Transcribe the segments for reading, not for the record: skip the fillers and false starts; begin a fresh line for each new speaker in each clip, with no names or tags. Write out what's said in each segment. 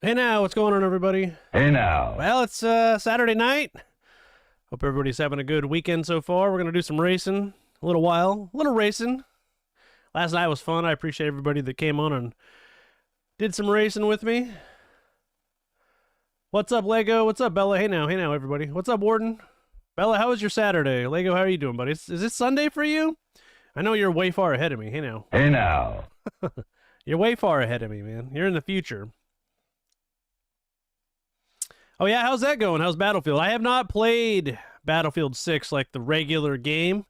Hey now, what's going on, everybody?
Hey now.
Well, it's Saturday night. Hope everybody's having a good weekend so far. We're gonna do some racing. A little racing. Last night was fun. I appreciate everybody that came on and did some racing with me. What's up, Lego? What's up, Bella? Hey now, everybody. What's up, Warden? Bella, how was your Saturday? Lego, how are you doing, buddy? Is it Sunday for you? I know you're way far ahead of me. Hey now.
Hey now.
You're way far ahead of me, man. You're in the future. Oh yeah, how's that going? How's Battlefield? I have not played Battlefield 6 like the regular game.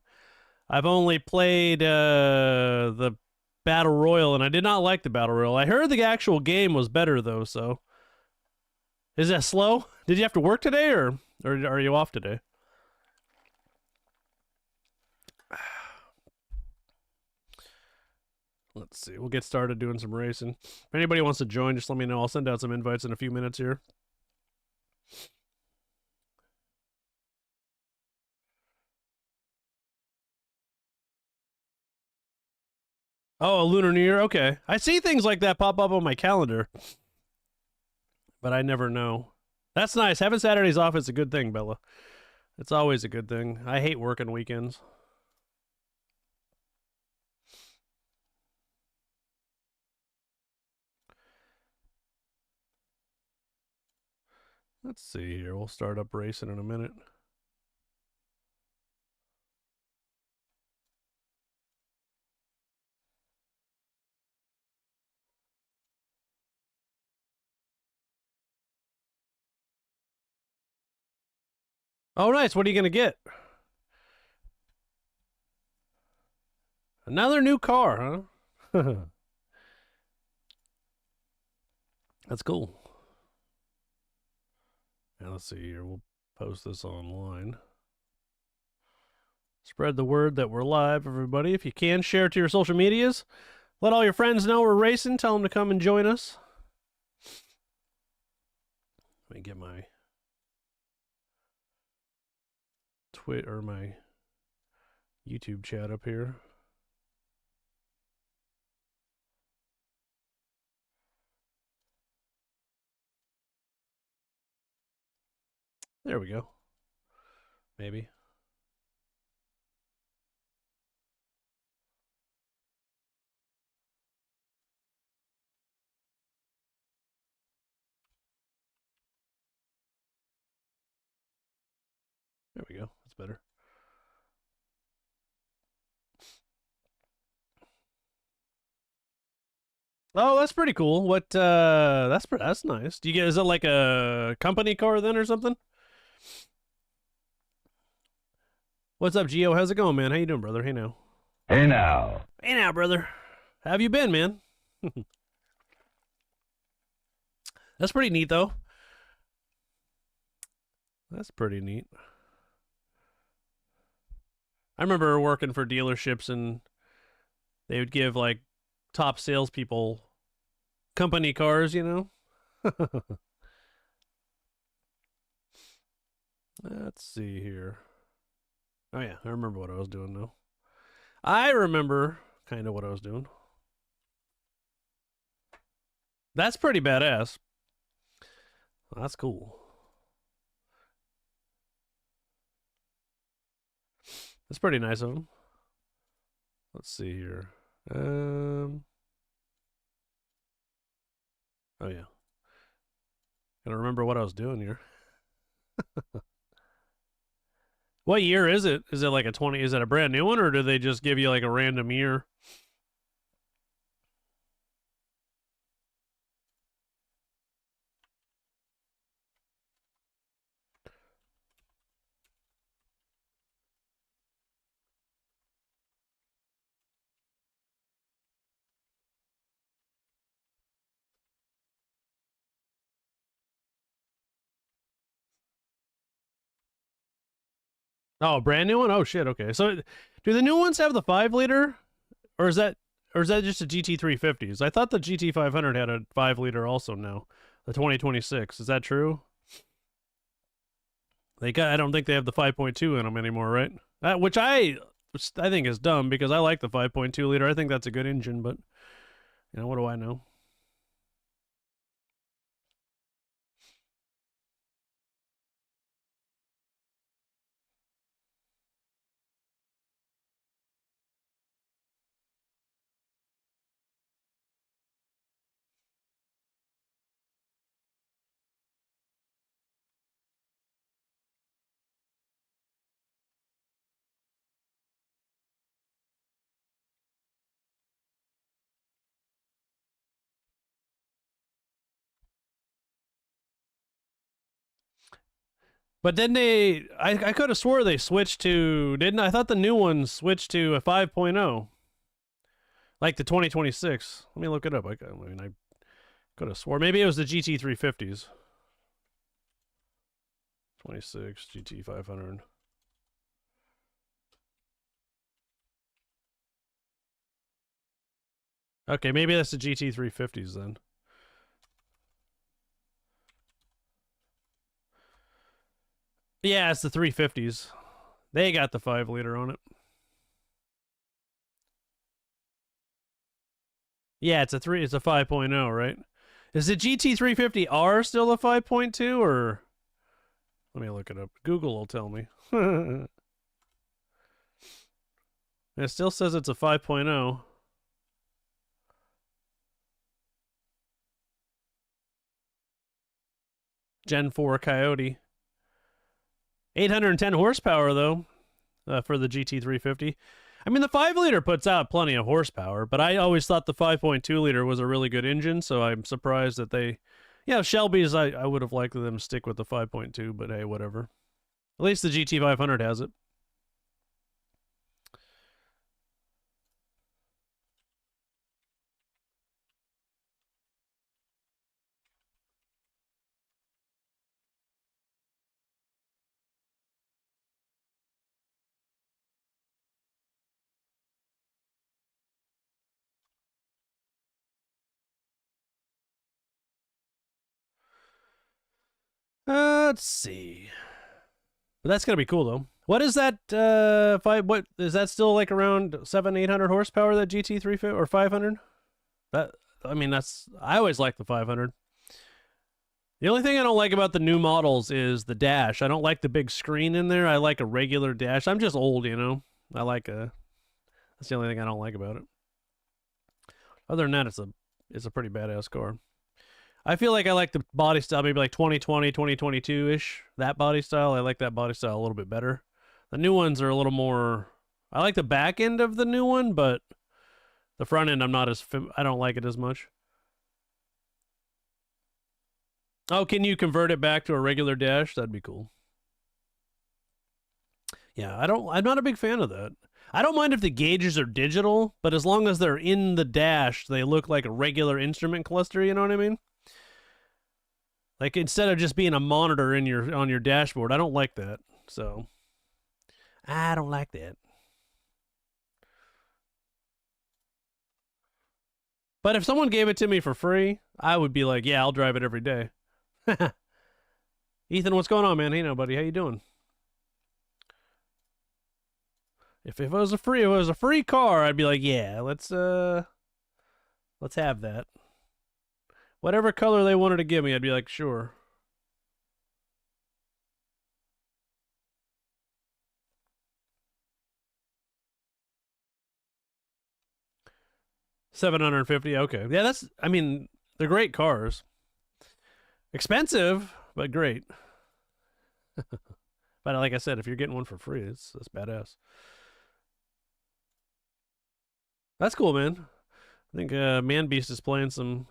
I've only played the Battle Royale, and I did not like the Battle Royale. I heard the actual game was better though, so is that slow? Did you have to work today or are you off today? Let's see. We'll get started doing some racing. If anybody wants to join, just let me know. I'll send out some invites in a few minutes here. Oh, a Lunar New Year? Okay. I see things like that pop up on my calendar, but I never know. That's nice. Having Saturdays off is a good thing, Bella. It's always a good thing. I hate working weekends. Let's see here. We'll start up racing in a minute. Oh, nice. What are you going to get? Another new car, huh? That's cool. Now, let's see here. We'll post this online. Spread the word that we're live, everybody. If you can, share it to your social medias. Let all your friends know we're racing. Tell them to come and join us. Let me get my Twitter or my YouTube chat up here. There we go. Maybe. There we go. That's better. Oh, that's pretty cool. What that's nice. Do you get, is it like a company car then or something? What's up, Gio? How's it going, man? How you doing, brother? Hey now.
Hey now.
Hey now, brother. How have you been, man? That's pretty neat though. That's pretty neat. I remember working for dealerships and they would give like top salespeople company cars, you know? Let's see here. Oh, yeah, I remember what I was doing now. I remember kind of what I was doing. That's pretty badass. That's cool. That's pretty nice of him. Let's see here. Oh, yeah. Gotta remember what I was doing here. What year is it? Is it like a 20? Is it a brand new one, or do they just give you like a random year? Oh, brand new one? Oh shit, okay. So do the new ones have the 5 liter? Or is that just a GT350s? I thought the GT500 had a 5 liter also now. The 2026. Is that true? I don't think they have the 5.2 in them anymore, right? Which I think is dumb because I like the 5.2 liter. I think that's a good engine, but you know, what do I know? But then I could have swore they switched to, didn't I? Thought the new one switched to a 5.0, like the 2026. Let me look it up. I mean, I could have swore maybe it was the GT350s. 26 GT 500. Okay, maybe that's the GT350s then. Yeah, it's the 350s. They got the 5-liter on it. Yeah, it's a 5.0, right? Is the GT350R still a 5.2 or let me look it up. Google will tell me. It still says it's a 5.0. Gen 4 Coyote. 810 horsepower, though, for the GT350. I mean, the 5-liter puts out plenty of horsepower, but I always thought the 5.2-liter was a really good engine, so I'm surprised that they... Yeah, Shelby's, I would have liked them to stick with the 5.2, but hey, whatever. At least the GT500 has it. Let's see. But that's gonna be cool though. What is that? What is that? Still like around 700-800 horsepower? That GT350 or 500? That I mean, that's I always like the 500. The only thing I don't like about the new models is the dash. I don't like the big screen in there. I like a regular dash. I'm just old, you know. I like a. That's the only thing I don't like about it. Other than that, it's a pretty badass car. I feel like I like the body style, maybe like 2020, 2022-ish. That body style, I like that body style a little bit better. The new ones are a little more... I like the back end of the new one, but the front end, I don't like it as much. Oh, can you convert it back to a regular dash? That'd be cool. Yeah, I'm not a big fan of that. I don't mind if the gauges are digital, but as long as they're in the dash, they look like a regular instrument cluster, you know what I mean? Like instead of just being a monitor on your dashboard, I don't like that. So I don't like that. But if someone gave it to me for free, I would be like, yeah, I'll drive it every day. Ethan, what's going on, man? Hey, buddy, how you doing? If it was a free car, I'd be like, yeah, let's have that. Whatever color they wanted to give me, I'd be like, sure. $750. Okay, yeah, that's. I mean, they're great cars. Expensive, but great. But like I said, if you're getting one for free, that's badass. That's cool, man. I think Man Beast is playing some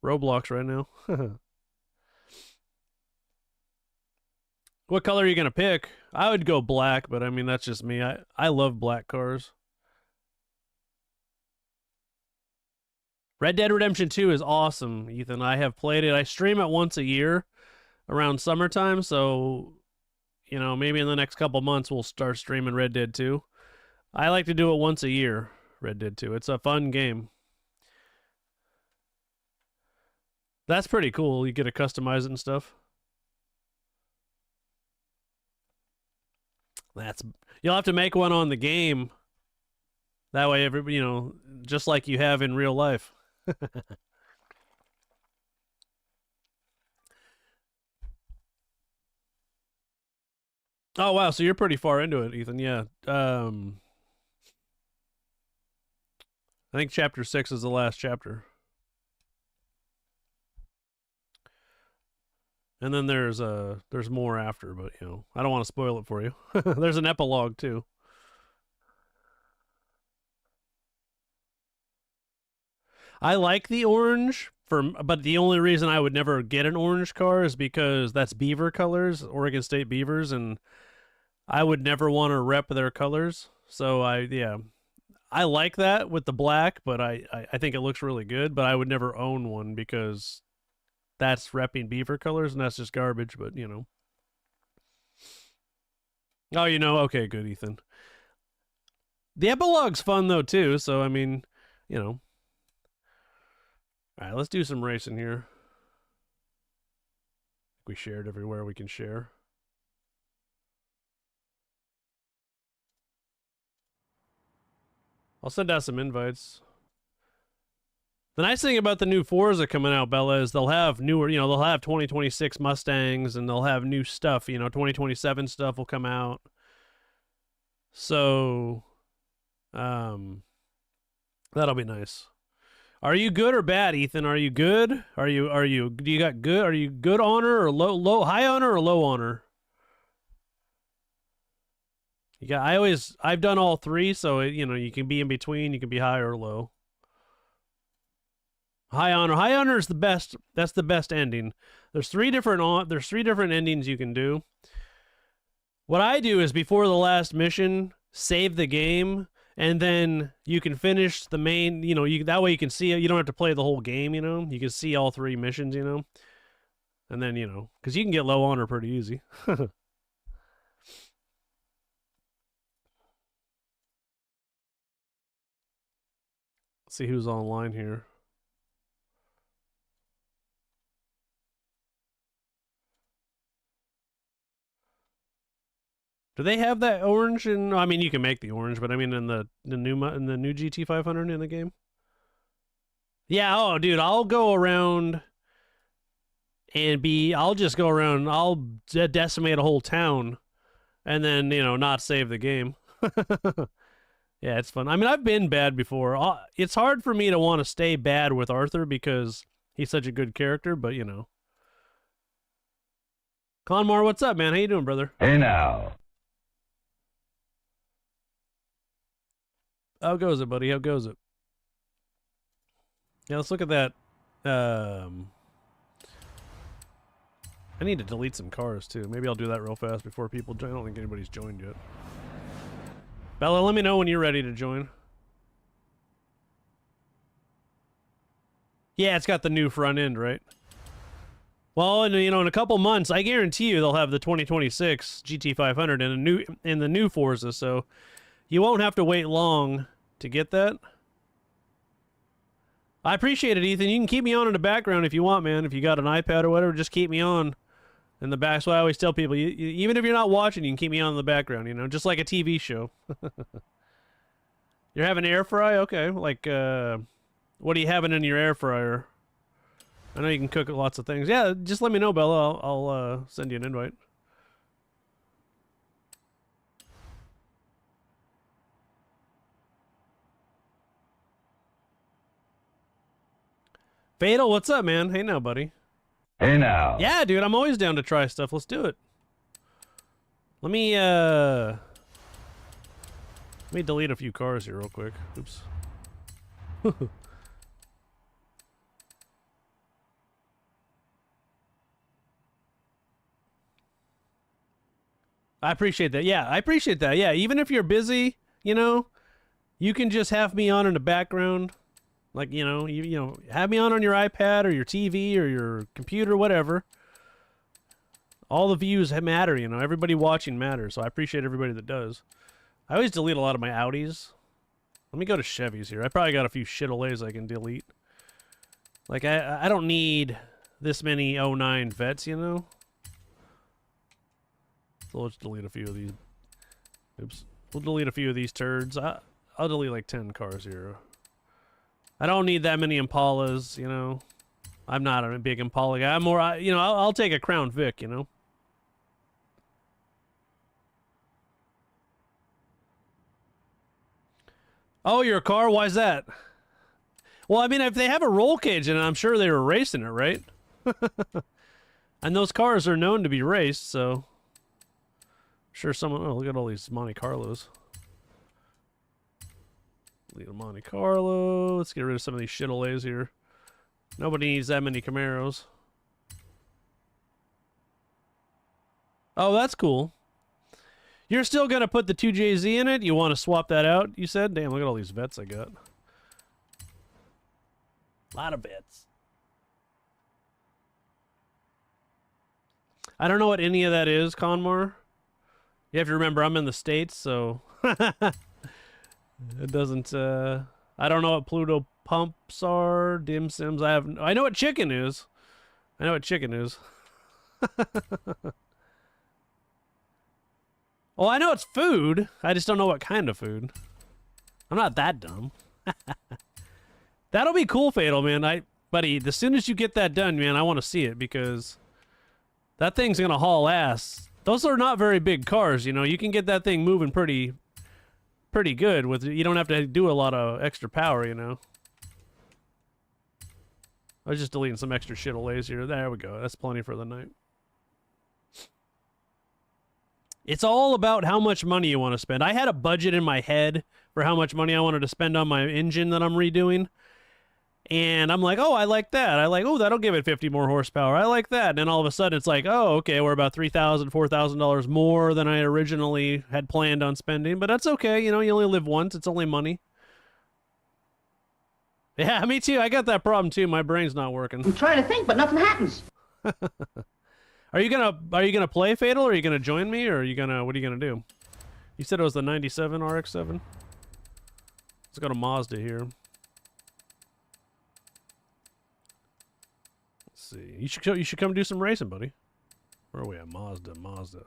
Roblox right now. What color are you gonna pick? I would go black, but I mean that's just me. I love black cars. Red Dead Redemption 2 is awesome, Ethan. I have played it. I stream it once a year around summertime, so you know, maybe in the next couple months we'll start streaming Red Dead 2. I like to do it once a year, Red Dead 2. It's a fun game. That's pretty cool. You get to customize it and stuff. You'll have to make one on the game. That way everybody, you know, just like you have in real life. Oh wow, so you're pretty far into it, Ethan. Yeah. I think chapter 6 is the last chapter. And then there's more after, but you know, I don't want to spoil it for you. There's an epilogue too. I like the orange, But the only reason I would never get an orange car is because that's Beaver colors, Oregon State Beavers, and I would never want to rep their colors. So I like that with the black, but I think it looks really good. But I would never own one because that's repping Beaver colors, and that's just garbage. But oh, okay, good, Ethan. The epilogue's fun though too. So I mean, All right, let's do some racing here. We shared everywhere we can share. I'll send out some invites. The nice thing about the new Forza coming out, Bella, is they'll have newer, they'll have 2026 Mustangs and they'll have new stuff, 2027 stuff will come out. So, that'll be nice. Are you good or bad, Ethan? Are you good? Do you got good? Are you good honor or high honor or low honor? I've done all three, so you can be in between. You can be high or low. High honor. High honor is the best. That's the best ending. There's three different endings you can do. What I do is before the last mission, save the game, and then you can finish the main. That way you can see it. You don't have to play the whole game. You can see all three missions. And then because you can get low honor pretty easy. See who's online here. Do they have that orange in? I mean, you can make the orange, but I mean in the new GT 500 in the game. Yeah. Oh, dude, I'll go around and I'll just go around. I'll decimate a whole town, and then not save the game. Yeah, it's fun. I mean, I've been bad before. It's hard for me to want to stay bad with Arthur because he's such a good character, but Conmar, what's up, man? How you doing, brother?
Hey now.
How goes it, buddy? How goes it? Yeah, let's look at that. I need to delete some cars, too. Maybe I'll do that real fast before people join. I don't think anybody's joined yet. Bella, let me know when you're ready to join. Yeah, it's got the new front end, right? Well, in a couple months, I guarantee you they'll have the 2026 GT500 in the new Forza, so you won't have to wait long to get that. I appreciate it, Ethan. You can keep me on in the background if you want, man. If you got an iPad or whatever, just keep me on in the back. So I always tell people, even if you're not watching, you can keep me on in the background, just like a TV show. You're having air fry? Okay. Like, what are you having in your air fryer? I know you can cook lots of things. Yeah, just let me know, Bella. I'll send you an invite. Fatal, what's up, man? Hey now, buddy.
Hey now.
Yeah, dude, I'm always down to try stuff. Let's do it. Let me delete a few cars here real quick. Oops. I appreciate that. Yeah, I appreciate that. Yeah, even if you're busy, you can just have me on in the background. Like, you have me on your iPad or your TV or your computer, whatever. All the views matter, Everybody watching matters, so I appreciate everybody that does. I always delete a lot of my Audis. Let me go to Chevys here. I probably got a few shit-olays I can delete. Like, I don't need this many 09 Vets, So let's delete a few of these. Oops. We'll delete a few of these turds. I'll delete like 10 cars here. I don't need that many Impalas, I'm not a big Impala guy. I'm more, I'll take a Crown Vic, Oh, your car? Why's that? Well, I mean, if they have a roll cage in it, I'm sure they were racing it, right? And those cars are known to be raced, so... Sure someone... Oh, look at all these Monte Carlos. Leave a Monte Carlo. Let's get rid of some of these shit-olays here. Nobody needs that many Camaros. Oh, that's cool. You're still gonna put the 2JZ in it? You want to swap that out, you said? Damn, look at all these vets I got. A lot of vets. I don't know what any of that is, Conmar. You have to remember I'm in the States, so... it doesn't, I don't know what Pluto pumps are, dim sims, I know what chicken is. I know what chicken is. Well, I know it's food. I just don't know what kind of food. I'm not that dumb. That'll be cool, Fatal, man. Buddy, as soon as you get that done, man, I want to see it because that thing's gonna haul ass. Those are not very big cars, you know. You can get that thing moving pretty good with. You don't have to do a lot of extra power, you know. I was just deleting some extra shit olays here. There we go. That's plenty for the night. It's all about how much money you want to spend. I had a budget in my head for how much money I wanted to spend on my engine that I'm redoing. And I'm like, oh, I like that. I like, oh, that'll give it 50 more horsepower. I like that. And then all of a sudden it's like, oh, okay, we're about $3,000, $4,000 more than I originally had planned on spending. But that's okay. You know, you only live once. It's only money. Yeah, me too. I got that problem too. My brain's not working.
I'm trying to think, but nothing happens.
Are you gonna play Fatal, or are you gonna join me, or what are you gonna do? You said it was the 97 RX-7. Let's go to Mazda here. Let's see. You should come do some racing, buddy. Where are we at? Mazda.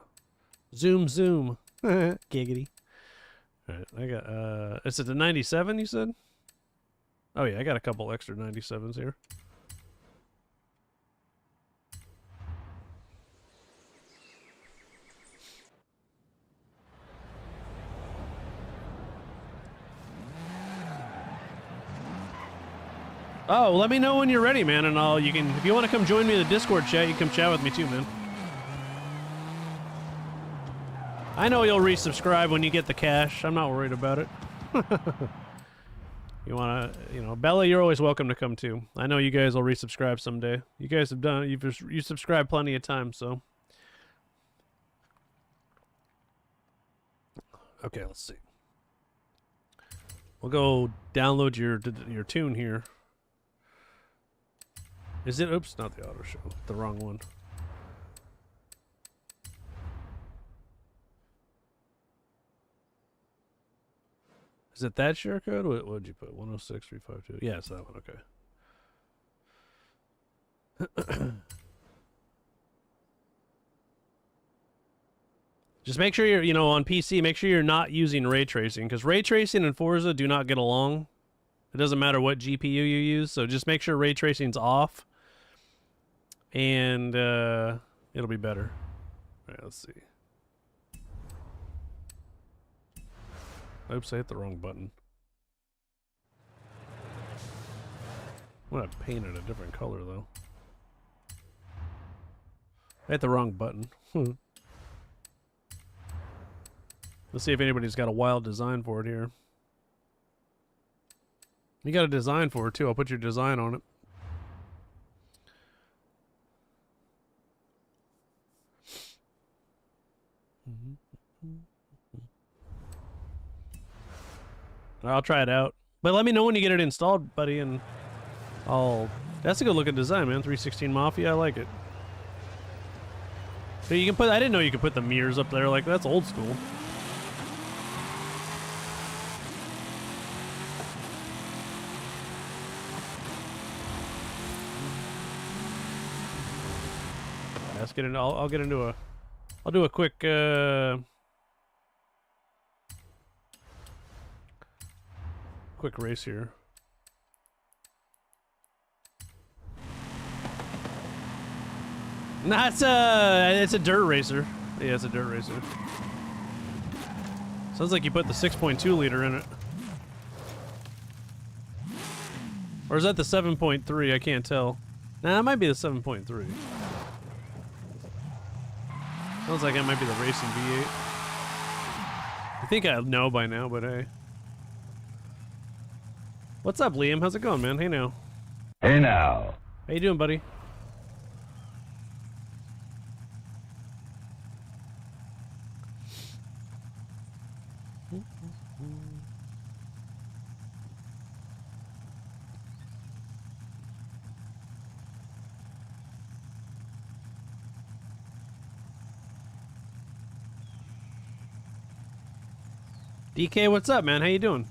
Zoom. Giggity. All right, I got is it the 97 you said? Oh yeah, I got a couple extra 97s here. Oh, let me know when you're ready, man, and if you want to come join me in the Discord chat, you can come chat with me too, man. I know you'll resubscribe when you get the cash. I'm not worried about it. You wanna, Bella, you're always welcome to come too. I know you guys will resubscribe someday. You guys have done, you subscribed plenty of times, so. Okay, let's see. We'll go download your tune here. Is it? Oops, not the auto show. The wrong one. Is it that share code? What would you put? 106352. Yeah, it's that one. Okay. Just make sure you're, on PC, make sure you're not using ray tracing, because ray tracing and Forza do not get along. It doesn't matter what GPU you use, so just make sure ray tracing's off, and it'll be better. All right, let's see. Oops, I hit the wrong button. I'm gonna paint it a different color, though. I hit the wrong button. Let's see if anybody's got a wild design for it here. You got a design for it, too. I'll put your design on it. I'll try it out. But let me know when you get it installed, buddy, and that's a good looking design, man. 316 Mafia, I like it. So you can I didn't know you could put the mirrors up there. Like, that's old school. Let's get into, I'll get into I'll do a quick, quick race here. Nah, it's a dirt racer. Yeah, it's a dirt racer. Sounds like you put the 6.2 liter in it. Or is that the 7.3? I can't tell. Nah, that might be the 7.3. Sounds like that might be the racing V8. I think I know by now, but hey. What's up, Liam? How's it going, man? Hey now.
Hey now.
How you doing, buddy? DK, what's up, man? How you doing?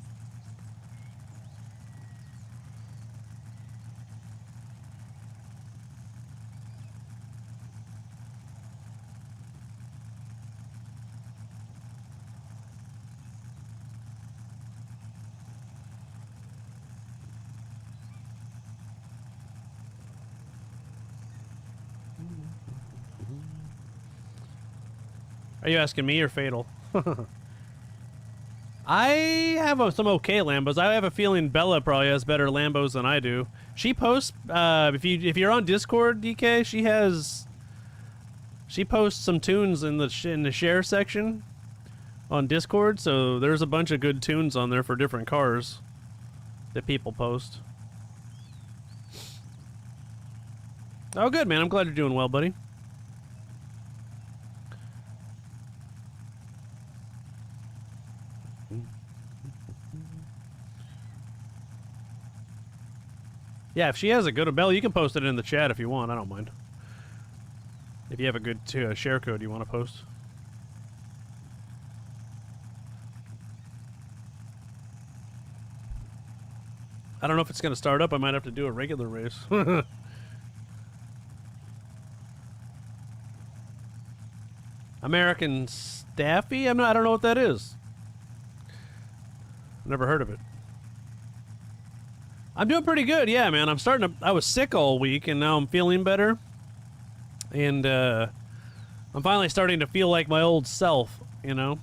Are you asking me or Fatal? I have some okay Lambos. I have a feeling Bella probably has better Lambos than I do. She posts if you're on Discord, DK, she posts some tunes in the share section on Discord. So there's a bunch of good tunes on there for different cars that people post. Oh, good, man. I'm glad you're doing well, buddy. Yeah, if she has a good Bella, you can post it in the chat if you want. I don't mind. If you have a good share code you want to post. I don't know if it's going to start up. I might have to do a regular race. American Staffy? I don't know what that is. Never heard of it. I'm doing pretty good, yeah, man. I was sick all week, and now I'm feeling better. And, I'm finally starting to feel like my old self, you know?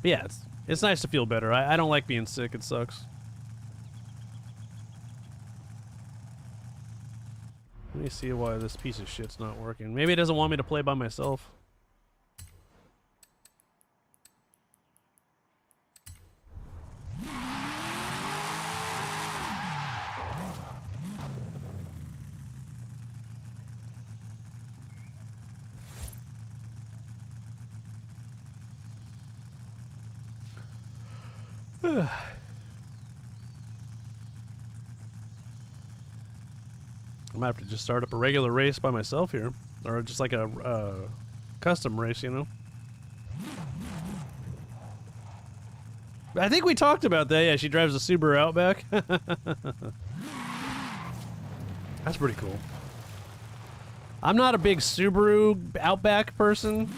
But yeah, it's nice to feel better. I don't like being sick. It sucks. Let me see why this piece of shit's not working. Maybe it doesn't want me to play by myself. I might have to just start up a regular race by myself here. Or just like a custom race, you know? I think we talked about that. Yeah, she drives a Subaru Outback. That's pretty cool. I'm not a big Subaru Outback person.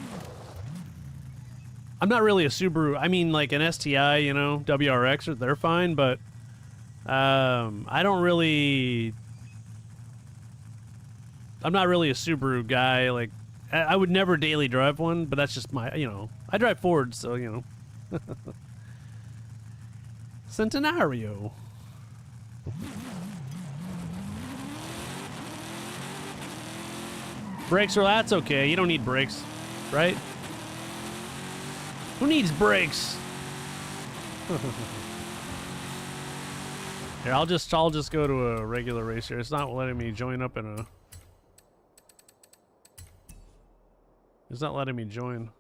I'm not really a Subaru. I mean, like an STI, you know, WRX, they're fine, but I don't really... I'm not really a Subaru guy. Like, I would never daily drive one, but that's just my, you know. I drive Ford, so, you know. Centenario. Brakes are, that's okay. You don't need brakes, right? Who needs brakes? Here, I'll just go to a regular race here. It's not letting me join up in a... It's not letting me join.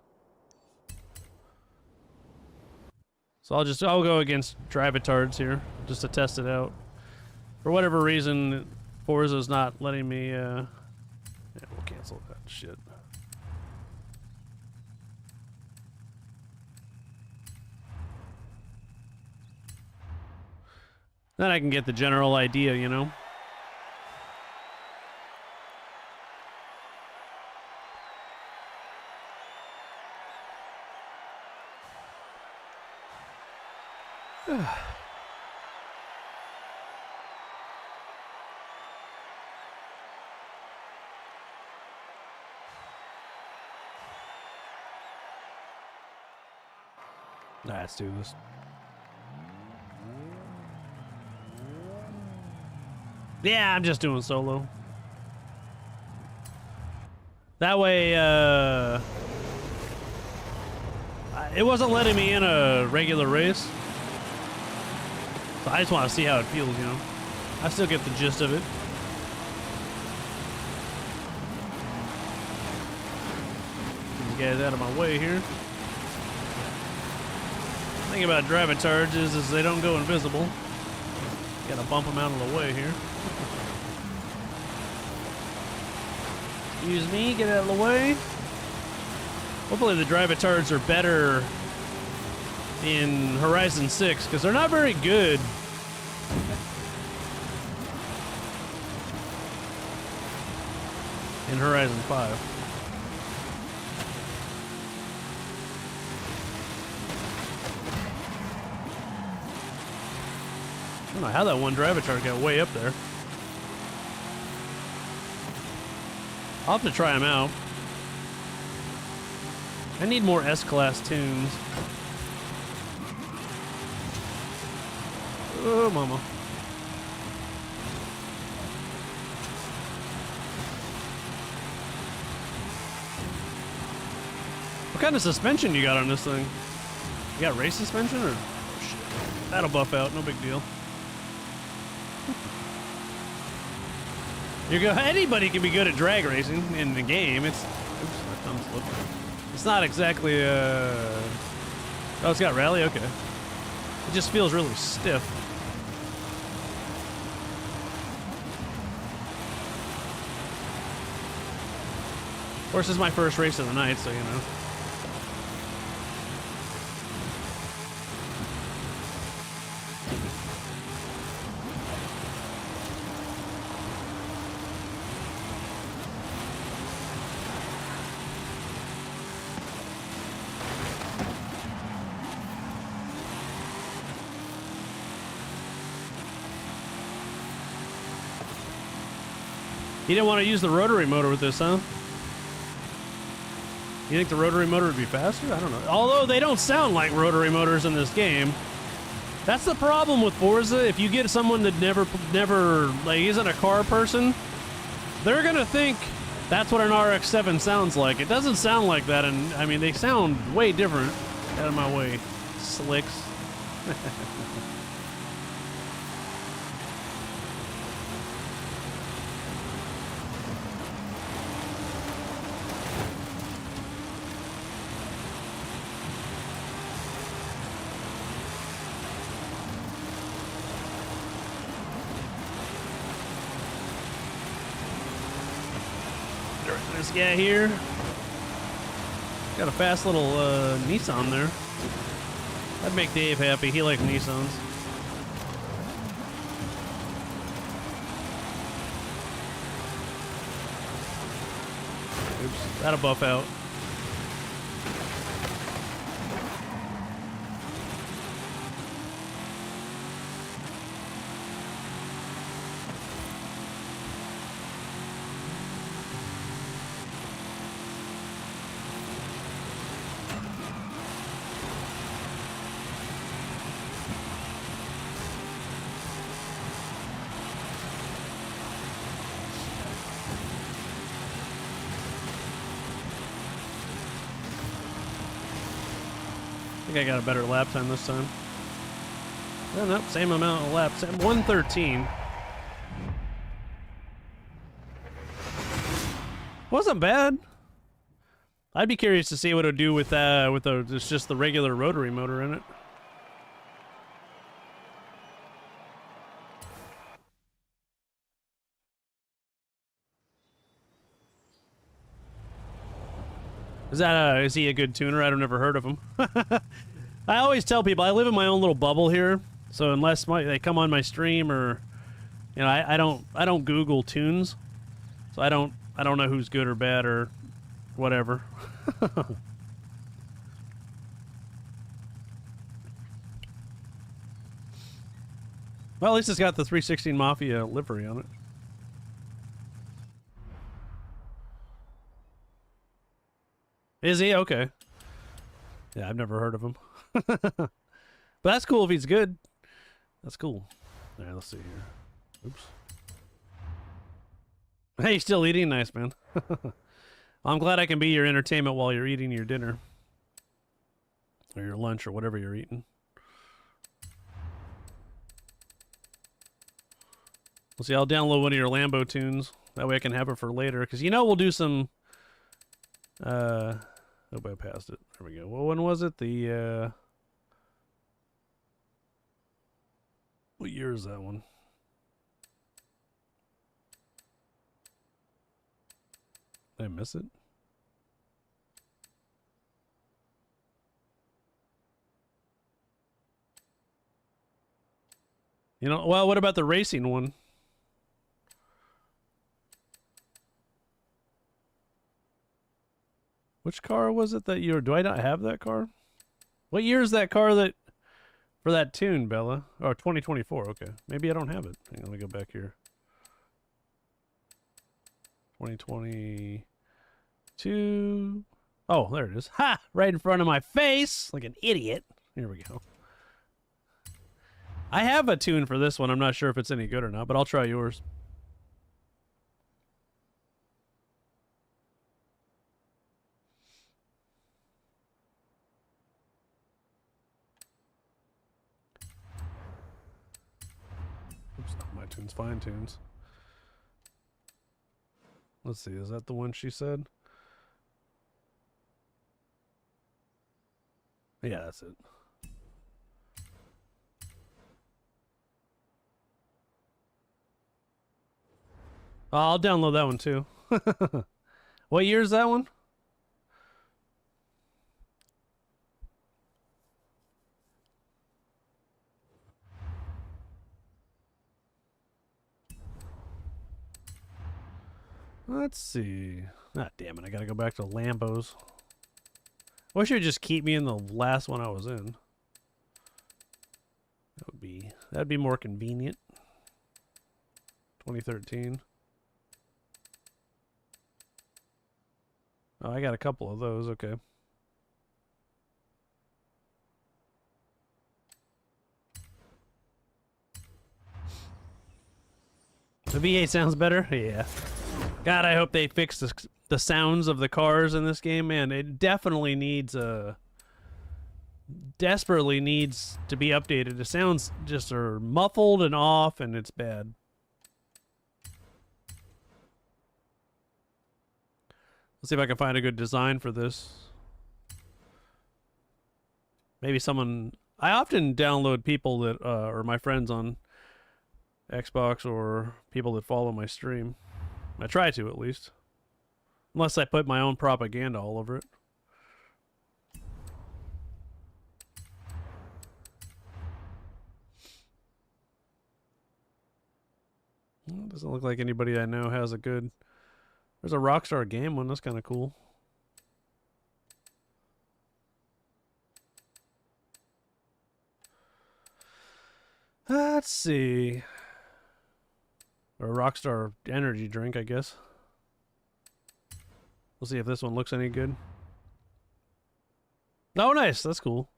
So I'll go against Drivatards here, just to test it out. For whatever reason, Forza's not letting me, yeah, we'll cancel that shit. Then I can get the general idea, you know? Let's do this. Yeah, I'm just doing solo. That way, it wasn't letting me in a regular race. So I just want to see how it feels, you know. I still get the gist of it. These guys out of my way here. The thing about driving charges is they don't go invisible. Gotta bump them out of the way here. Excuse me, get out of the way. Hopefully the drive-a-tards are better in Horizon 6, because they're not very good. In Horizon 5. I don't know how that one drive-a-tard got way up there. I'll have to try them out. I need more S-Class tunes. Oh, mama. What kind of suspension you got on this thing? You got race suspension or? Oh, shit. That'll buff out, no big deal. Anybody can be good at drag racing in the game. It's, oops, my thumb's slipping. It's not exactly, oh, it's got rally? Okay. It just feels really stiff. Of course, this is my first race of the night, so you know. You didn't want to use the rotary motor with this, huh? You think the rotary motor would be faster? I don't know. Although they don't sound like rotary motors in this game. That's the problem with Forza. If you get someone that never like isn't a car person, they're gonna think that's what an RX-7 sounds like. It doesn't sound like that, and I mean they sound way different. Out of my way, slicks. This guy here got a fast little Nissan there. That'd make Dave happy. He likes Nissans. Oops, that'll buff out. I think I got a better lap time this time. Oh, nope, same amount of laps. 113. Wasn't bad. I'd be curious to see what it would do with just the regular rotary motor in it. Is he a good tuner? I've never heard of him. I always tell people I live in my own little bubble here, so unless they come on my stream or, you know, I don't Google tunes, so I don't know who's good or bad or whatever. Well, at least it's got the 316 Mafia livery on it. Is he? Okay. Yeah, I've never heard of him. But that's cool if he's good. That's cool. All right, let's see here. Oops. Hey, still eating? Nice, man. Well, I'm glad I can be your entertainment while you're eating your dinner. Or your lunch or whatever you're eating. Well, see, I'll download one of your Lambo tunes. That way I can have it for later. Because, you know, we'll do some... oh, I passed it. There we go. Well, when was it? The, what year is that one? Did I miss it? You know, well, what about the racing one? Which car was it that you were... Do I not have that car? What year is that car that... For that tune, Bella? Oh, 2024. Okay. Maybe I don't have it. Hang on, let me go back here. 2022. Oh, there it is. Ha! Right in front of my face! Like an idiot. Here we go. I have a tune for this one. I'm not sure if it's any good or not, but I'll try yours. Oops, not my tunes, fine tunes. Let's see, is that the one she said? Yeah, that's it. I'll download that one too. What year is that one? Let's see. Ah, damn it. I gotta go back to Lambos. Wish it would just keep me in the last one I was in. That'd be more convenient. 2013. Oh, I got a couple of those. Okay. The V8 sounds better? Yeah. God, I hope they fix the sounds of the cars in this game, man. It definitely needs desperately needs to be updated. The sounds just are muffled and off, and it's bad. Let's see if I can find a good design for this. Maybe someone... I often download people that are my friends on Xbox or people that follow my stream. I try to, at least. Unless I put my own propaganda all over it. Well, it doesn't look like anybody I know has a good... There's a Rockstar game one. That's kind of cool. Let's see. Or a Rockstar energy drink, I guess. We'll see if this one looks any good. Oh, nice. That's cool.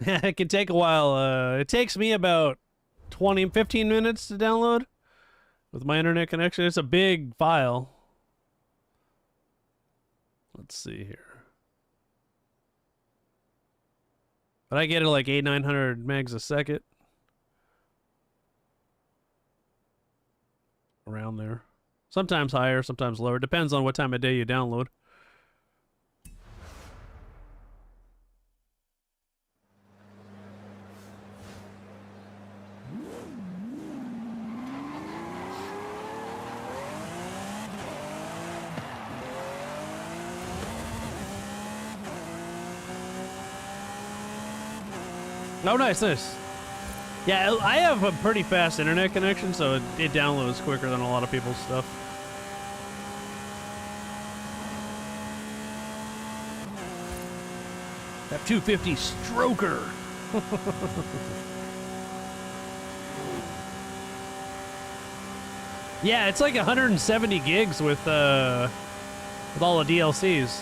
It can take a while. It takes me about 15 minutes to download with my internet connection. It's a big file. Let's see here. But I get it like 900 megs a second. Around there. Sometimes higher, sometimes lower. Depends on what time of day you download. Oh, nice, nice. Yeah, I have a pretty fast internet connection, so it downloads quicker than a lot of people's stuff. F-250 stroker. Yeah, it's like 170 gigs with all the DLCs.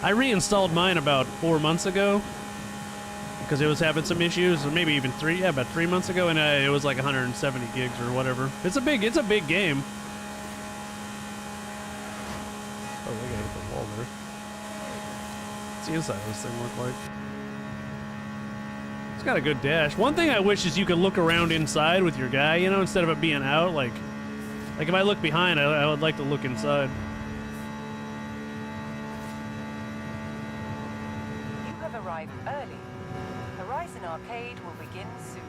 I reinstalled mine about 4 months ago because it was having some issues, or maybe even about 3 months ago, and it was like 170 gigs or whatever. It's a big game. there. What's the inside of this thing look like? It's got a good dash. One thing I wish is you could look around inside with your guy, you know, instead of it being out. Like if I look behind, I would like to look inside.
You have arrived early. Horizon Arcade will begin soon.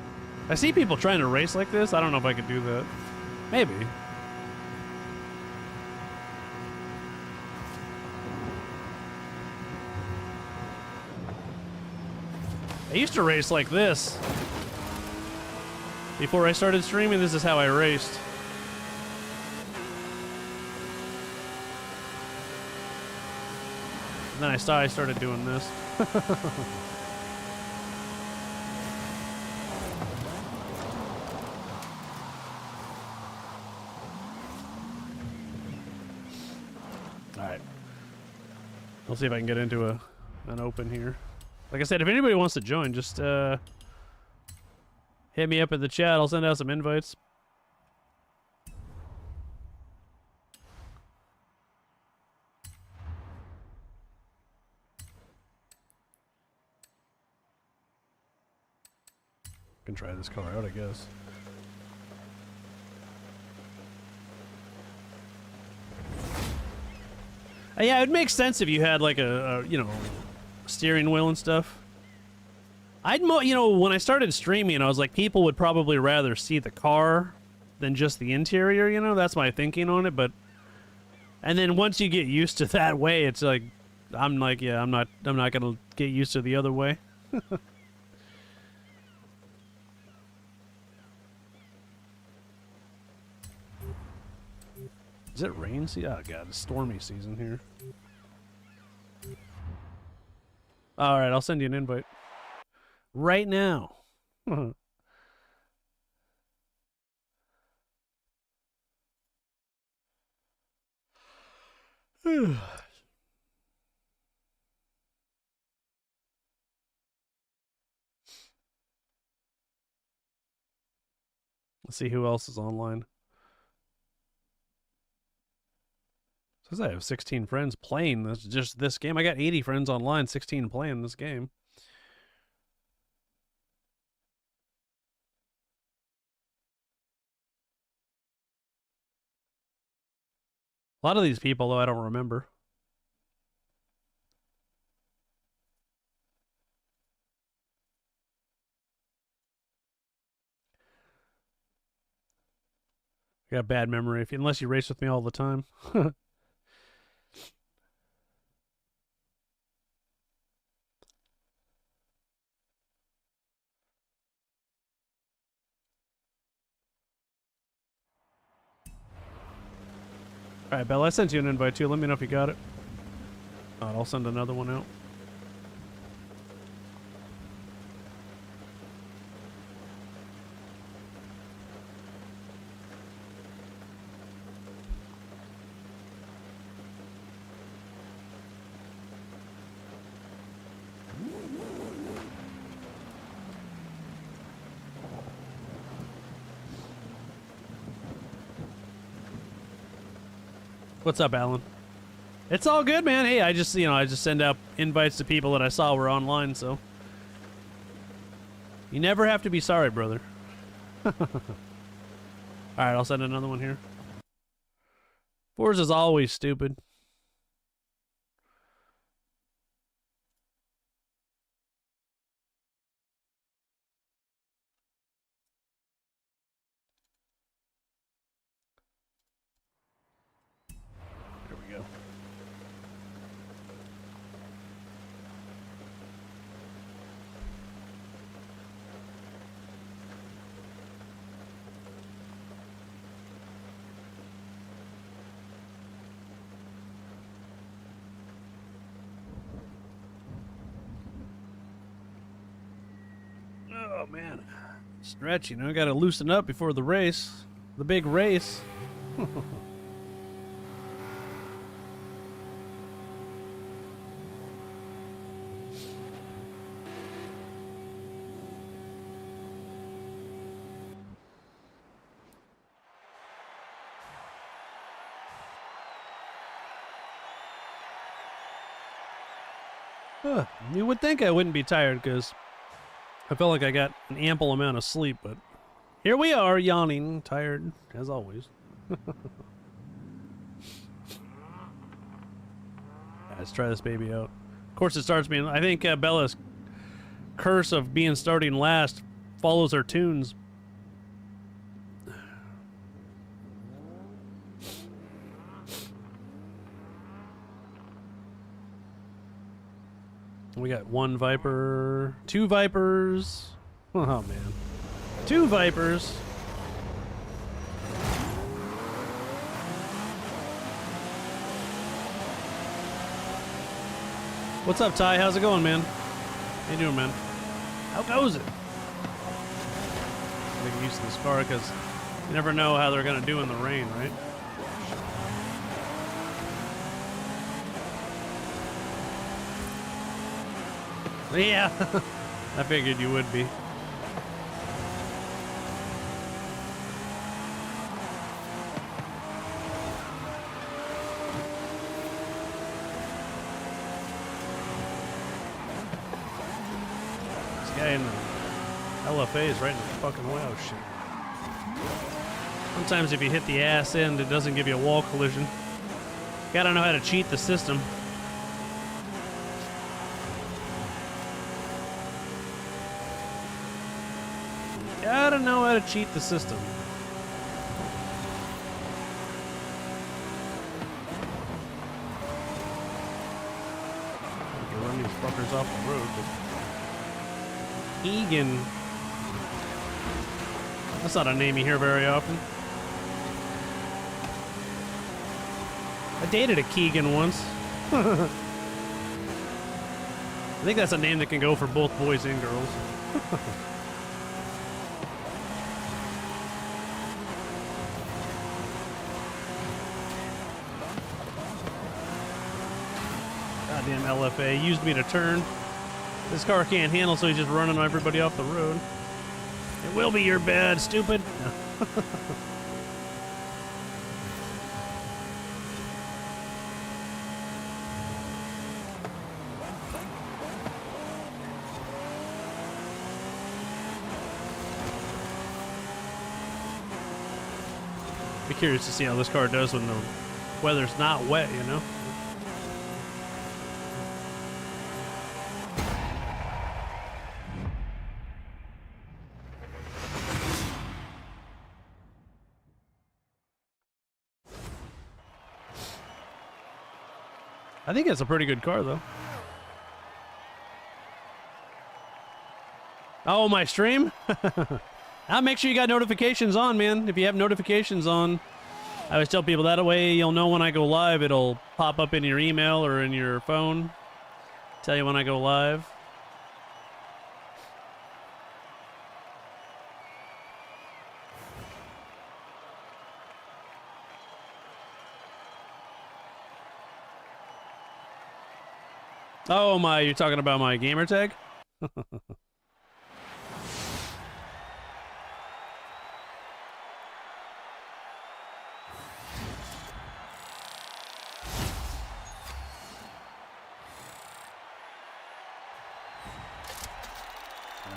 I see people trying to race like this. I don't know if I could do that. Maybe. I used to race like this. Before I started streaming, this is how I raced. And then I started doing this. Alright. Let's see if I can get into an open here. Like I said, if anybody wants to join, just hit me up in the chat. I'll send out some invites. Can try this car out, I guess. Yeah, it makes sense if you had like a you know, steering wheel and stuff. You know, when I started streaming, I was like, people would probably rather see the car than just the interior, you know? That's my thinking on it, but... And then once you get used to that way, it's like... I'm like, yeah, I'm not gonna get used to the other way. Is it rain season? Oh god, it's stormy season here. Alright, I'll send you an invite. Right now. Let's see who else is online. Says I have 16 friends playing this game. I got 80 friends online, 16 playing this game. A lot of these people, though, I don't remember. I got a bad memory unless you race with me all the time. Alright, Bella, I sent you an invite too. Let me know if you got it. I'll send another one out. What's up, Alan? It's all good, man. Hey, I just send out invites to people that I saw were online, so. You never have to be sorry, brother. Alright, I'll send another one here. Forza's always stupid. There we go. Oh, man. Stretch, you know, gotta loosen up before the race. The big race. You would think I wouldn't be tired because I felt like I got an ample amount of sleep, but here we are, yawning, tired, as always. Let's try this baby out. Of course, it starts being... I think Bella's curse of being starting last follows her tunes. We got one Viper, two Vipers. Oh, man. Two Vipers. What's up, Ty? How's it going, man? How you doing, man? How goes it? I'm getting used to this car because you never know how they're going to do in the rain, right? Yeah, I figured you would be. This guy in the LFA is right in the fucking way. Oh, shit. Sometimes if you hit the ass end, it doesn't give you a wall collision. Gotta know how to cheat the system. Gotta know how to cheat the system. I can run these fuckers off the road, but Egan. That's not a name you hear very often. I dated a Keegan once. I think that's a name that can go for both boys and girls. Goddamn LFA used me to turn. This car can't handle, so he's just running everybody off the road. It will be your bad, stupid. Be curious to see how this car does when the weather's not wet, you know? I think it's a pretty good car, though. Oh, my stream? I'll make sure you got notifications on, man. If you have notifications on, I always tell people that way you'll know when I go live. It'll pop up in your email or in your phone. Tell you when I go live. Oh my, you're talking about my gamer tag?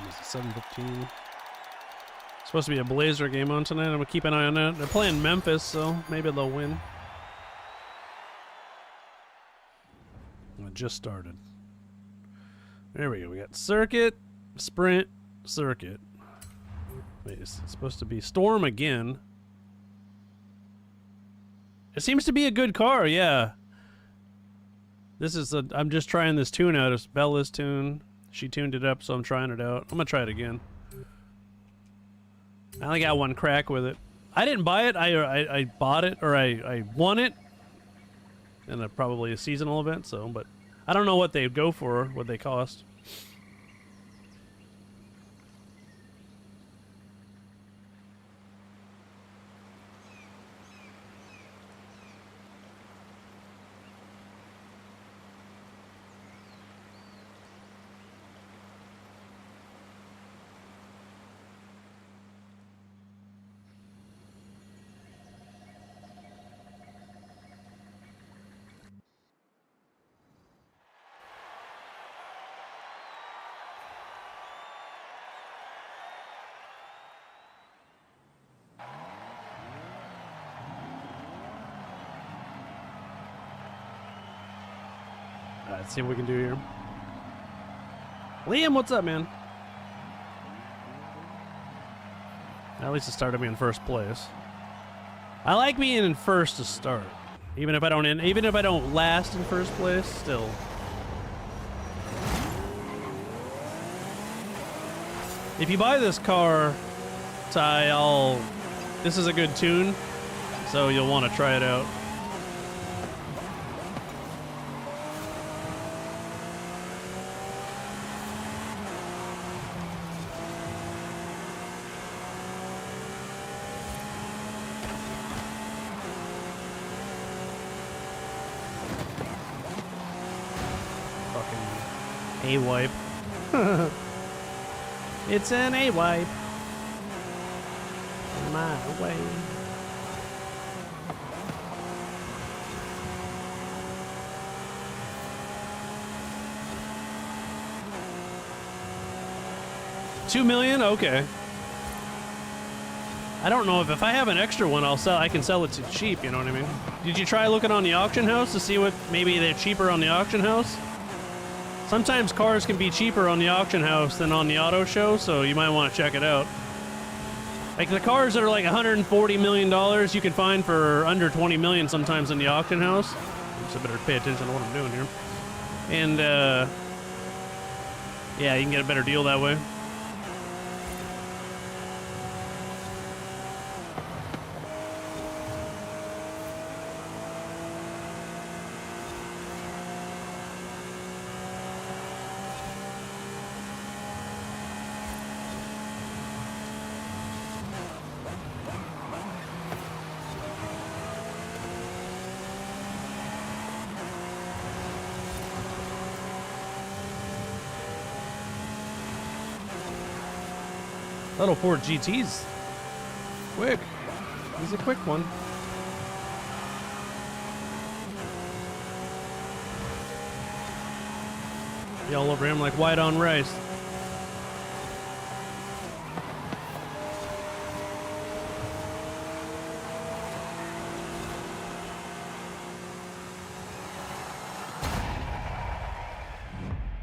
It's 7:15. Supposed to be a Blazer game on tonight. I'm gonna keep an eye on that. They're playing Memphis, so maybe they'll win. It just started. There we go. We got circuit, sprint, circuit. Wait, it's supposed to be storm again. It seems to be a good car, yeah. This is I'm just trying this tune out. It's Bella's tune. She tuned it up, so I'm trying it out. I'm gonna try it again. I only got one crack with it. I didn't buy it. I bought it, or I won it in probably a seasonal event. So, but I don't know what they go for, what they cost. Let's see what we can do here. Liam, what's up, man? At least it started me in first place. I like being in first to start, even if I don't last in first place. Still, if you buy this car, Ty, this is a good tune, so you'll want to try it out. A-wipe. It's an A-wipe. My way. $2 million? Okay. I don't know if I have an extra one, I can sell it to cheap, you know what I mean? Did you try looking on the auction house to see what maybe they're cheaper on the auction house? Sometimes cars can be cheaper on the auction house than on the auto show, so you might want to check it out. Like the cars that are like $140 million you can find for under $20 million sometimes in the auction house. So I better pay attention to what I'm doing here. And yeah, you can get a better deal that way. Little Ford GT's quick. He's a quick one. Be all over him like white on rice.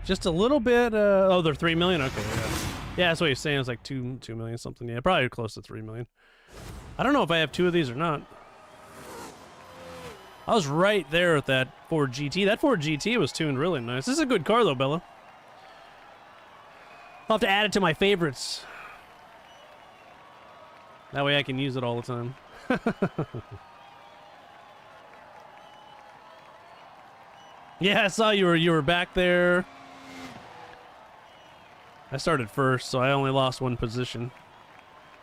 Just a little bit. Oh, they're 3 million. Okay, yeah, that's what he's saying. It's like 2 million something. Yeah, probably close to 3 million. I don't know if I have 2 of these or not. I was right there with that Ford GT. That Ford GT was tuned really nice. This is a good car though, Bella. I'll have to add it to my favorites. That way I can use it all the time. Yeah, I saw you were back there. I started first, so I only lost 1 position.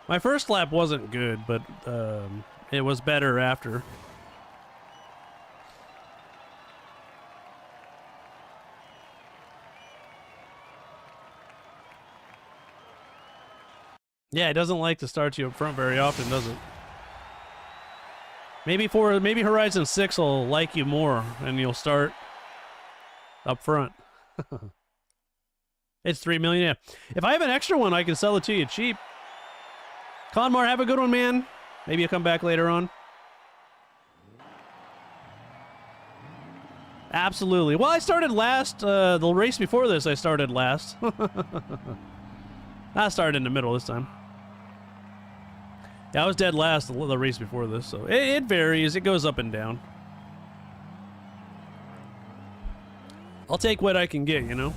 My first lap wasn't good, but it was better after. Yeah, it doesn't like to start you up front very often, does it? Maybe Horizon 6 will like you more, and you'll start up front. It's 3 million. Yeah. If I have an extra one, I can sell it to you cheap. Conmar, have a good one, man. Maybe you'll come back later on. Absolutely. Well, I started last. The race before this, I started last. I started in the middle this time. Yeah, I was dead last the race before this, so it varies. It goes up and down. I'll take what I can get, you know?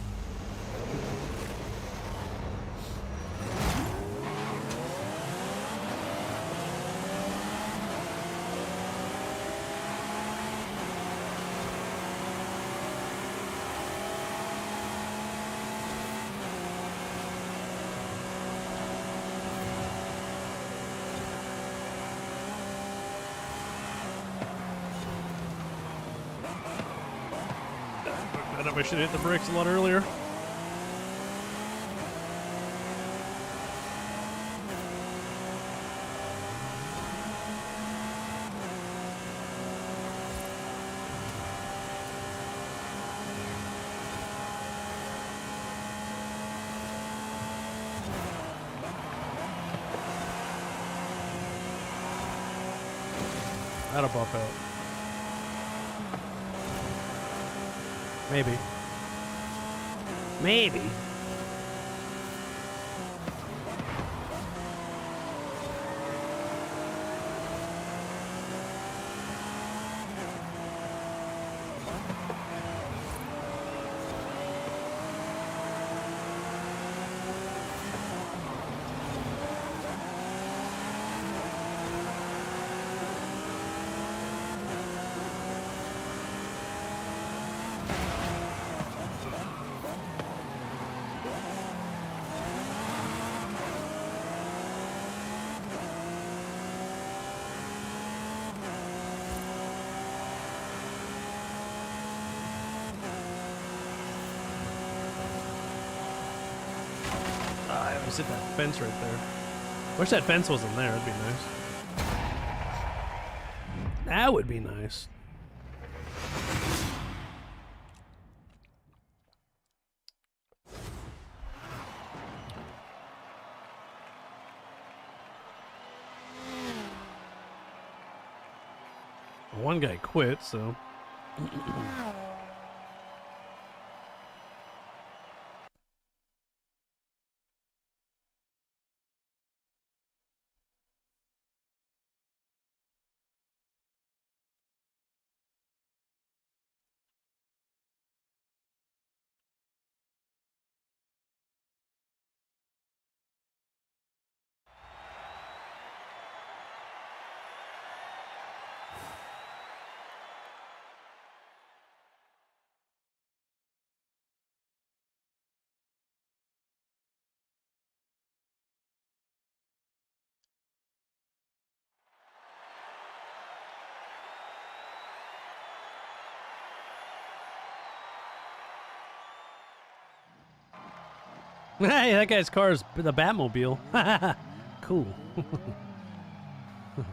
I should have hit the brakes a lot earlier. That'll buff out. Maybe. Maybe. I always hit that fence right there. Wish that fence wasn't there. That'd be nice. That would be nice. One guy quit, so. Hey, that guy's car is the Batmobile. Cool. I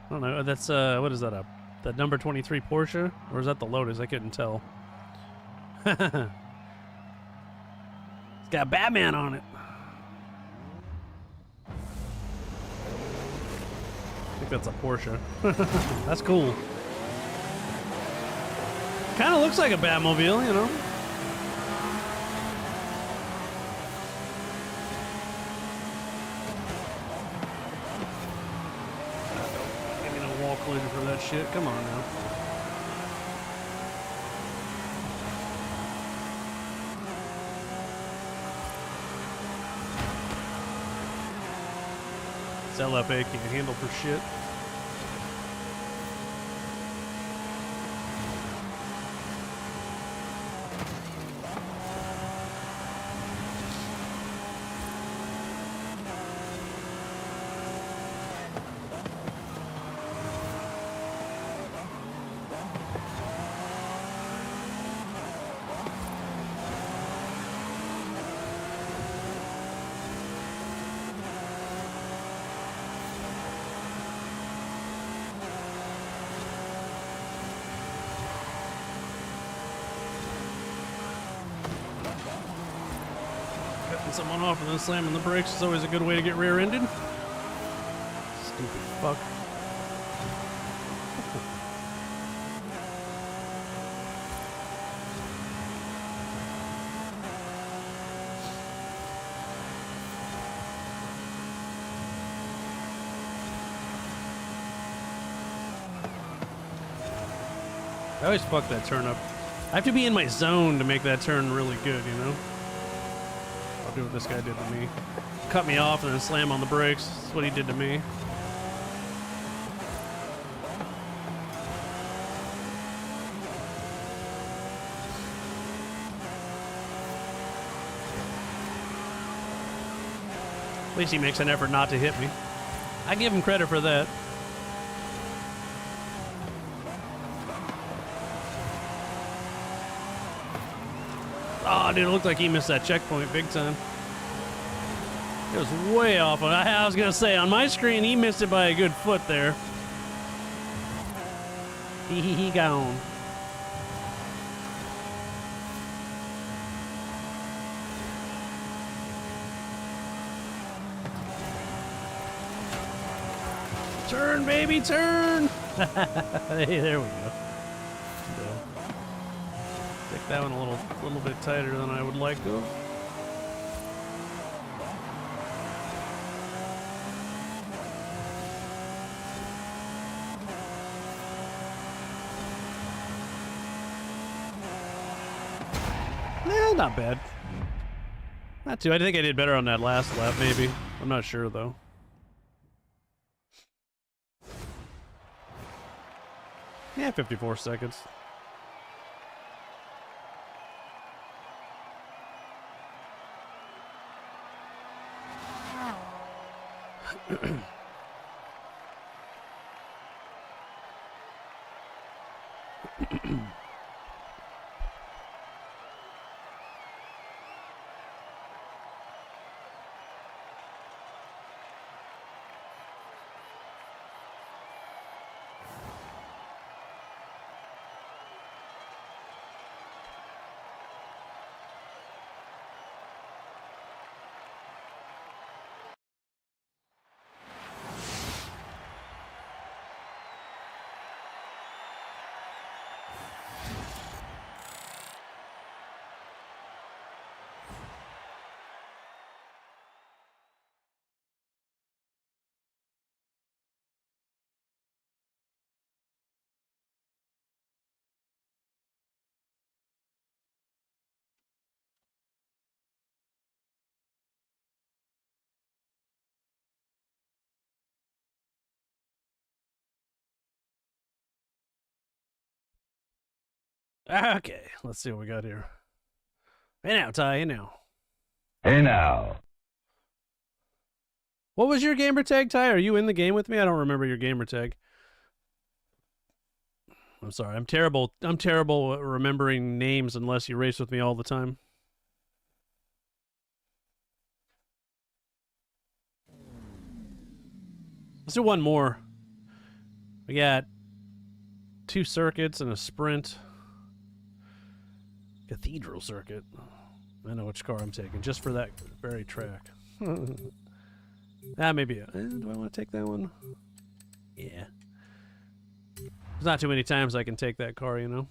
don't know. That's what is that? The number 23 Porsche, or is that the Lotus? I couldn't tell. It's got Batman on it. I think that's a Porsche. That's cool. Kind of looks like a Batmobile, you know. For that shit. Come on now. This LFA can't handle for shit. Someone off and then slamming the brakes is always a good way to get rear-ended. Stupid fuck. I always fuck that turn up. I have to be in my zone to make that turn really good, you know? Do what this guy did to me. Cut me off and then slam on the brakes. That's what he did to me. At least he makes an effort not to hit me. I give him credit for that. Oh, dude, it looked like he missed that checkpoint big time. It was way off. I was going to say, on my screen, he missed it by a good foot there. He gone. Turn, baby, turn! Hey, there we go. The that one a little bit tighter than I would like to. Not bad. Not too. I think I did better on that last lap, maybe. I'm not sure, though. Yeah, 54 seconds. Okay, let's see what we got here. Hey now, Ty, hey now.
Hey now.
What was your gamer tag, Ty? Are you in the game with me? I don't remember your gamer tag. I'm sorry. I'm terrible at remembering names unless you race with me all the time. Let's do one more. We got 2 circuits and a sprint. Cathedral circuit. I know which car I'm taking, just for that very track. Maybe. Do I want to take that one? Yeah. There's not too many times I can take that car, you know?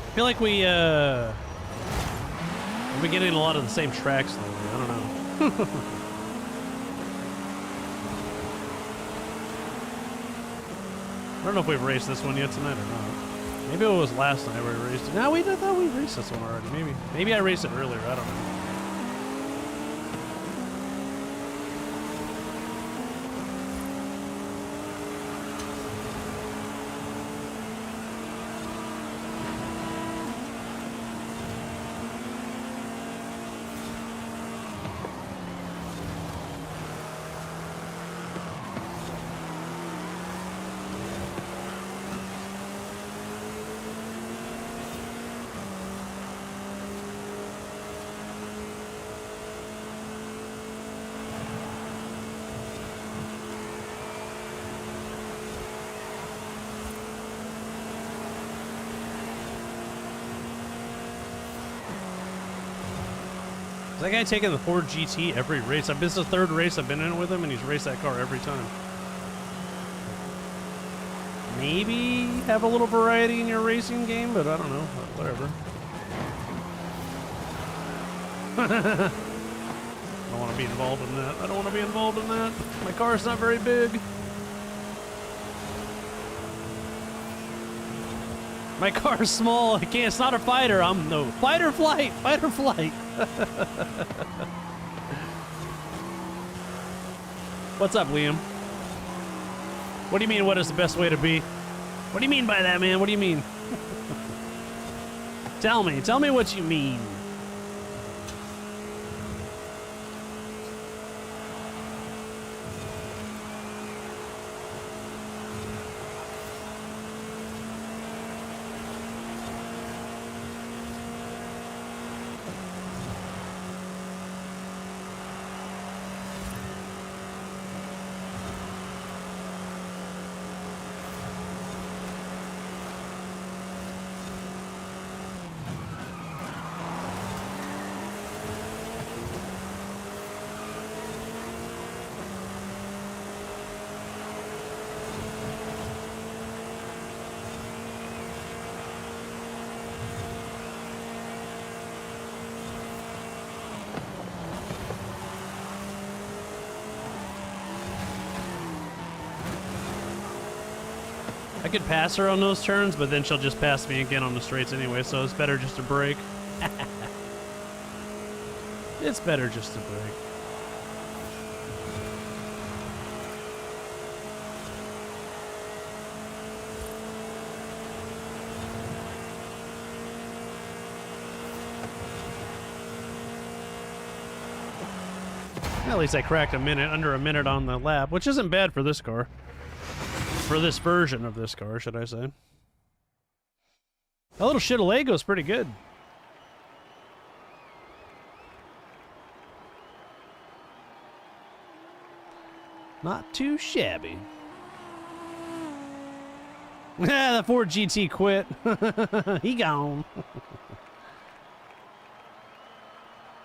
I feel like we've been getting a lot of the same tracks lately. I don't know. I don't know if we've raced this one yet tonight or not. Maybe it was last night where we raced it. No, I thought we raced this one already. Maybe I raced it earlier. I don't know. Is that guy taking the Ford GT every race? This is the 3rd race I've been in with him, and he's raced that car every time. Maybe have a little variety in your racing game, but I don't know. Whatever. I don't want to be involved in that. I don't want to be involved in that. My car's not very big. My car's small. I can't. It's not a fighter. I'm no fight or flight. Fight or flight. What's up, Liam? What do you mean? What is the best way to be? What do you mean by that, man? What do you mean? Tell me. Tell me what you mean. I could pass her on those turns, but then she'll just pass me again on the straights anyway, so it's better just to brake. It's better just to brake. At least I cracked under a minute on the lap, which isn't bad for this car. For this version of this car, should I say. That little Chevrolet goes pretty good. Not too shabby. The Ford GT quit. He gone.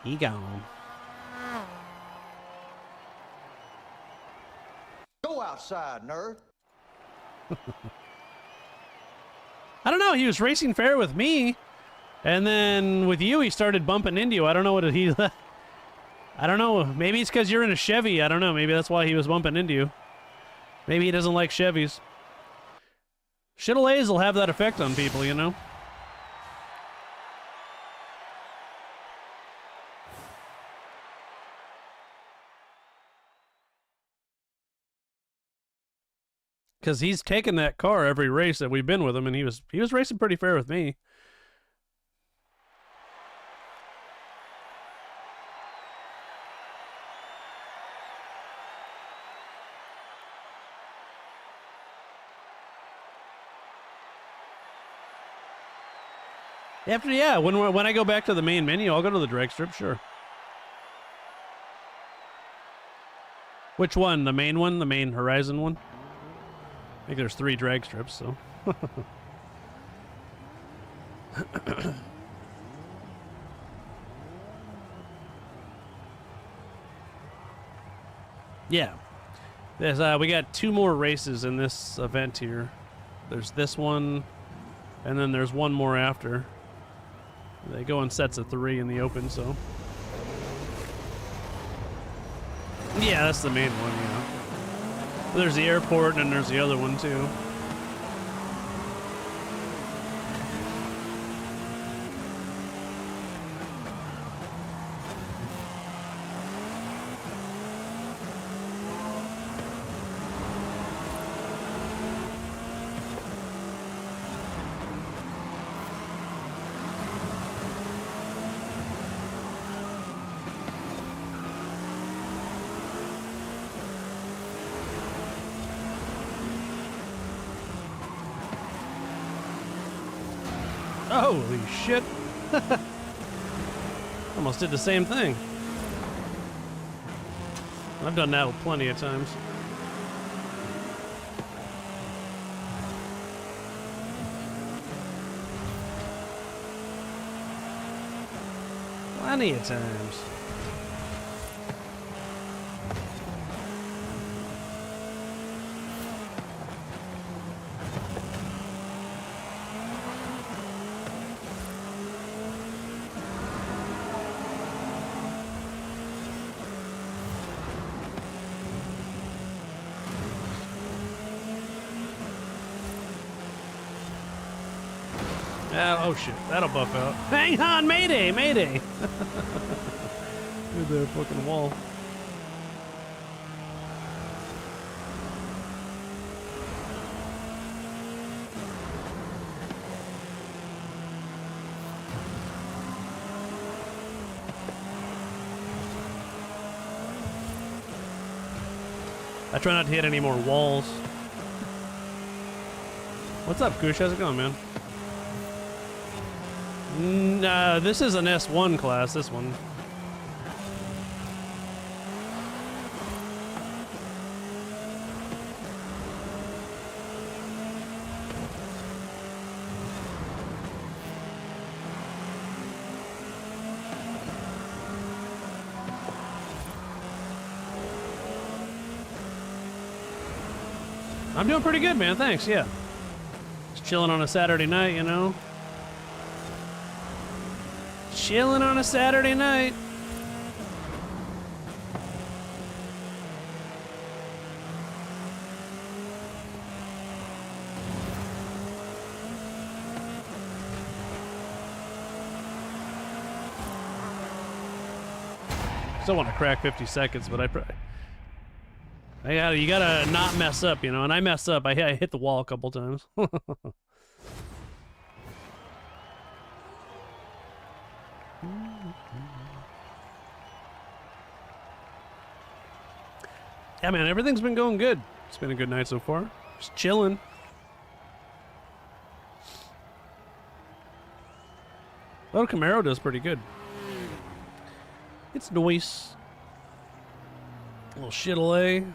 He gone.
Go outside, nerd.
I don't know. He was racing fair with me, and then with you, he started bumping into you. I don't know what he. I don't know. Maybe it's because you're in a Chevy. I don't know. Maybe that's why he was bumping into you. Maybe he doesn't like Chevys. Chevrolets will have that effect on people, you know. Because he's taken that car every race that we've been with him, and he was racing pretty fair with me. When I go back to the main menu, I'll go to the drag strip, sure. Which one? The main one? The main Horizon one? I think there's 3 drag strips, so. Yeah. There's, we got 2 more races in this event here. There's this one, and then there's one more after. They go in sets of 3 in the open, so. Yeah, that's the main one, yeah. There's the airport, and then there's the other one, too. Holy shit. Almost did the same thing. I've done that plenty of times. Plenty of times. Oh shit, that'll buff out. Hang on, mayday, mayday. Look at that fucking wall. I try not to hit any more walls. What's up, Kush? How's it going, man? This is an S1 class, this one. I'm doing pretty good, man. Thanks, yeah. Just chilling on a Saturday night, you know? Chilling on a Saturday night. Still want to crack 50 seconds, but you gotta not mess up, you know, and I mess up. I hit the wall a couple times. Yeah, man, everything's been going good. It's been a good night so far. Just chilling. Little Camaro does pretty good. It's nice. A little shit-a-lay.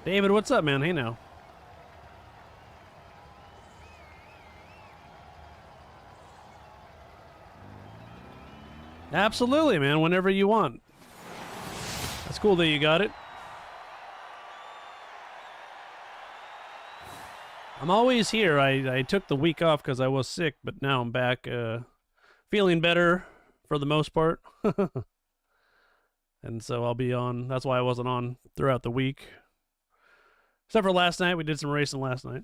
David, what's up, man? Hey, now. Absolutely, man. Whenever you want. That's cool that you got it. I'm always here. I took the week off because I was sick, but now I'm back feeling better for the most part. And so I'll be on. That's why I wasn't on throughout the week. Except for last night. We did some racing last night,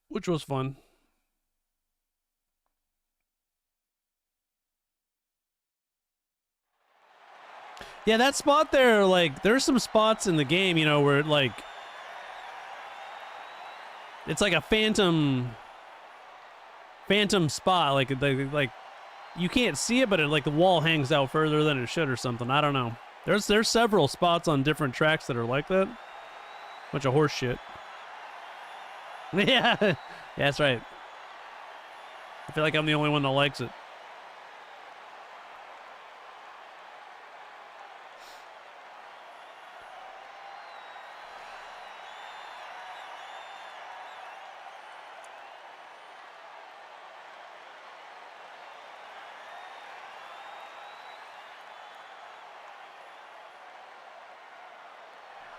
which was fun. Yeah, that spot there, like, there's some spots in the game, you know, where, like, it's like a phantom spot. Like you can't see it, but like the wall hangs out further than it should or something. I don't know. There's several spots on different tracks that are like that. Bunch of horse shit. Yeah, that's right. I feel like I'm the only one that likes it.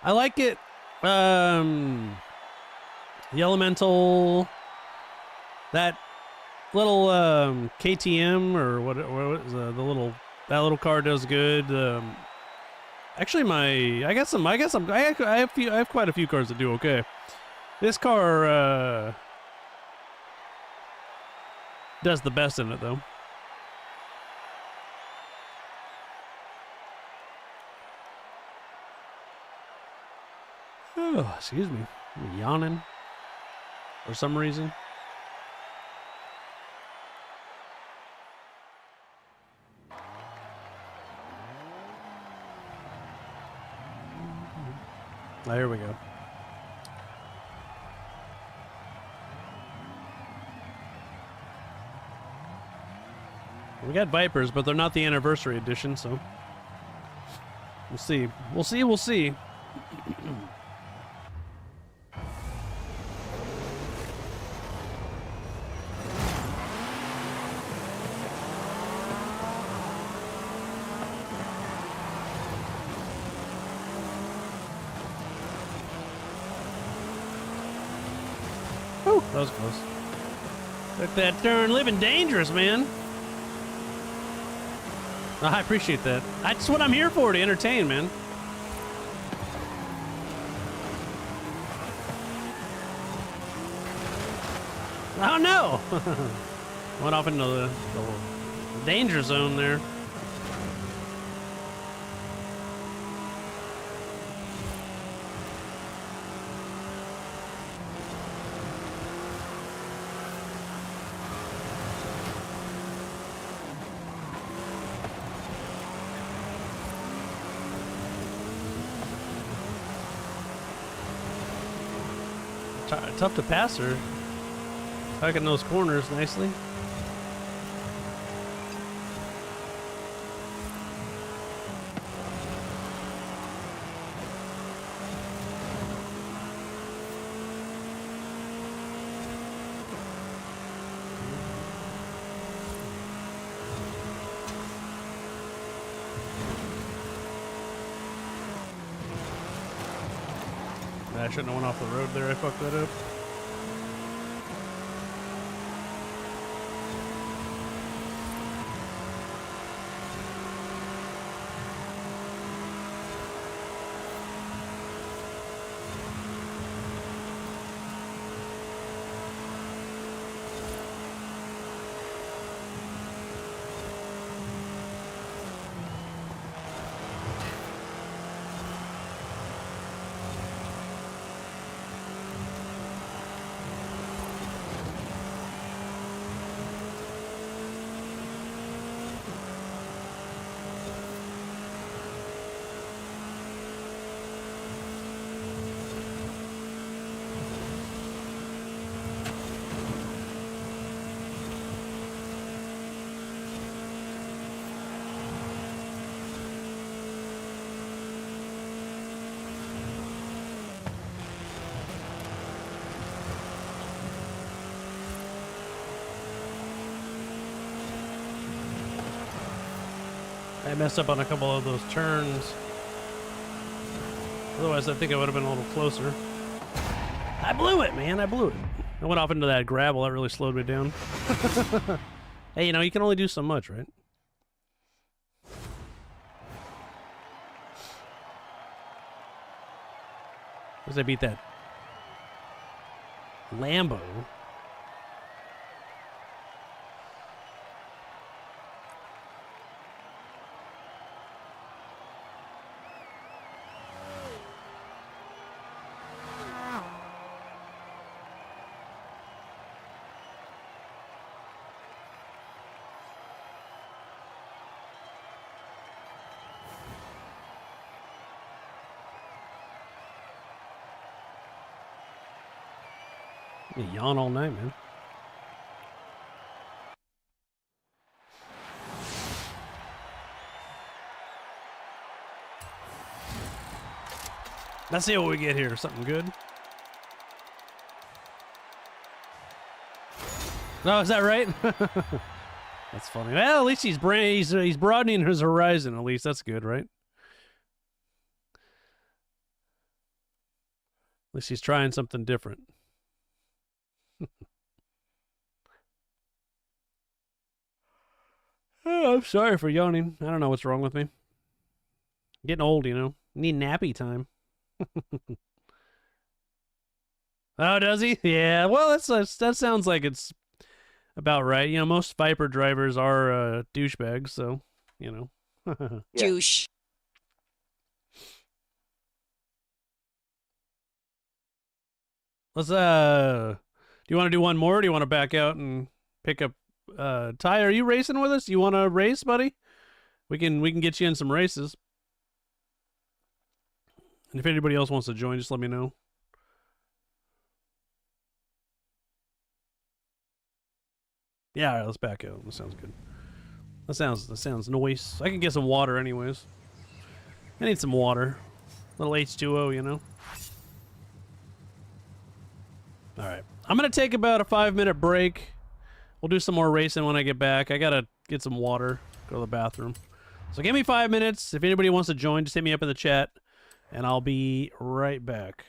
I like it. The Elemental, that little KTM or what is the little car does good. Actually, I have quite a few cars that do okay. This car does the best in it though. Oh, excuse me. I'm yawning for some reason. Oh, here we go. We got Vipers, but they're not the anniversary edition, so we'll see. We'll see. Whew, that was close. Took that turn, living dangerous, man. I appreciate that. That's what I'm here for, to entertain, man. Oh no! Went off into the danger zone there. Tough to pass her. Tucking those corners nicely. I shouldn't have went off the road there. I fucked that up. I messed up on a couple of those turns. Otherwise, I think I would have been a little closer. I blew it, man. I blew it. I went off into that gravel. That really slowed me down. Hey, you know, you can only do so much, right? Because I beat that Lambo. You yawn all night, man. Let's see what we get here. Something good. No, is that right? That's funny. Well, at least he's broadening his horizon. At least that's good, right? At least he's trying something different. Oh, I'm sorry for yawning. I don't know what's wrong with me. I'm getting old, you know. Need nappy time. Oh, does he? Yeah. Well, that sounds like it's about right. You know, most Viper drivers are douchebags, so you know.
Yeah.
Douche.
Let's do you want to do one more, or do you want to back out and pick up Ty, are you racing with us? You want to race, buddy? We can get you in some races. And if anybody else wants to join, just let me know. Yeah, all right, let's back out. That sounds good. That sounds nice. I can get some water anyways. I need some water. A little H2O, you know. All right. I'm going to take about a 5-minute break. We'll do some more racing when I get back. I got to get some water, go to the bathroom. So give me 5 minutes. If anybody wants to join, just hit me up in the chat, and I'll be right back.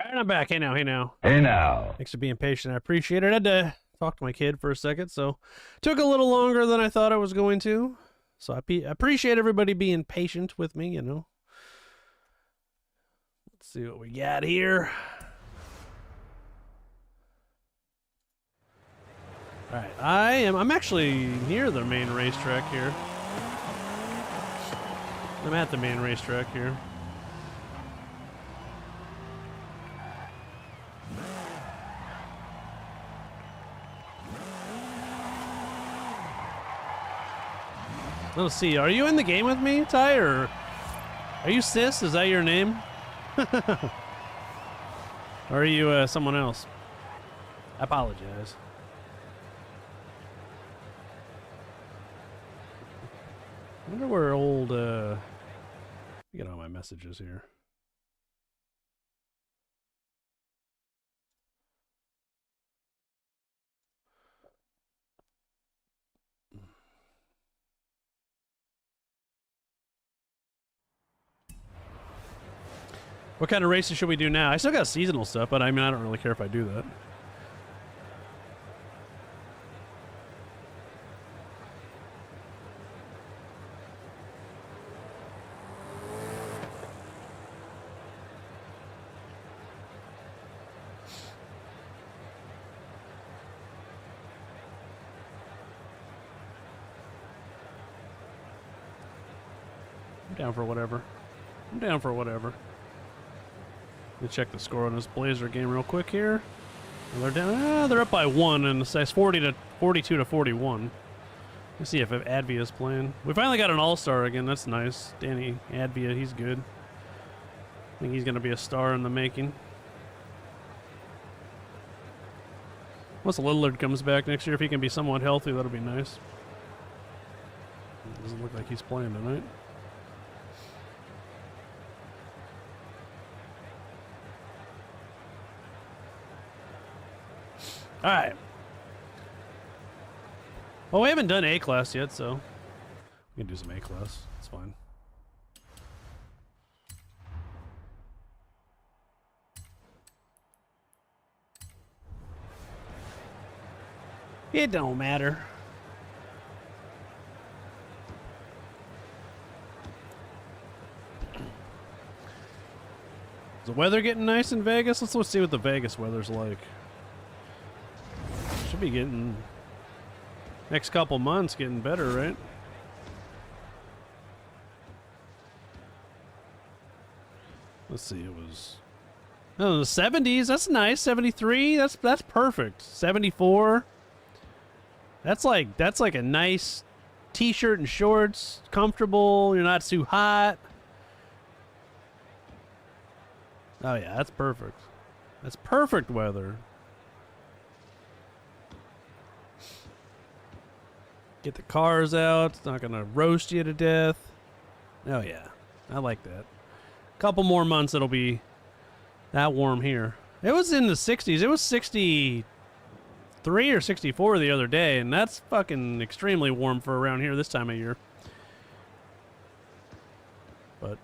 And I'm back. Hey now, hey now.
Hey now.
Thanks for being patient. I appreciate it. I had to talk to my kid for a second, so took a little longer than I thought I was going to. So I appreciate everybody being patient with me, you know. Let's see what we got here. All right, I'm actually near the main racetrack here. I'm at the main racetrack here. Let's see. Are you in the game with me, Ty, or are you Sis? Is that your name? Or are you someone else? I apologize. I wonder where old. Get all my messages here. What kind of races should we do now? I still got seasonal stuff, but I mean, I don't really care if I do that. I'm down for whatever. I'm down for whatever. Let me check the score on this Blazer game real quick here. And they're down. They're up by 1, and it's 42 to 41. Let's see if Advia's playing. We finally got an all-star again. That's nice. Danny Advia, he's good. I think he's going to be a star in the making. Once Lillard comes back next year, if he can be somewhat healthy, that'll be nice. Doesn't look like he's playing tonight. All right. Well, we haven't done A-class yet, so we can do some A-class. It's fine. It don't matter. Is the weather getting nice in Vegas? Let's see what the Vegas weather's like. Should be getting next couple months getting better, right? Let's see, it was the 70s. That's nice. 73. That's perfect. 74. That's like a nice t-shirt and shorts, comfortable. You're not too hot. Oh yeah, that's perfect. That's perfect weather. Get the cars out. It's not going to roast you to death. Oh, yeah. I like that. Couple more months, it'll be that warm here. It was in the 60s. It was 63 or 64 the other day, and that's fucking extremely warm for around here this time of year. But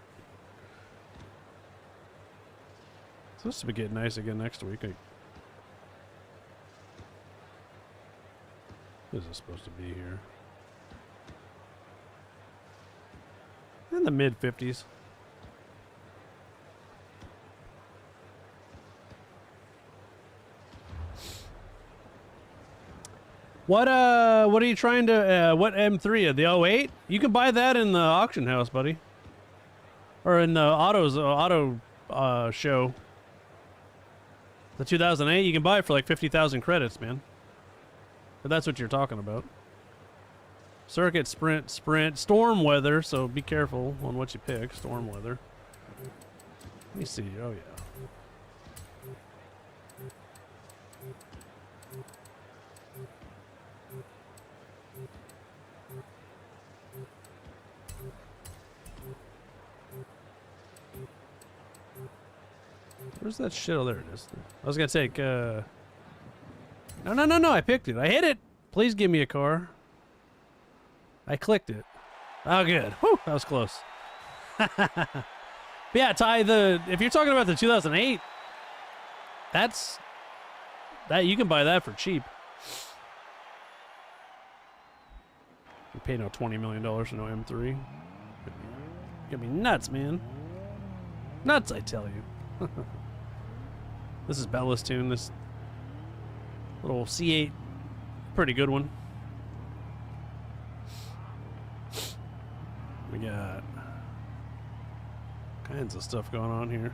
it's supposed to be getting nice again next week. What is it supposed to be here? In the mid-50s. What are you trying to what M3? The 08? You can buy that in the auction house, buddy. Or in the auto show. The 2008, you can buy it for like 50,000 credits, man. But that's what you're talking about. Circuit, sprint, storm weather, so be careful on what you pick. Storm weather. Let me see. Oh, yeah. Where's that shit? Oh, there it is. I was going to take... No. I picked it. I hit it. Please give me a car. I clicked it. Oh, good. Whew, that was close. But yeah, Ty, if you're talking about the 2008, that you can buy that for cheap. You pay no $20 million for no M3. Gonna be nuts, man. Nuts, I tell you. This is Bella's tune. This little C8, pretty good one. We got kinds of stuff going on here.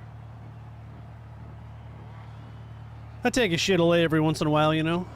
I take a shit away every once in a while, you know.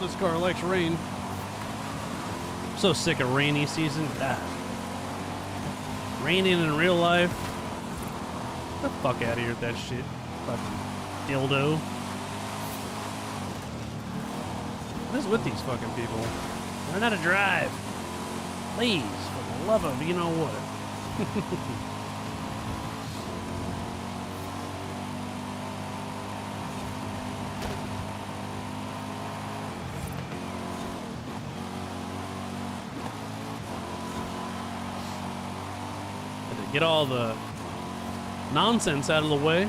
This car likes rain. I'm so sick of rainy season. Ah. Raining in real life. Get the fuck out of here with that shit. Fucking dildo. What is with these fucking people? Learn how to drive. Please, for the love of you know what. Get all the nonsense out of the way.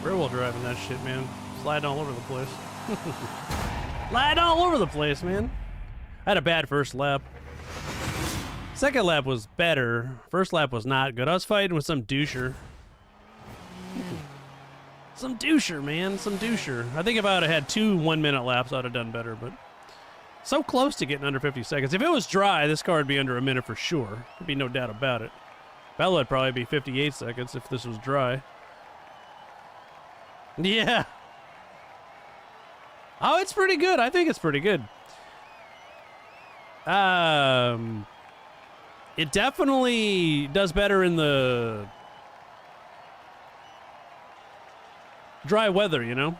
Rear-wheel driving that shit, man. Sliding all over the place. Sliding all over the place, man. I had a bad first lap. Second lap was better. First lap was not good. I was fighting with some doucher. Some doucher, man. Some doucher. I think if I would have had 2 1-minute laps, I would have done better, but so close to getting under 50 seconds. If it was dry, this car would be under a minute for sure. There'd be no doubt about it. Bella would probably be 58 seconds if this was dry. Yeah. Oh, it's pretty good. I think it's pretty good. It definitely does better in the dry weather, you know?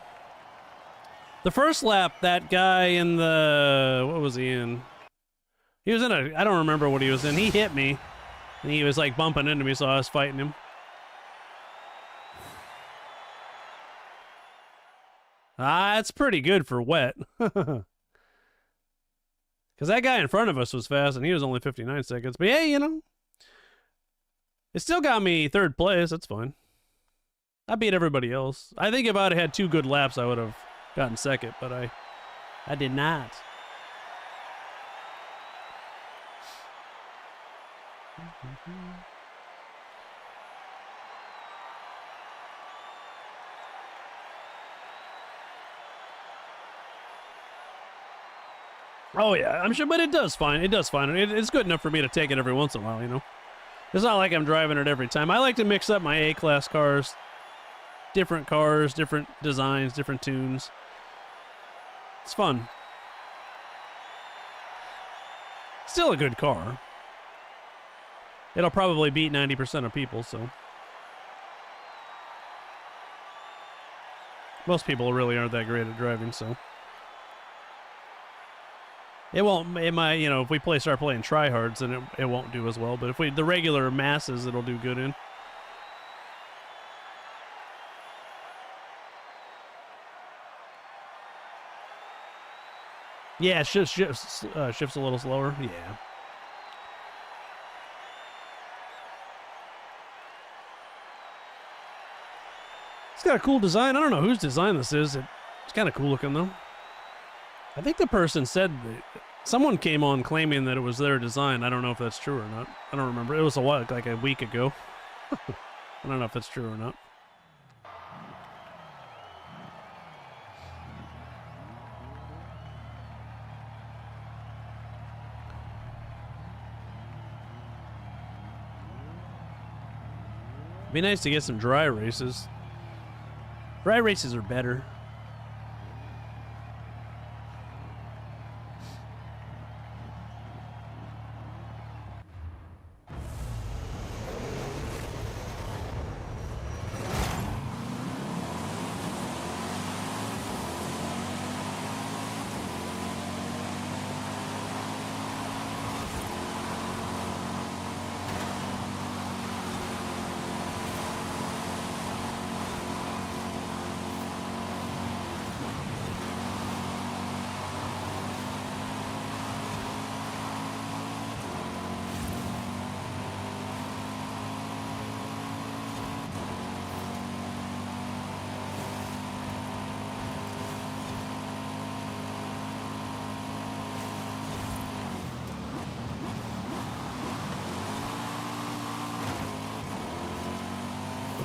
The first lap, that guy in the... What was he in? He was in a... I don't remember what he was in. He hit me. And he was, like, bumping into me, so I was fighting him. It's pretty good for wet. Because that guy in front of us was fast, and he was only 59 seconds. But, hey, you know, it still got me 3rd place. That's fine. I beat everybody else. I think if I'd had 2 good laps, I would have gotten 2nd, but I did not. Oh, yeah, I'm sure, but it does fine. It does fine. It's good enough for me to take it every once in a while, you know? It's not like I'm driving it every time. I like to mix up my A-class cars. Different cars, different designs, different tunes. It's fun. Still a good car. It'll probably beat 90% of people, so. Most people really aren't that great at driving, so. It won't. It might. You know, if we start playing tryhards, then it won't do as well. But if we the regular masses, it'll do good in. Yeah, shifts a little slower. Yeah. It's got a cool design. I don't know whose design this is. It's kind of cool looking, though. I think the person said someone came on claiming that it was their design. I don't know if that's true or not. I don't remember. It was like a week ago. I don't know if that's true or not. Be nice to get some dry races. Dry races are better.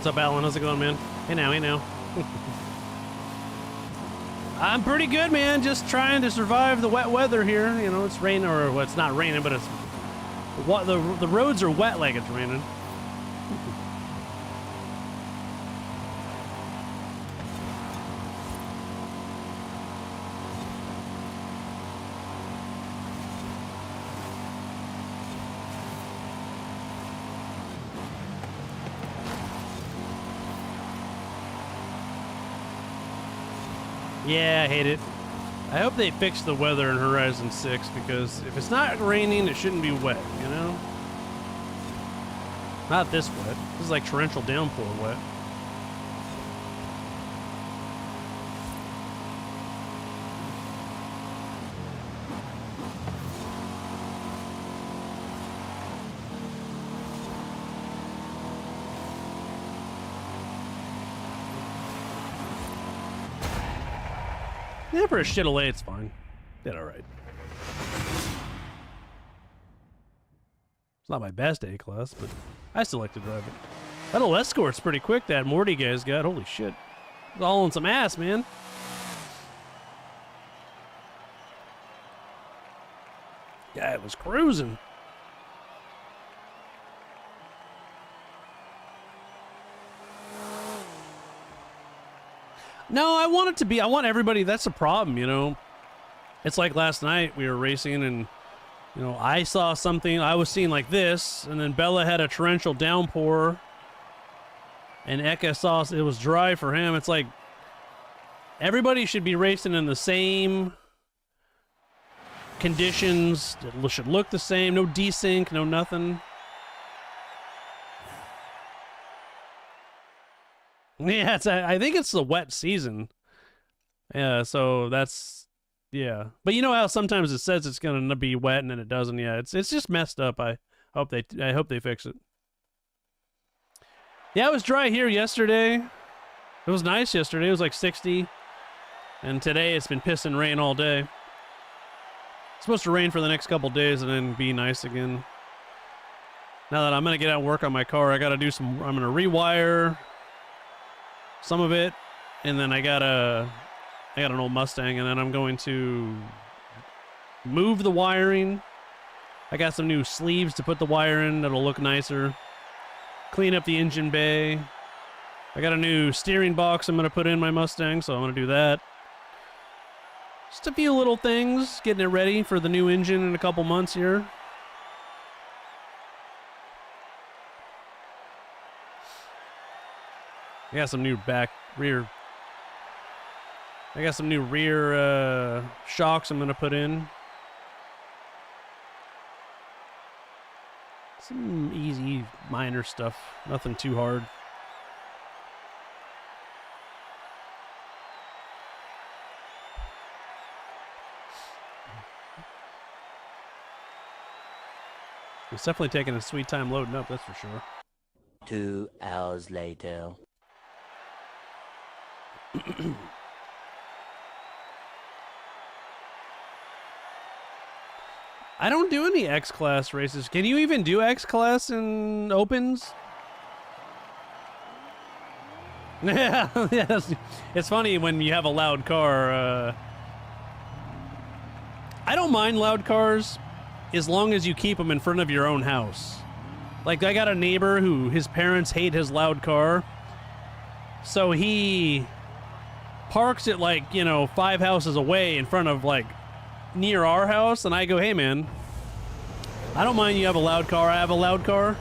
What's up, Alan? How's it going, man? Hey now, hey now. I'm pretty good, man. Just trying to survive the wet weather here. You know, it's raining, or well, it's not raining, but it's what the roads are wet like it's raining. Yeah, I hate it. I hope they fix the weather in Horizon 6, because if it's not raining, it shouldn't be wet, you know? Not this wet. This is like torrential downpour wet. Yeah, for a shit delay, it's fine. Did all right. It's not my best A class, but I still like to drive it. That LS score's pretty quick, that Morty guy's got. Holy shit. It's all on some ass, man. Yeah, it was cruising. No, I want it to be. I want everybody. That's the problem, you know. It's like last night we were racing, and you know, I saw something. I was seeing like this, and then Bella had a torrential downpour, and Eka saw it was dry for him. It's like everybody should be racing in the same conditions. It should look the same. No desync, no nothing. Yeah, I think it's the wet season. Yeah, so that's, yeah. But you know how sometimes it says it's gonna be wet and then it doesn't. Yeah, it's just messed up. I hope they fix it. Yeah, it was dry here yesterday. It was nice yesterday. It was like 60, and today it's been pissing rain all day. It's supposed to rain for the next couple days and then be nice again. Now that I'm gonna get out and work on my car, I gotta do some. I'm gonna rewire some of it, and then I got an old Mustang, and then I'm going to move the wiring. I got some new sleeves to put the wire in that'll look nicer. Clean up the engine bay. I got a new steering box I'm going to put in my Mustang, so I'm going to do that. Just a few little things, getting it ready for the new engine in a couple months here. I got some new rear. I got some new rear shocks I'm going to put in. Some easy, minor stuff. Nothing too hard. It's definitely taking a sweet time loading up, that's for sure.
2 hours later.
I don't do any X-Class races. Can you even do X-Class in opens? Yeah, yes. It's funny when you have a loud car. I don't mind loud cars as long as you keep them in front of your own house. Like, I got a neighbor who his parents hate his loud car, so he parks it, like, you know, 5 houses away in front of, like, near our house, and I go, hey, man, I don't mind you have a loud car, I have a loud car,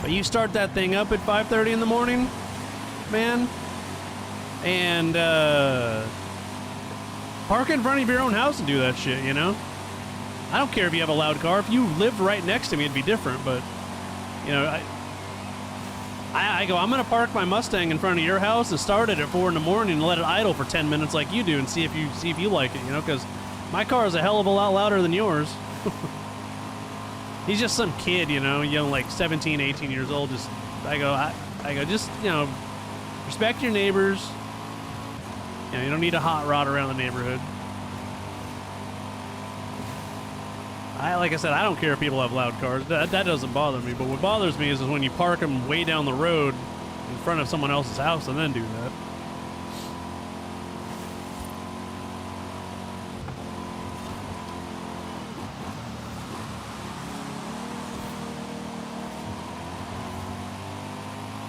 but you start that thing up at 5:30 in the morning, man, and, park in front of your own house and do that shit, you know? I don't care if you have a loud car. If you lived right next to me, it'd be different, but, you know, I go, I'm going to park my Mustang in front of your house and start it at 4 in the morning and let it idle for 10 minutes like you do and see if you like it, you know, because my car is a hell of a lot louder than yours. He's just some kid, you know, young, like 17, 18 years old. Just, I go, just, you know, respect your neighbors. You know, you don't need a hot rod around the neighborhood. Like I said, I don't care if people have loud cars. That doesn't bother me. But what bothers me is when you park them way down the road in front of someone else's house and then do that.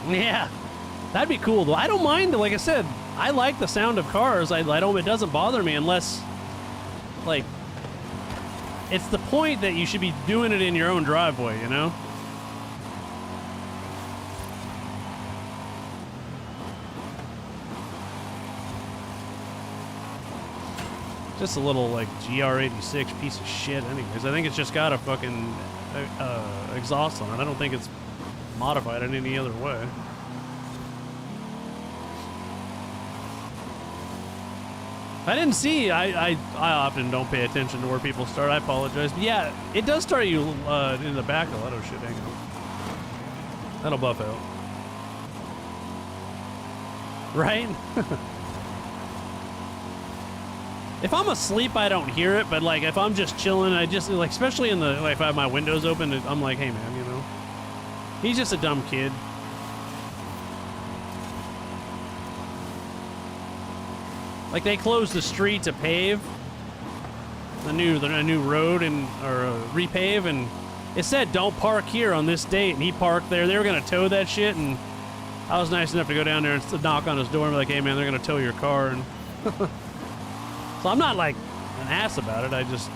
Yeah, that'd be cool though. I don't mind. Like I said, I like the sound of cars. I don't. It doesn't bother me unless, like, it's the point that you should be doing it in your own driveway, you know? Just a little, like, GR86 piece of shit anyways. I think it's just got a fucking exhaust on it. I don't think it's modified in any other way. I didn't see. I often don't pay attention to where people start. I apologize. But yeah, it does start you in the back a lot of shit. Hang on. That'll buff out. Right? If I'm asleep, I don't hear it. But like, if I'm just chilling, I just like, especially in the like, if I have my windows open, I'm like, hey man, you know, he's just a dumb kid. Like, they closed the street to pave the new road or repave, and it said don't park here on this date, and he parked there. They were gonna tow that shit, and I was nice enough to go down there and knock on his door and be like, hey man, they're gonna tow your car, and so I'm not like an ass about it. I just,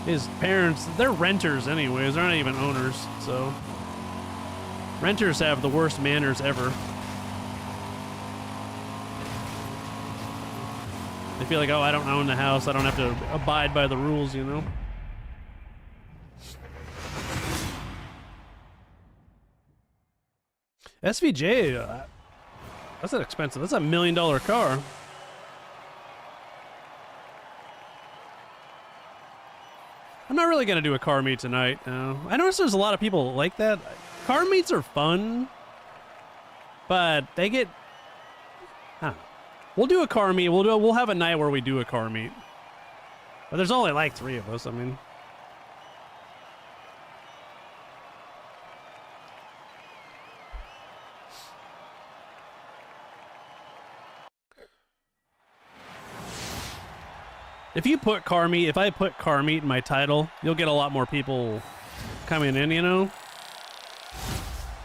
his parents, they're renters anyways. They're not even owners, so renters have the worst manners ever. They feel like, oh, I don't own the house. I don't have to abide by the rules, you know? SVJ, that's an expensive. That's $1 million car. I'm not really going to do a car meet tonight, no. I notice there's a lot of people like that. Car meets are fun, but they get... I don't know. We'll do a car meet. We'll have a night where we do a car meet. But there's only like 3 of us. I mean, if you put car meet, if I put car meet in my title, you'll get a lot more people coming in, you know?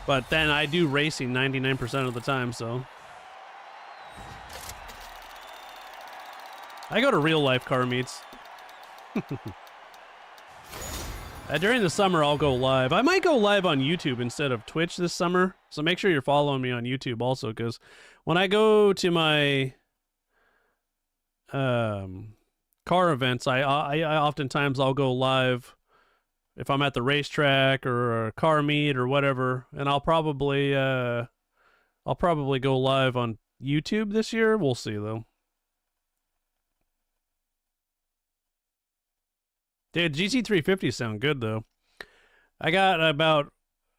But then I do racing 99% of the time, so I go to real life car meets. During the summer, I'll go live. I might go live on YouTube instead of Twitch this summer. So make sure you're following me on YouTube also, because when I go to my car events, I oftentimes I'll go live if I'm at the racetrack or a car meet or whatever, and I'll probably go live on YouTube this year. We'll see though. Dude, GT350 sound good though. I got about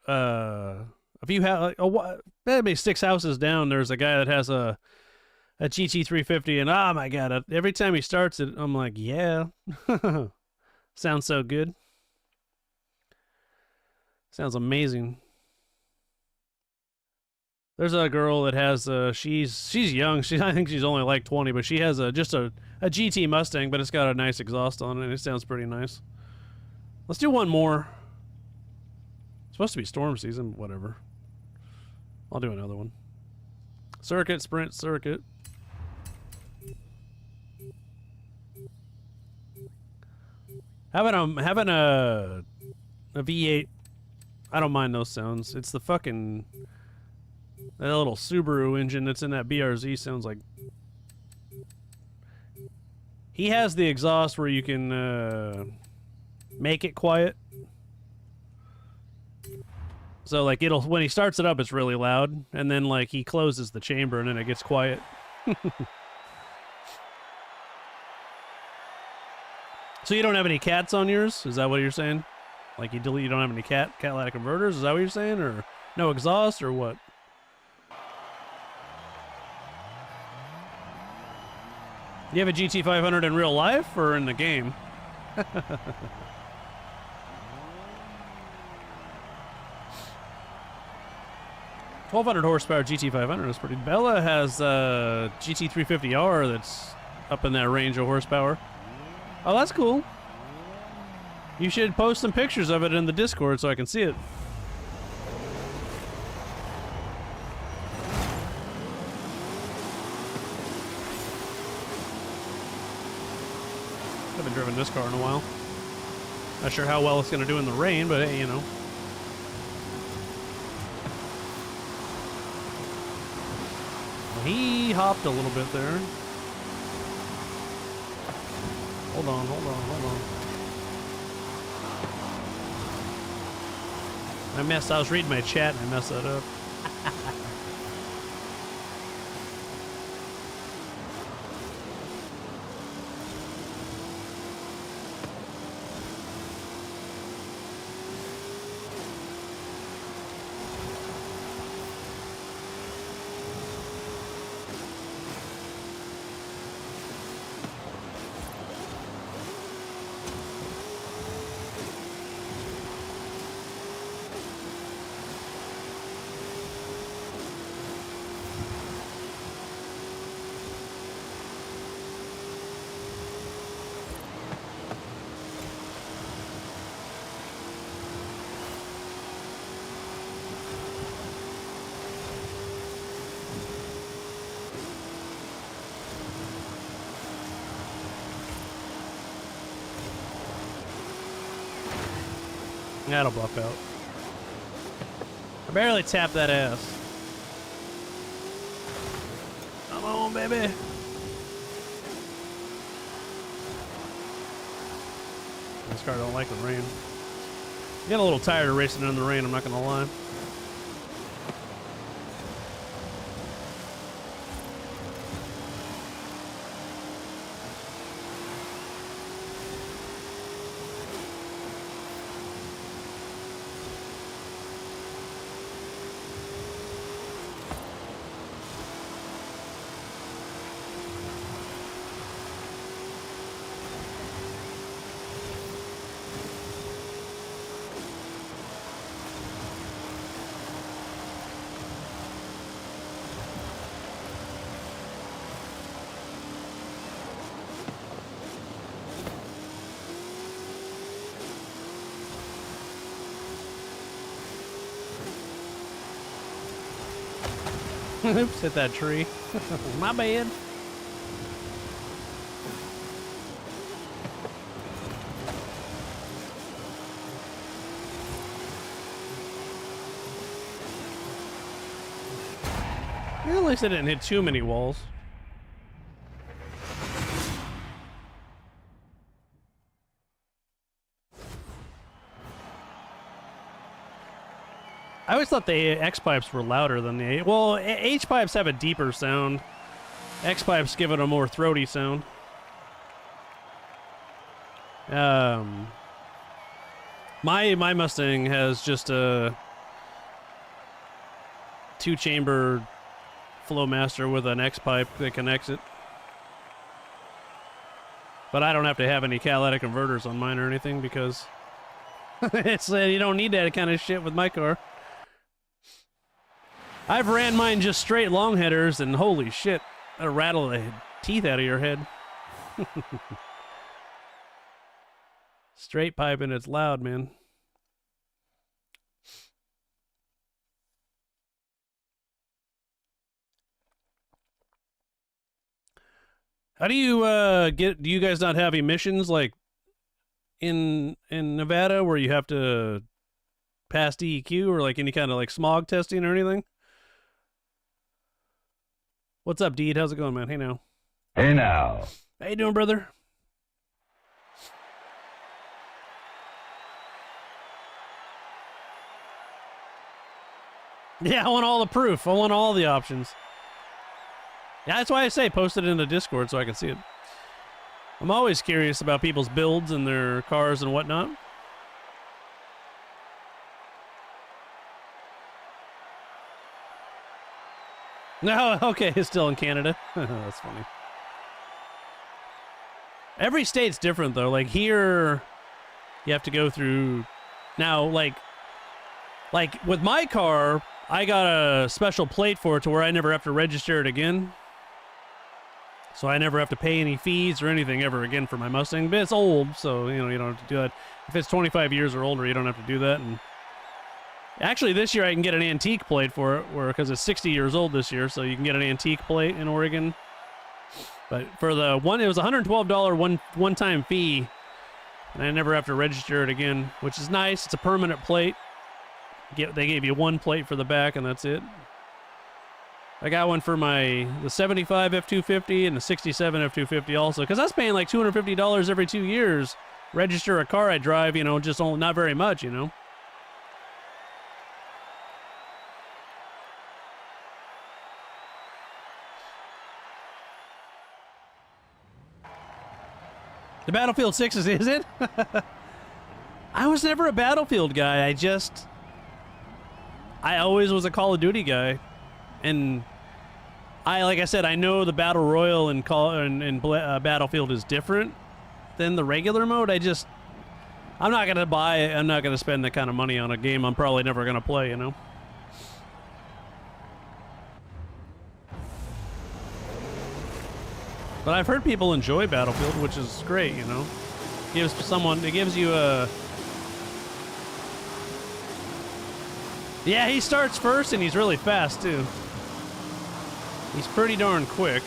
a few maybe 6 houses down. There's a guy that has a GT350, and oh my god, every time he starts it, I'm like, yeah, sounds so good. Sounds amazing. There's a girl that has she's young. I think she's only like 20, but she has just a GT Mustang, but it's got a nice exhaust on it, and it sounds pretty nice. Let's do one more. It's supposed to be storm season, whatever. I'll do another one. Circuit, sprint, circuit. Having a V8, I don't mind those sounds. It's the fucking that little Subaru engine that's in that BRZ sounds like. He has the exhaust where you can make it quiet. So like when he starts it up, it's really loud, and then like he closes the chamber and then it gets quiet. So you don't have any cats on yours? Is that what you're saying? Like you don't have any catalytic converters? Is that what you're saying, or no exhaust, or what? You have a GT500 in real life or in the game? 1200 horsepower GT500 is pretty. Bella has a GT350R that's up in that range of horsepower. Oh, that's cool. You should post some pictures of it in the Discord so I can see it. I haven't driven this car in a while. Not sure how well it's going to do in the rain, but hey, you know. He hopped a little bit there. Hold on. I was reading my chat and I messed that up. That'll buff out. I barely tapped that ass. Come on, baby. This car don't like the rain. I'm getting a little tired of racing in the rain, I'm not gonna lie. Oops, hit that tree. My bad. At least I didn't hit too many walls. I always thought the X pipes were louder than the A. Well, H pipes have a deeper sound. X pipes give it a more throaty sound. My Mustang has just a 2-chamber Flowmaster with an X pipe that connects it. But I don't have to have any catalytic converters on mine or anything because it's you don't need that kind of shit with my car. I've ran mine just straight long headers, and holy shit, that'll rattle the teeth out of your head. Straight pipe and it's loud, man. How do you do you guys not have emissions like in Nevada where you have to pass DEQ or like any kind of like smog testing or anything? What's up, Deed? How's it going, man? Hey now.
Hey now.
How you doing, brother? Yeah, I want all the proof. I want all the options. Yeah, that's why I say post it in the Discord so I can see it. I'm always curious about people's builds and their cars and whatnot. No, okay, it's still in Canada. That's funny. Every state's different, though. Like, here, you have to go through... Now, like with my car, I got a special plate for it to where I never have to register it again. So I never have to pay any fees or anything ever again for my Mustang. But it's old, so, you know, you don't have to do that. If it's 25 years or older, you don't have to do that. And actually, this year I can get an antique plate for it, because it's 60 years old this year, so you can get an antique plate in Oregon. But for the one, it was $112 one-time fee, and I never have to register it again, which is nice. It's a permanent plate. They gave you one plate for the back, and that's it. I got one for the 75 F250 and the 67 F250 also, because I was paying like $250 every 2 years. Register a car I drive, you know, just not very much, you know. The Battlefield 6 is it? I was never a Battlefield guy. I always was a Call of Duty guy. And like I said, I know the Battle Royale in Battlefield is different than the regular mode. I'm not going to buy it. I'm not going to spend that kind of money on a game I'm probably never going to play, you know? But I've heard people enjoy Battlefield, which is great, you know? It gives you a... Yeah, he starts first and he's really fast, too. He's pretty darn quick.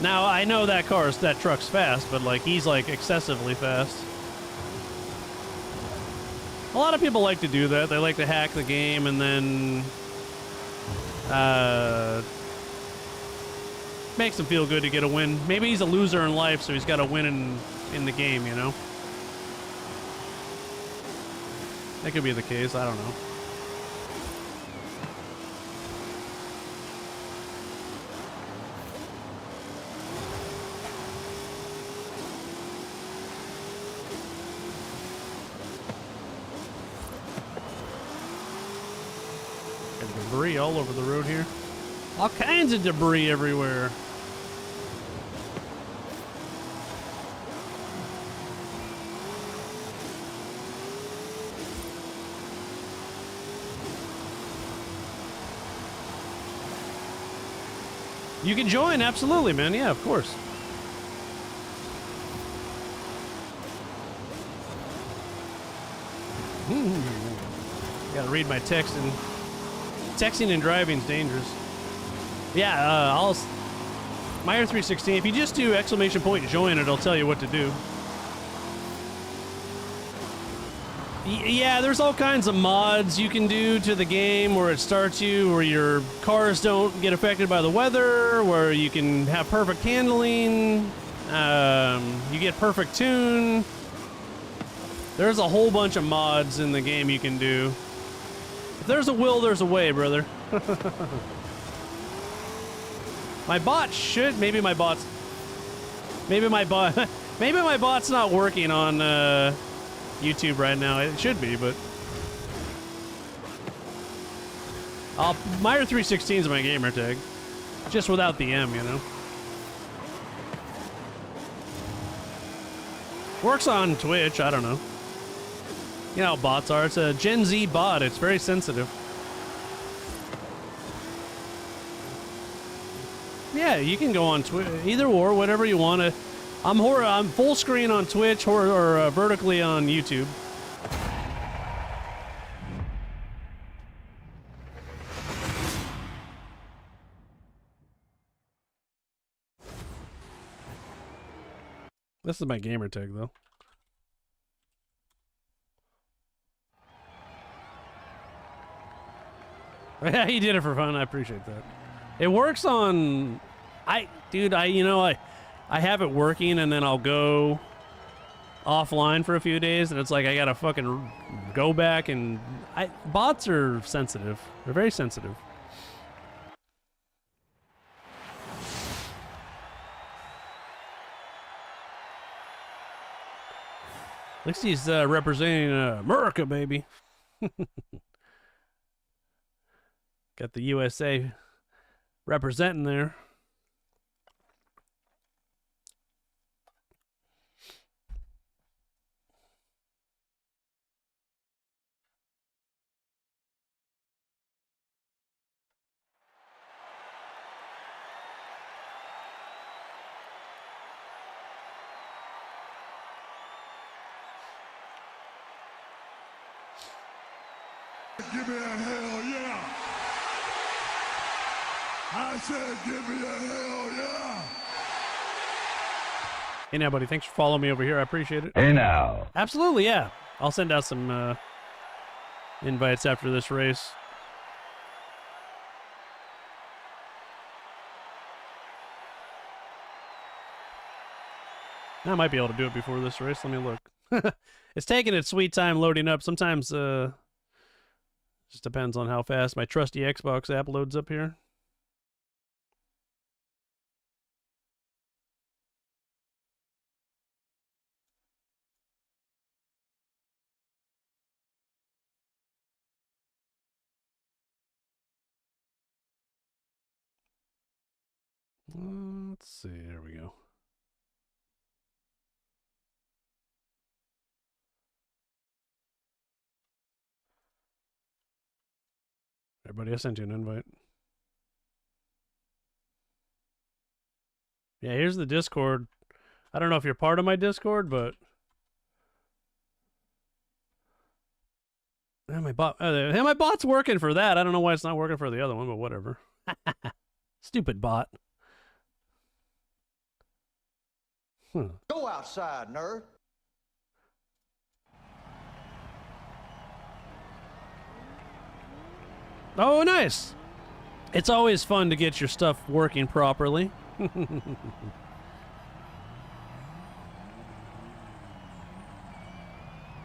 Now, I know that truck's fast, but, like, he's, like, excessively fast. A lot of people like to do that. They like to hack the game and then... makes him feel good to get a win. Maybe he's a loser in life, so he's got to win in the game, you know? That could be the case. I don't know. There's debris all over the road here. All kinds of debris everywhere. You can join, absolutely, man. Yeah, of course. Gotta read my text, and texting and driving is dangerous. Yeah, Meyer 316. If you just do !join, it'll tell you what to do. Yeah, there's all kinds of mods you can do to the game where it starts you, where your cars don't get affected by the weather, where you can have perfect handling, you get perfect tune. There's a whole bunch of mods in the game you can do. If there's a will, there's a way, brother. My bot should... Maybe my bot's not working on YouTube right now. It should be, but... Meyer 316 is my gamer tag. Just without the M, you know? Works on Twitch, I don't know. You know how bots are. It's a Gen Z bot. It's very sensitive. Yeah, you can go on Twitch, either or, whatever you want to. I'm full screen on Twitch or vertically on YouTube. This is my gamer tag, though. Yeah, he did it for fun. I appreciate that. It works on... I have it working, and then I'll go offline for a few days, and it's like I gotta fucking go back, and... bots are sensitive. They're very sensitive. At least he's representing America, baby. Got the USA representing there.
Give me a hell yeah! I said give me a hell yeah!
Hey now, buddy. Thanks for following me over here. I appreciate it.
Hey now.
Absolutely, yeah. I'll send out some invites after this race. I might be able to do it before this race. Let me look. It's taking its sweet time loading up. Sometimes, just depends on how fast my trusty Xbox app loads up here. Let's see. There we go. Everybody, I sent you an invite. Yeah, here's the Discord. I don't know if you're part of my Discord, but... my bot's working for that. I don't know why it's not working for the other one, but whatever. Stupid bot.
Go outside, nerd.
Oh, nice. It's always fun to get your stuff working properly.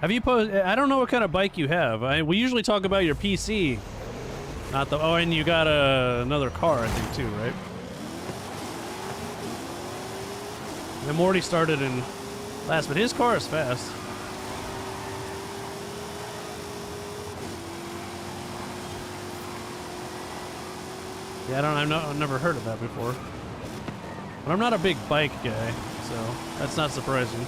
Have you I don't know what kind of bike you have. We usually talk about your PC. Not the... Oh, and you got another car, I think, too, right? And Morty started in last, but his car is fast. Yeah, I've never heard of that before. But I'm not a big bike guy, so that's not surprising.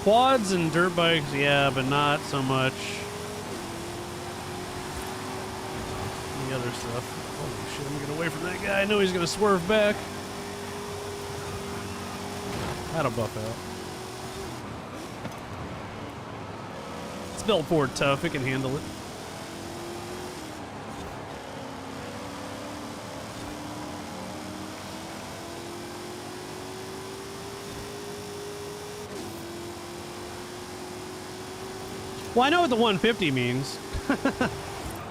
Quads and dirt bikes, yeah, but not so much the other stuff. Holy shit, I'm gonna get away from that guy. I know he's gonna swerve back. That'll buff out. It's built Ford tough, it can handle it. Well, I know what the 150 means.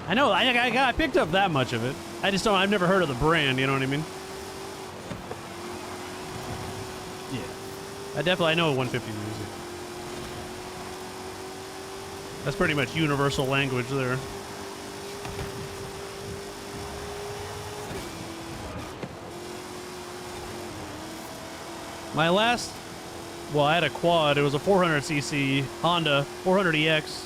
I know, I picked up that much of it. I've never heard of the brand, you know what I mean? Yeah. I know what 150 means. That's pretty much universal language there. My last, well, I had a quad. It was a 400cc Honda 400EX.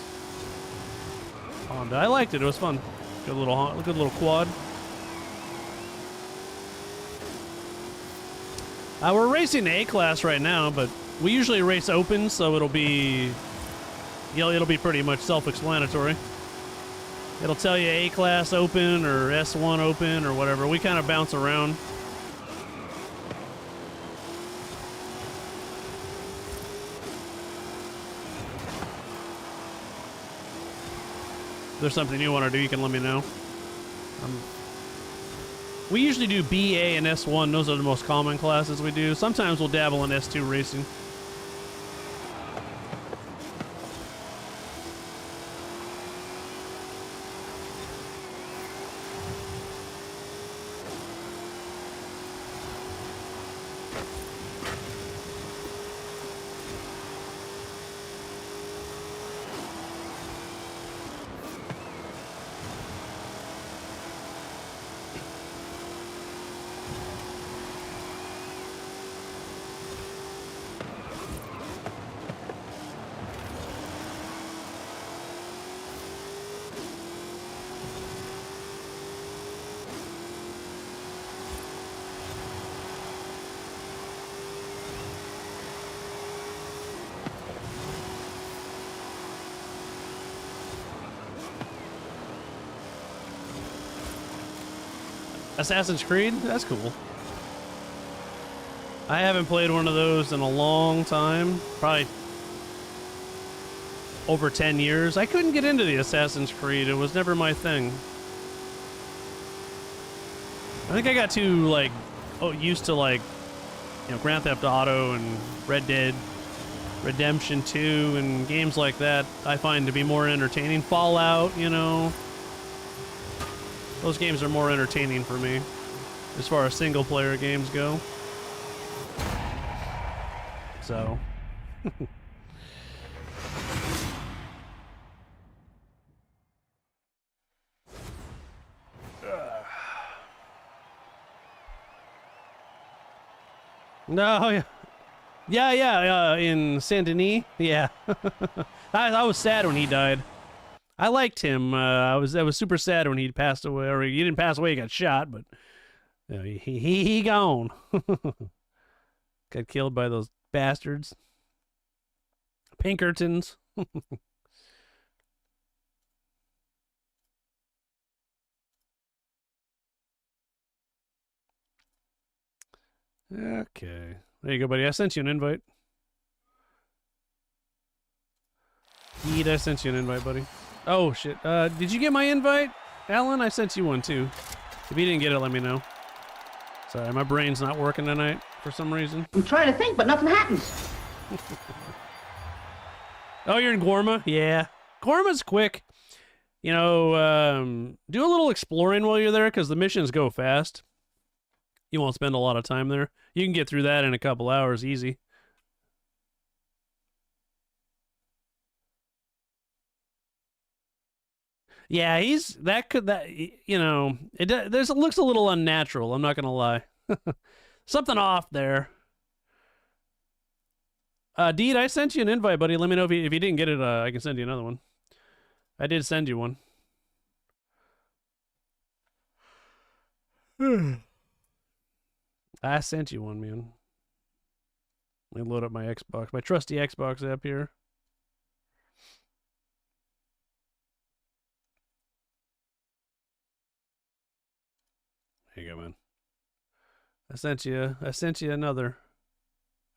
Honda. I liked it. It was fun. Good little quad. We're racing A class right now, but we usually race open, so it'll be, you know, it'll be pretty much self-explanatory. It'll tell you A class open or S1 open or whatever. We kind of bounce around. If there's something you want to do, you can let me know. We usually do B, A, and S1. Those are the most common classes we do. Sometimes we'll dabble in S2 racing. Assassin's Creed? That's cool. I haven't played one of those in a long time. Probably over 10 years. I couldn't get into the Assassin's Creed. It was never my thing. I think I got too, like, used to, like, you know, Grand Theft Auto and Red Dead Redemption 2 and games like that I find to be more entertaining. Fallout, you know. Those games are more entertaining for me as far as single-player games go. So. No, yeah. Yeah, in Saint Denis. Yeah. I was sad when he died. I liked him. I was super sad when he passed away. Or he didn't pass away, he got shot, but you know, he gone. Got killed by those bastards. Pinkertons. Okay. There you go, buddy. I sent you an invite. Heed, I sent you an invite, buddy. Oh, shit. Did you get my invite, Alan? I sent you one, too. If you didn't get it, let me know. Sorry, my brain's not working tonight for some reason.
I'm trying to think, but nothing happens.
Oh, you're in Gorma? Yeah. Gorma's quick. You know, do a little exploring while you're there, because the missions go fast. You won't spend a lot of time there. You can get through that in a couple hours, easy. Yeah, you know, it looks a little unnatural, I'm not going to lie. Something off there. Deed, I sent you an invite, buddy. Let me know if you didn't get it. I can send you another one. I did send you one. I sent you one, man. Let me load up my Xbox, my trusty Xbox app here. Here you go, man. I sent you another.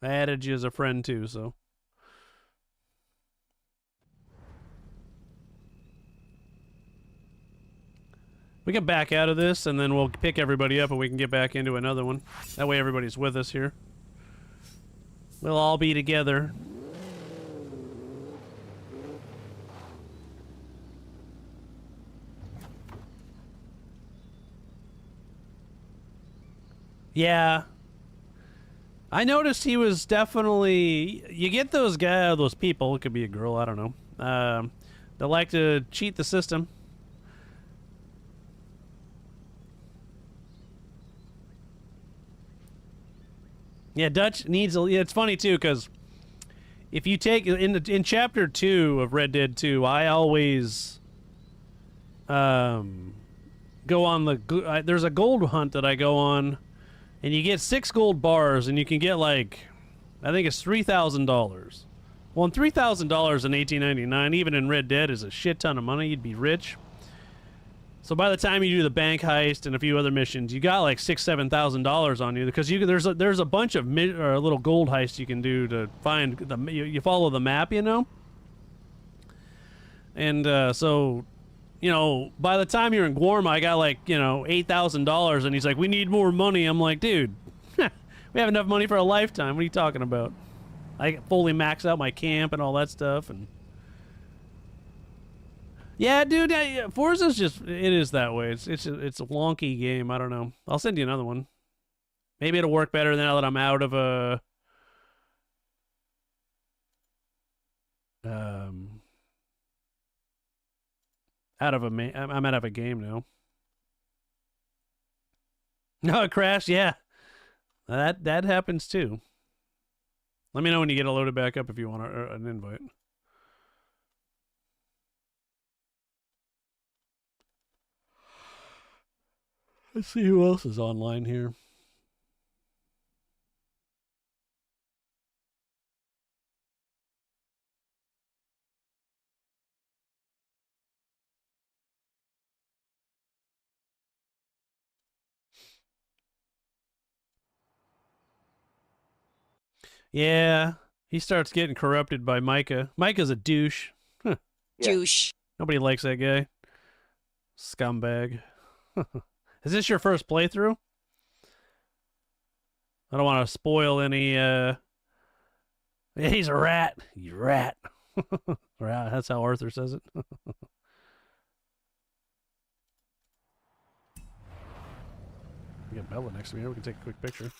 I added you as a friend too, so. We can back out of this and then we'll pick everybody up and we can get back into another one. That way everybody's with us here. We'll all be together. Yeah. I noticed he was definitely... You get those people, it could be a girl, I don't know. They like to cheat the system. Yeah, Dutch needs a. Yeah, it's funny too because if you take in chapter 2 of Red Dead 2, I always go on there's a gold hunt that I go on, and you get 6 gold bars, and you can get like, I think it's $3,000. Well, and $3,000 in 1899, even in Red Dead, is a shit ton of money. You'd be rich. So by the time you do the bank heist and a few other missions, you got like $6,000-7,000 on you because there's a bunch of little gold heists you can do to find you follow the map, you know. And so, you know, by the time you're in Guarma, I got like, you know, $8,000, and he's like, "We need more money." I'm like, "Dude, we have enough money for a lifetime. What are you talking about?" I fully max out my camp and all that stuff, and yeah, dude, Forza's just, it is that way. It's a wonky game. I don't know. I'll send you another one. Maybe it'll work better now that I'm out of a I'm out of a game now. No, it crashed. Yeah, that happens too. Let me know when you get it loaded back up if you want an invite. Let's see who else is online here. Yeah, he starts getting corrupted by Micah. Micah's a douche. Huh.
Douche.
Nobody likes that guy. Scumbag. Is this your first playthrough? I don't want to spoil any, he's a rat. You rat. Rat. That's how Arthur says it. We got Bella next to me here. We can take a quick picture.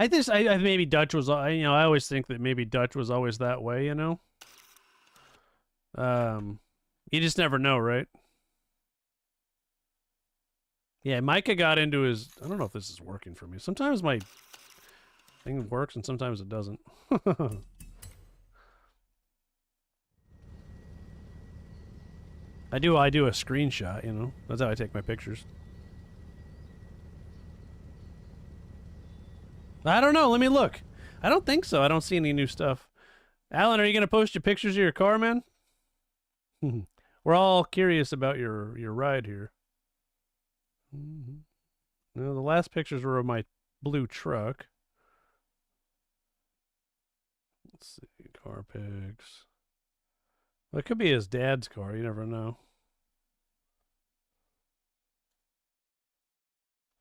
I maybe Dutch was, I always think that maybe Dutch was always that way, you know? You just never know, right? Yeah, Micah got into his, I don't know if this is working for me. Sometimes my thing works and sometimes it doesn't. I do a screenshot, you know? That's how I take my pictures. I don't know. Let me look. I don't think so. I don't see any new stuff. Alan, are you going to post your pictures of your car, man? We're all curious about your ride here. No, the last pictures were of my blue truck. Let's see. Car pics. Well, it could be his dad's car. You never know.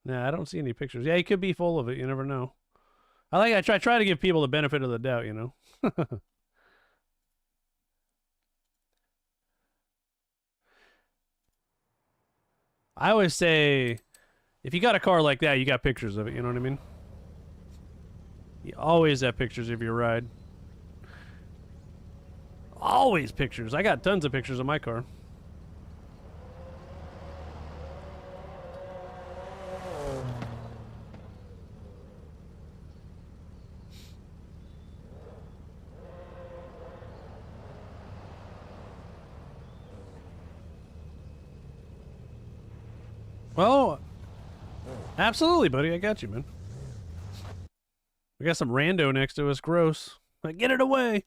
Nah, I don't see any pictures. Yeah, he could be full of it. You never know. I try to give people the benefit of the doubt, you know. I always say, if you got a car like that, you got pictures of it, you know what I mean? You always have pictures of your ride. Always pictures. I got tons of pictures of my car. Well, absolutely, buddy. I got you, man. We got some rando next to us. Gross. Like, get it away.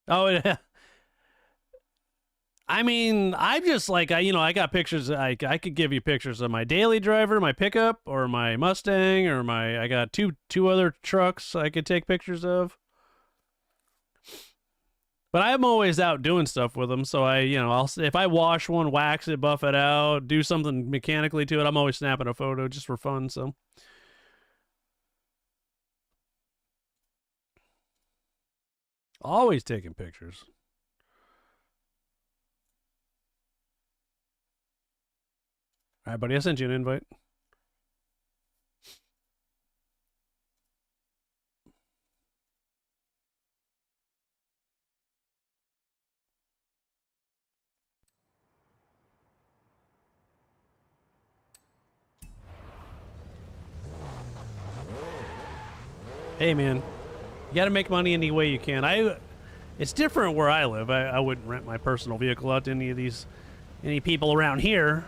Oh, yeah. I mean, I'm just like, I got pictures. I could give you pictures of my daily driver, my pickup, or my Mustang, or I got two other trucks I could take pictures of. But I'm always out doing stuff with them, so if I wash one, wax it, buff it out, do something mechanically to it, I'm always snapping a photo just for fun. So always taking pictures. All right, buddy, I sent you an invite. Hey, man, you got to make money any way you can. It's different where I live. I wouldn't rent my personal vehicle out to any people around here.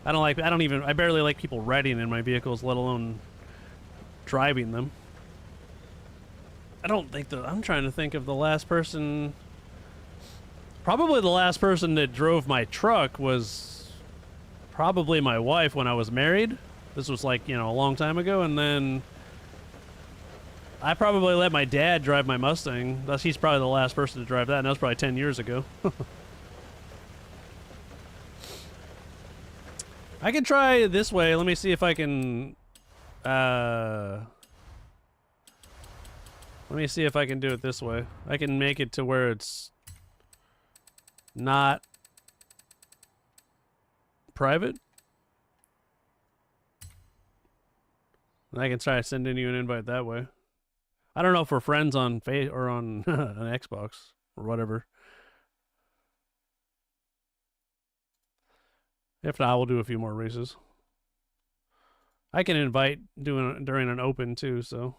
I barely like people riding in my vehicles, let alone driving them. I'm trying to think of the last person. Probably the last person that drove my truck was probably my wife when I was married. This was like, a long time ago. And then I probably let my dad drive my Mustang. He's probably the last person to drive that, and that was probably 10 years ago. I can try this way. Let me see if I can... let me see if I can do it this way. I can make it to where it's not private. And I can try sending you an invite that way. I don't know if we're friends on or on an Xbox or whatever. If not, we'll do a few more races. I can invite during an open too, so.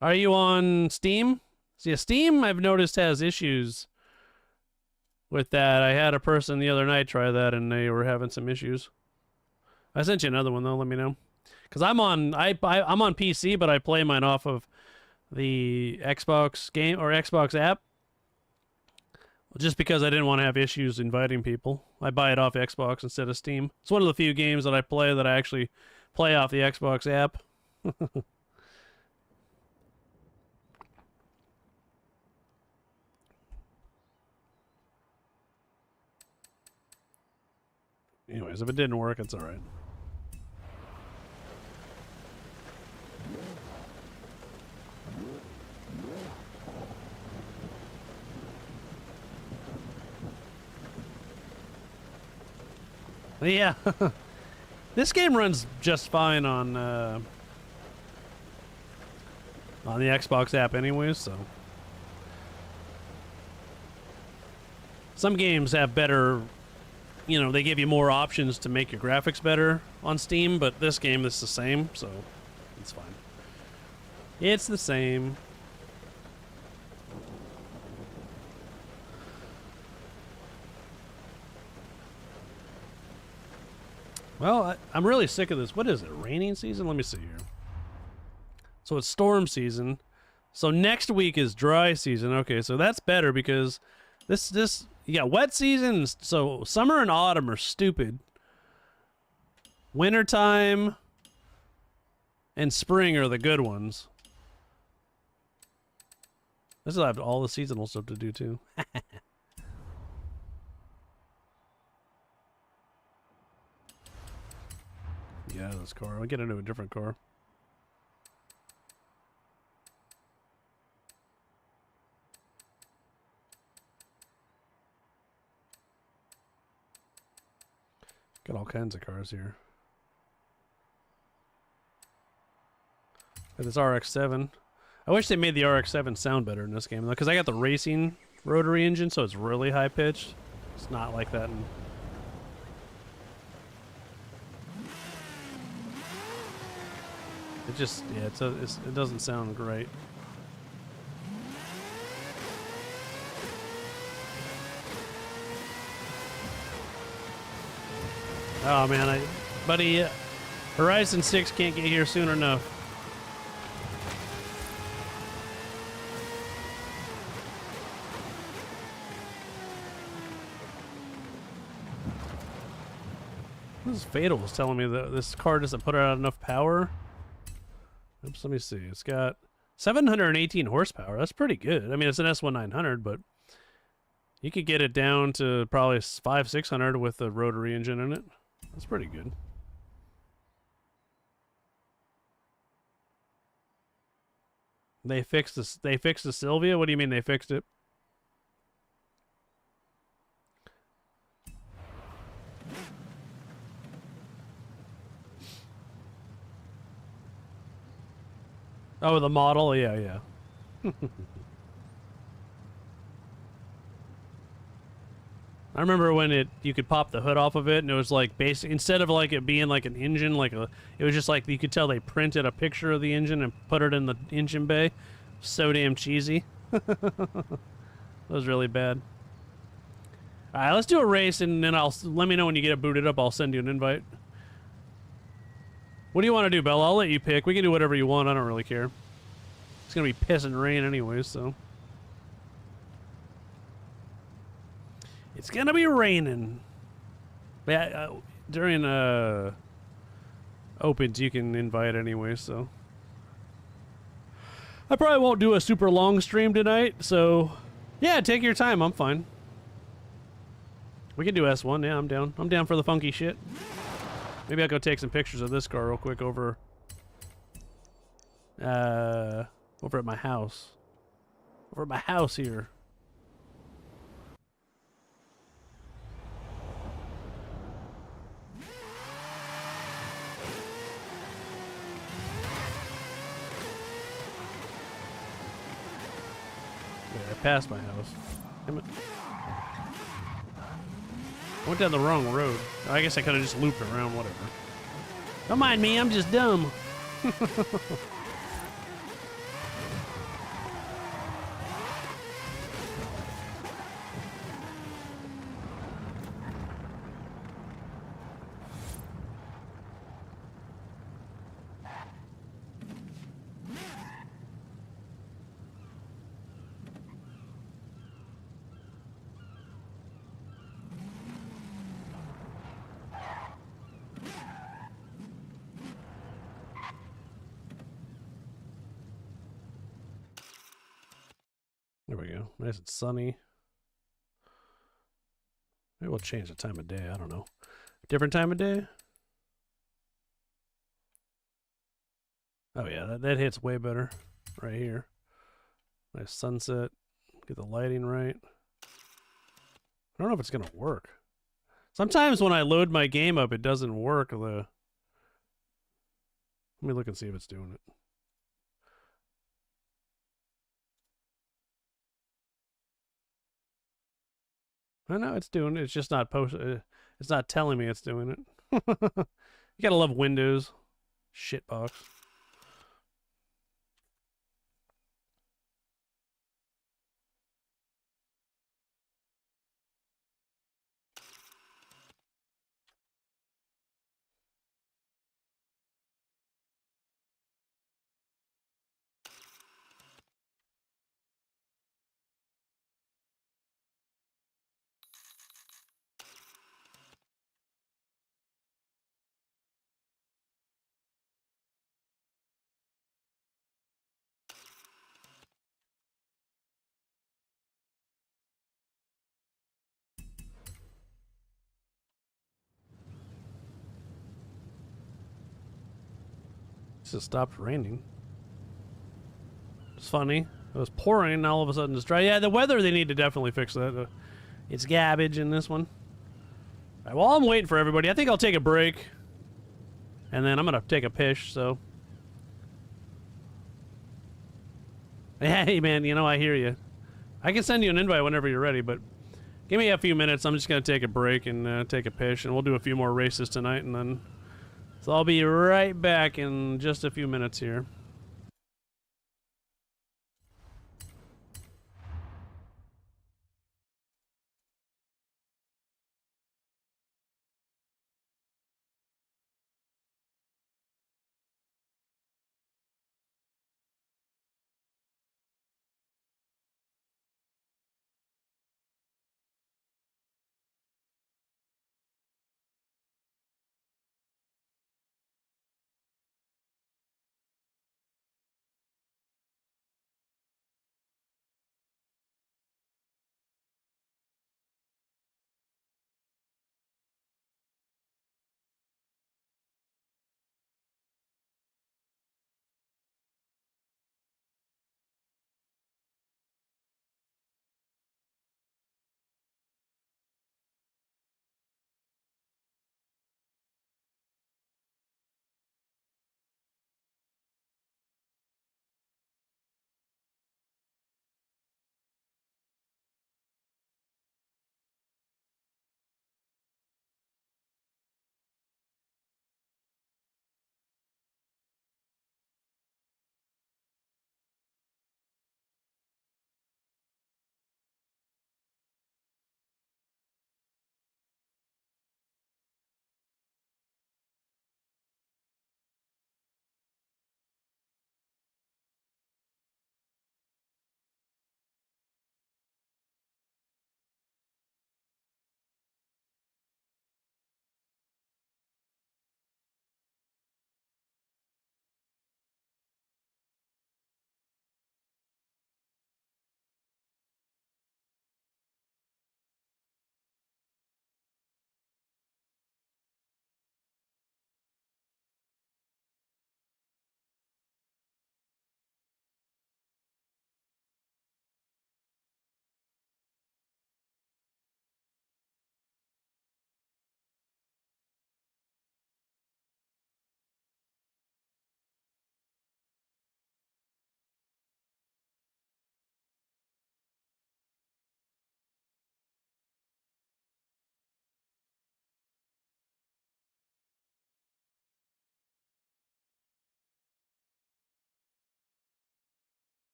Are you on Steam? See, Steam I've noticed has issues with that. I had a person the other night try that, and they were having some issues. I sent you another one though. Let me know, because I'm on PC, but I play mine off of the Xbox game or Xbox app. Just because I didn't want to have issues inviting people, I buy it off Xbox instead of Steam. It's one of the few games that I play that I actually play off the Xbox app. Anyways, if it didn't work, it's all right. Yeah, this game runs just fine on the Xbox app anyways, so. Some games have better, they give you more options to make your graphics better on Steam, but this game is the same, so it's fine. It's the same. Well, I'm really sick of this. What is it? Raining season? Let me see here. So it's storm season. So next week is dry season. Okay, so that's better because this you got wet season. So summer and autumn are stupid. Wintertime and spring are the good ones. This will have all the seasonal stuff to do too. Get out of this car. I'll get into a different car. Got all kinds of cars here. Got this RX-7. I wish they made the RX-7 sound better in this game, though, because I got the racing rotary engine, so it's really high-pitched. It's not like that in... It just, yeah, it doesn't sound great. Oh man, buddy, Horizon 6 can't get here soon enough. This Fatal was telling me that this car doesn't put out enough power. Oops, let me see. It's got 718 horsepower. That's pretty good. I mean, it's an S1900, but you could get it down to probably 500-600 with a rotary engine in it. That's pretty good. They fixed this. They fixed the Sylvia. What do you mean they fixed it? Oh, the model. Yeah, yeah. I remember when you could pop the hood off of it, and it was like basic. Instead of like it being like an engine, it was just like you could tell they printed a picture of the engine and put it in the engine bay. So damn cheesy. That was really bad. All right, let's do a race, and then let me know when you get it booted up. I'll send you an invite. What do you want to do, Bella? I'll let you pick. We can do whatever you want. I don't really care. It's gonna be piss and rain anyways, so. It's gonna be raining. But yeah, during opens you can invite anyway, so. I probably won't do a super long stream tonight, so yeah, take your time. I'm fine. We can do S1. Yeah, I'm down. I'm down for the funky shit. Maybe I'll go take some pictures of this car real quick over at my house. Over at my house here. Yeah, I passed my house. Damn it. I went down the wrong road. I guess I could have just looped around, whatever. Don't mind me, I'm just dumb. There we go. Nice and sunny. Maybe we'll change the time of day. I don't know. Different time of day? Oh yeah, that hits way better right here. Nice sunset. Get the lighting right. I don't know if it's gonna work. Sometimes when I load my game up, it doesn't work. Let me look and see if it's doing it. I know it's doing it. It's just not it's not telling me it's doing it. You gotta love Windows. Shitbox. It just stopped raining. It's funny. It was pouring, and all of a sudden it's dry. Yeah, the weather, they need to definitely fix that. It's garbage in this one. All right, well, I'm waiting for everybody. I think I'll take a break. And then I'm going to take a piss, so. Hey, man, you know, I hear you. I can send you an invite whenever you're ready, but give me a few minutes. I'm just going to take a break and take a piss, and we'll do a few more races tonight, and then. So I'll be right back in just a few minutes here.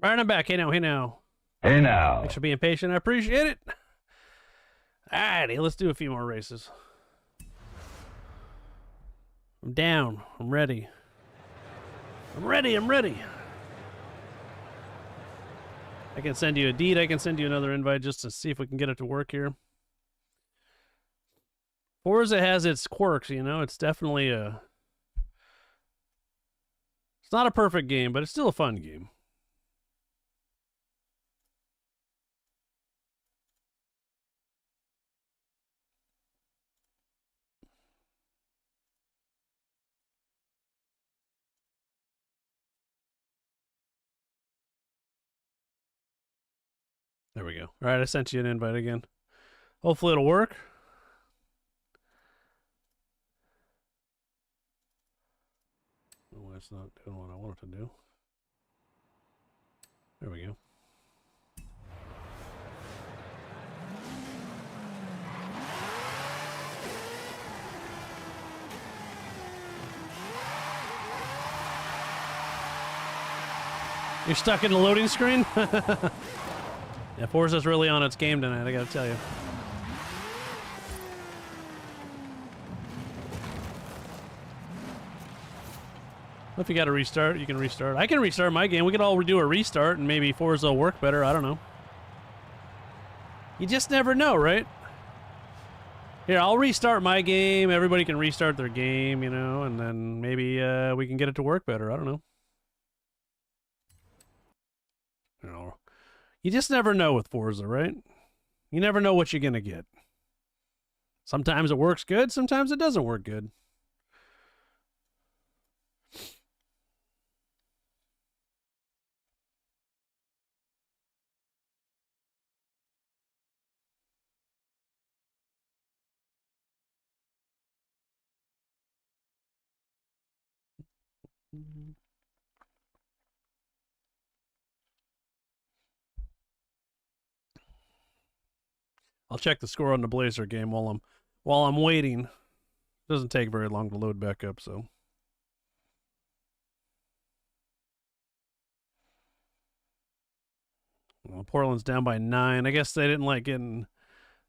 All right, I'm back. Hey now, hey now.
Hey now.
Thanks for being patient. I appreciate it. Alrighty, let's do a few more races. I'm down. I'm ready. I'm ready. I'm ready. I can send you a deed. I can send you another invite just to see if we can get it to work here. Forza has its quirks, you know. It's definitely a... It's not a perfect game, but it's still a fun game. There we go. All right, I sent you an invite again. Hopefully it'll work. Oh, that's not doing what I want it to do. There we go. You're stuck in the loading screen? Yeah, Forza's really on its game tonight, I gotta tell you. If you gotta restart, you can restart. I can restart my game. We could all do a restart and maybe Forza will work better. I don't know. You just never know, right? Here, I'll restart my game. Everybody can restart their game, you know, and then maybe we can get it to work better. I don't know. You know, you just never know with Forza, right? You never know what you're going to get. Sometimes it works good, sometimes it doesn't work good. I'll check the score on the Blazer game while I'm waiting. It doesn't take very long to load back up, so. Well, Portland's down by 9. I guess they didn't like getting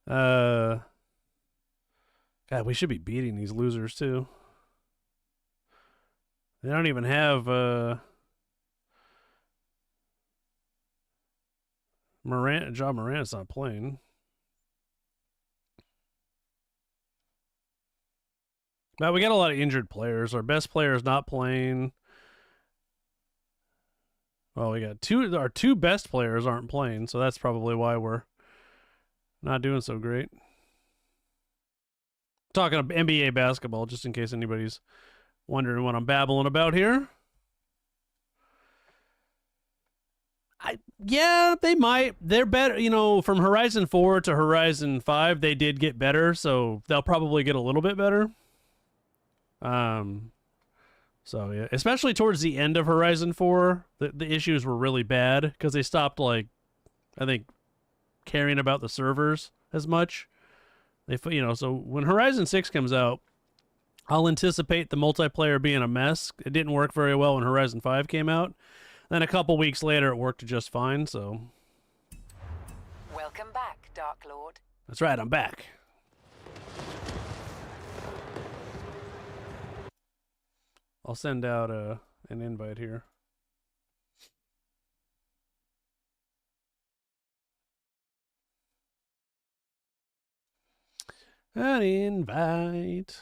God, we should be beating these losers too. They don't even have John Morant's not playing. Now we got a lot of injured players. Our best player is not playing. Well, we got our two best players aren't playing, so that's probably why we're not doing so great. Talking about NBA basketball, just in case anybody's wondering what I'm babbling about here. Yeah, they might. They're better, you know, from Horizon 4 to Horizon 5, they did get better, so they'll probably get a little bit better. So yeah, especially towards the end of Horizon 4, the issues were really bad because they stopped, like, I think, caring about the servers as much. They, you know, so when Horizon 6 comes out, I'll anticipate the multiplayer being a mess. It didn't work very well when Horizon 5 came out. Then a couple weeks later, it worked just fine, so.
Welcome back, Dark Lord.
That's right, I'm back. I'll send out an invite here. An invite.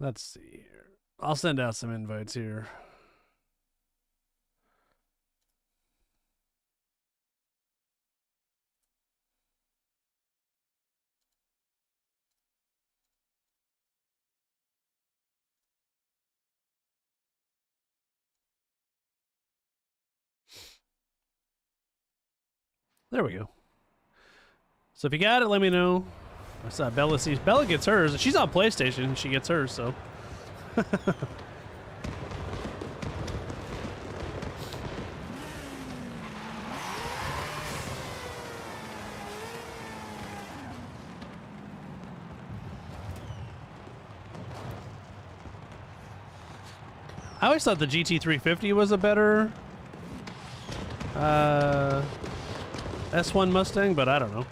Let's see here. I'll send out some invites here. There we go. So if you got it, let me know. I saw Bella sees. Bella gets hers. She's on PlayStation. She gets hers, so. I always thought the GT350 was a better S1 Mustang, but I don't know.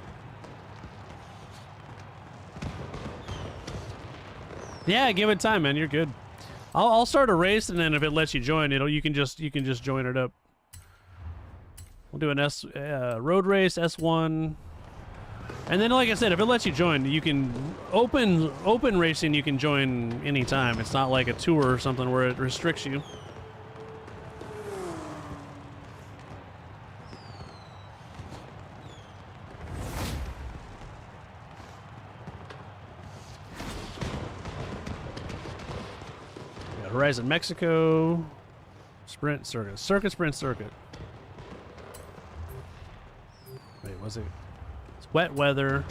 Yeah, give it time, man. You're good. I'll start a race, and then if it lets you join, you can just join it up. We'll do an road race S1, and then like I said, if it lets you join, you can open racing. You can join anytime. It's not like a tour or something where it restricts you. Horizon Mexico, sprint circuit, sprint circuit. Wait, was it? It's wet weather.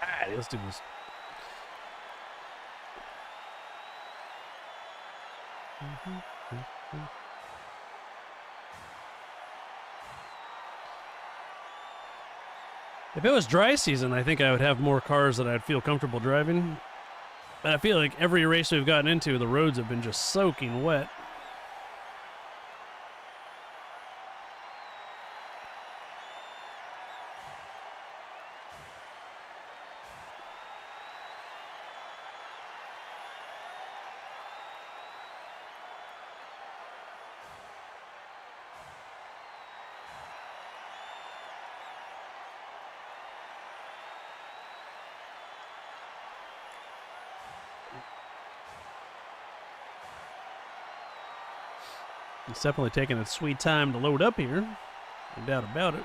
Alright, let's do this. If it was dry season, I think I would have more cars that I'd feel comfortable driving. But I feel like every race we've gotten into, the roads have been just soaking wet. It's definitely taking its sweet time to load up here. No doubt about it.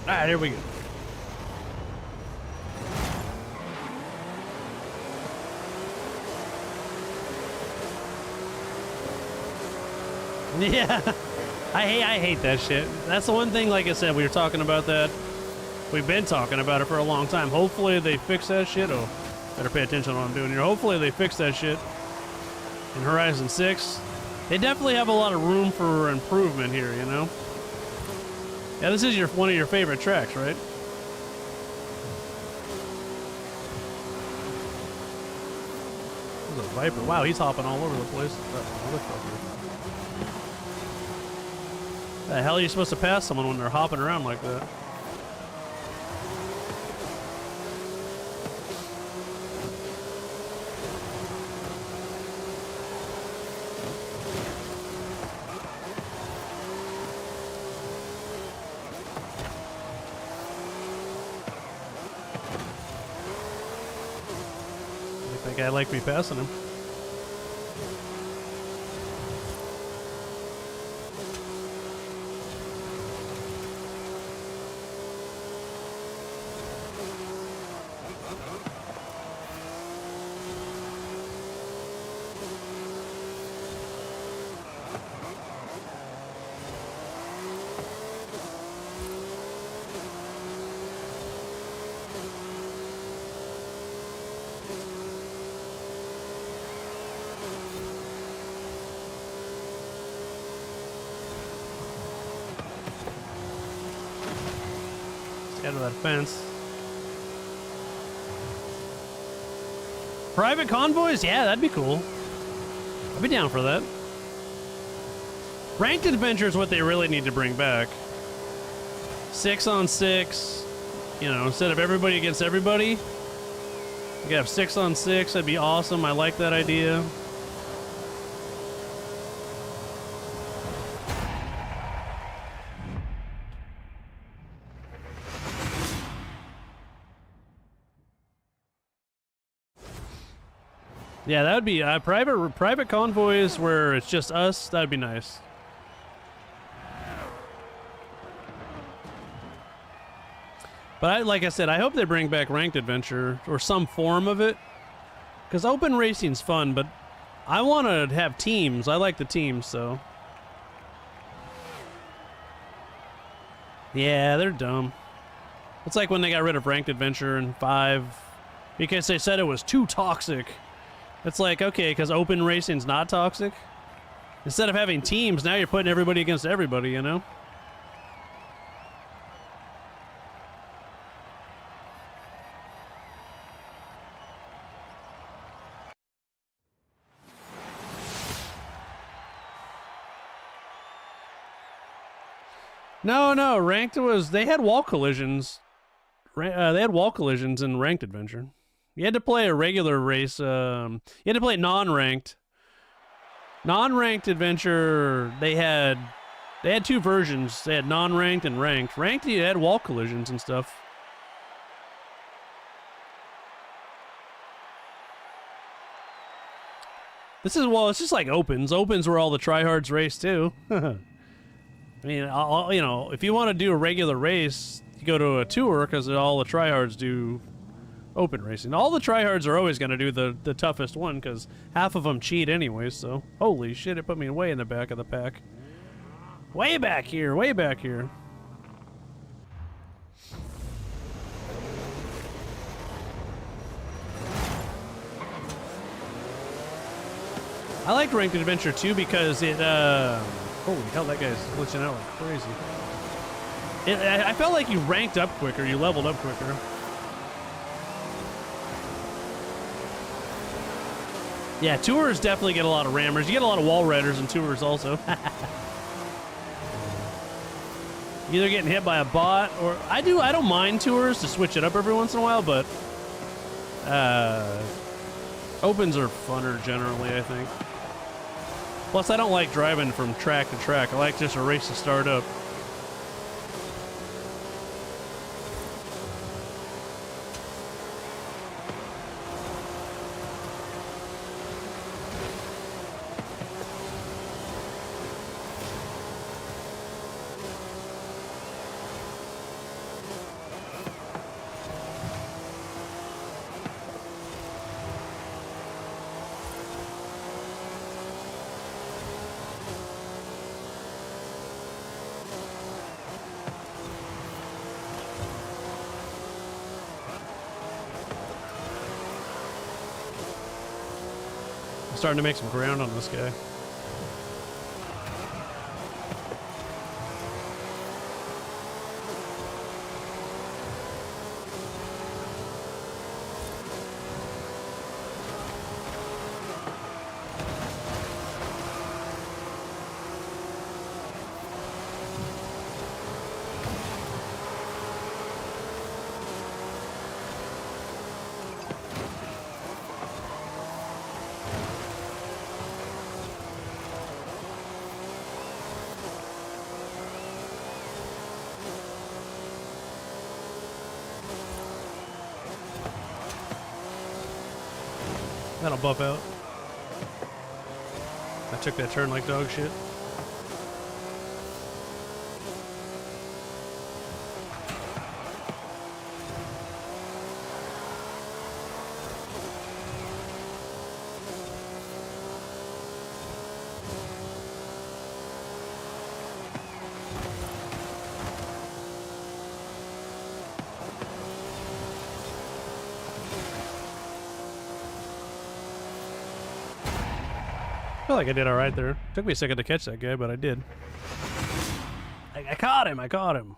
All right, here we go. Yeah, I hate that shit. That's the one thing, like I said, we were talking about that. We've been talking about it for a long time. Hopefully they fix that shit. Oh, better pay attention to what I'm doing here. Hopefully they fix that shit in Horizon 6. They definitely have a lot of room for improvement here, you know? Yeah, this is one of your favorite tracks, right? This is a Viper. Wow, he's hopping all over the place. The hell are you supposed to pass someone when they're hopping around like that? That guy liked me passing him. Out of that fence. Private convoys? Yeah, that'd be cool. I'd be down for that. Ranked adventure is what they really need to bring back. 6 on 6. You know, instead of everybody against everybody, you could have 6 on 6. That'd be awesome. I like that idea. Yeah, that would be private convoys where it's just us. That'd be nice. But like I said, I hope they bring back ranked adventure or some form of it, because open racing's fun. But I want to have teams. I like the teams, so yeah, they're dumb. It's like when they got rid of ranked adventure in 5 because they said it was too toxic. It's like, okay, because open racing's not toxic. Instead of having teams, now you're putting everybody against everybody, you know? No, ranked was, they had wall collisions. They had wall collisions in ranked adventure. You had to play a regular race. You had to play non-ranked. Non-ranked adventure, they had 2 versions. They had non-ranked and ranked. Ranked, you had wall collisions and stuff. This is, well, it's just like opens. Opens where all the tryhards race too. I mean, you know, if you want to do a regular race, you go to a tour because all the tryhards do open racing. All the tryhards are always going to do the toughest one because half of them cheat anyways, so holy shit, it put me way in the back of the pack. Way back here, way back here. I like ranked adventure too because it, holy hell, that guy's glitching out like crazy. I felt like you ranked up quicker, you leveled up quicker. Yeah, tours definitely get a lot of rammers. You get a lot of wall riders in tours also. Either getting hit by a bot or I don't mind tours to switch it up every once in a while, but opens are funner generally, I think. Plus, I don't like driving from track to track. I like just a race to start up. I'm starting to make some ground on this guy. That'll buff out. I took that turn like dog shit. I feel like I did all right there. Took me a second to catch that guy, but I did. I caught him. I caught him.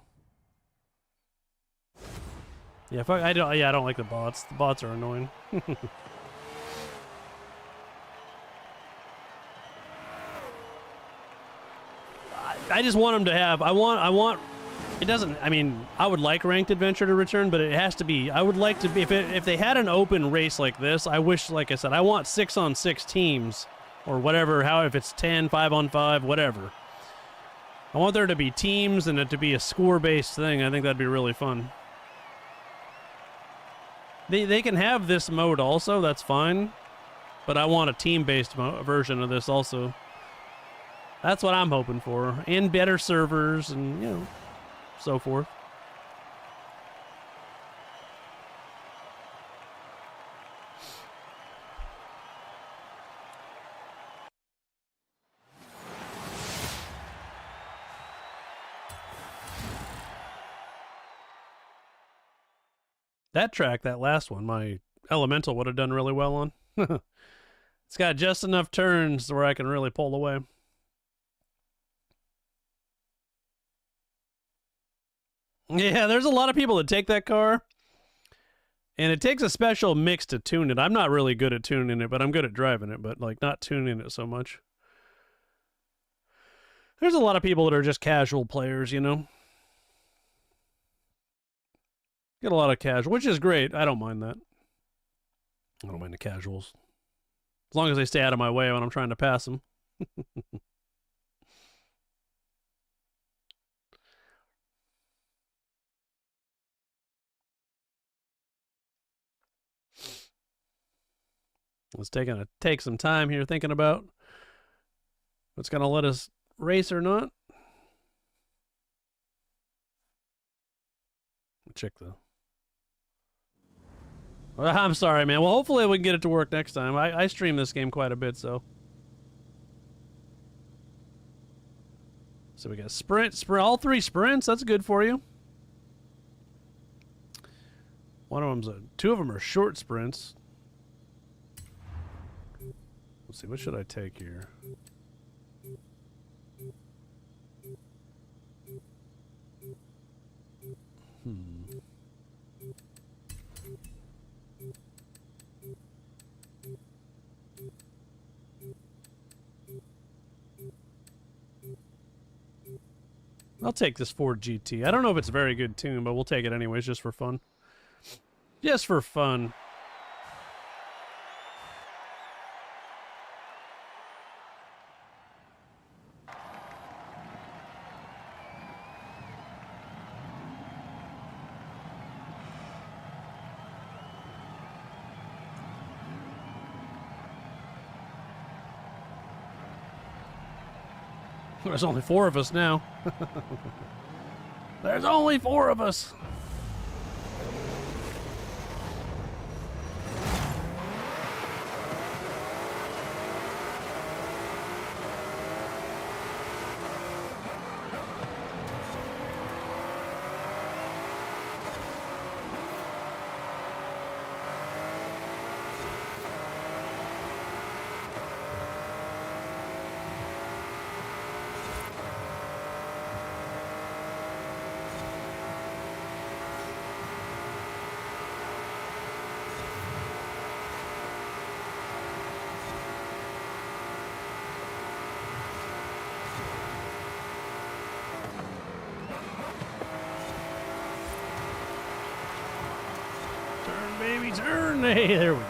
Yeah, fuck. I don't like the bots. The bots are annoying. I just want them to have. I want. It doesn't. I mean, I would like ranked adventure to return, but it has to be. I would like to be. If they had an open race like this, I wish. Like I said, I want 6-on-6 teams. Or whatever, how if it's 10, 5-on-5, whatever. I want there to be teams and it to be a score-based thing. I think that'd be really fun. They can have this mode also, that's fine. But I want a team-based version of this also. That's what I'm hoping for. And better servers and, you know, so forth. That track, that last one, my Elemental would have done really well on. It's got just enough turns where I can really pull away. Yeah, there's a lot of people that take that car. And it takes a special mix to tune it. I'm not really good at tuning it, but I'm good at driving it, but like not tuning it so much. There's a lot of people that are just casual players, you know. Get a lot of casual, which is great. I don't mind that. I don't mind the casuals. As long as they stay out of my way when I'm trying to pass them. Let's take some time here thinking about what's going to let us race or not. Check the... I'm sorry, man. Well, hopefully we can get it to work next time. I stream this game quite a bit, so. So we got sprint, all 3 sprints. That's good for you. One of them's 2 of them are short sprints. Let's see, what should I take here? I'll take this Ford GT. I don't know if it's a very good tune, but we'll take it anyways, just for fun. Just for fun. There's only 4 of us now. There's only 4 of us. Baby, turn! Hey, there we go.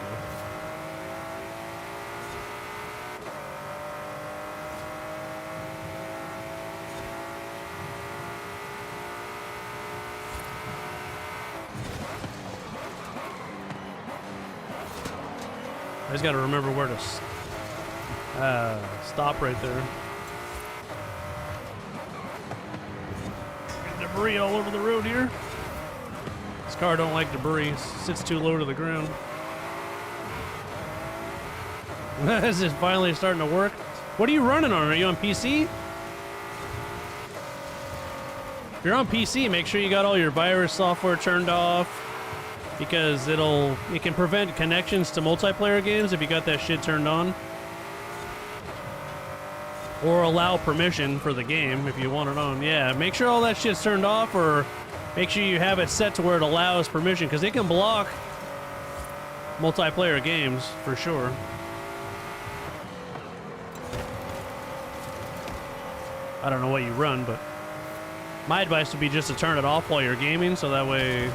I just got to remember where to stop right there. Debris all over the road here. This car don't like debris. Sits too low to the ground. This is finally starting to work. What are you running on? Are you on PC? If you're on PC, make sure you got all your virus software turned off, because it can prevent connections to multiplayer games if you got that shit turned on. Or allow permission for the game if you want it on. Yeah, make sure all that shit's turned off, or make sure you have it set to where it allows permission, because it can block multiplayer games for sure. I don't know what you run, but my advice would be just to turn it off while you're gaming, so that way,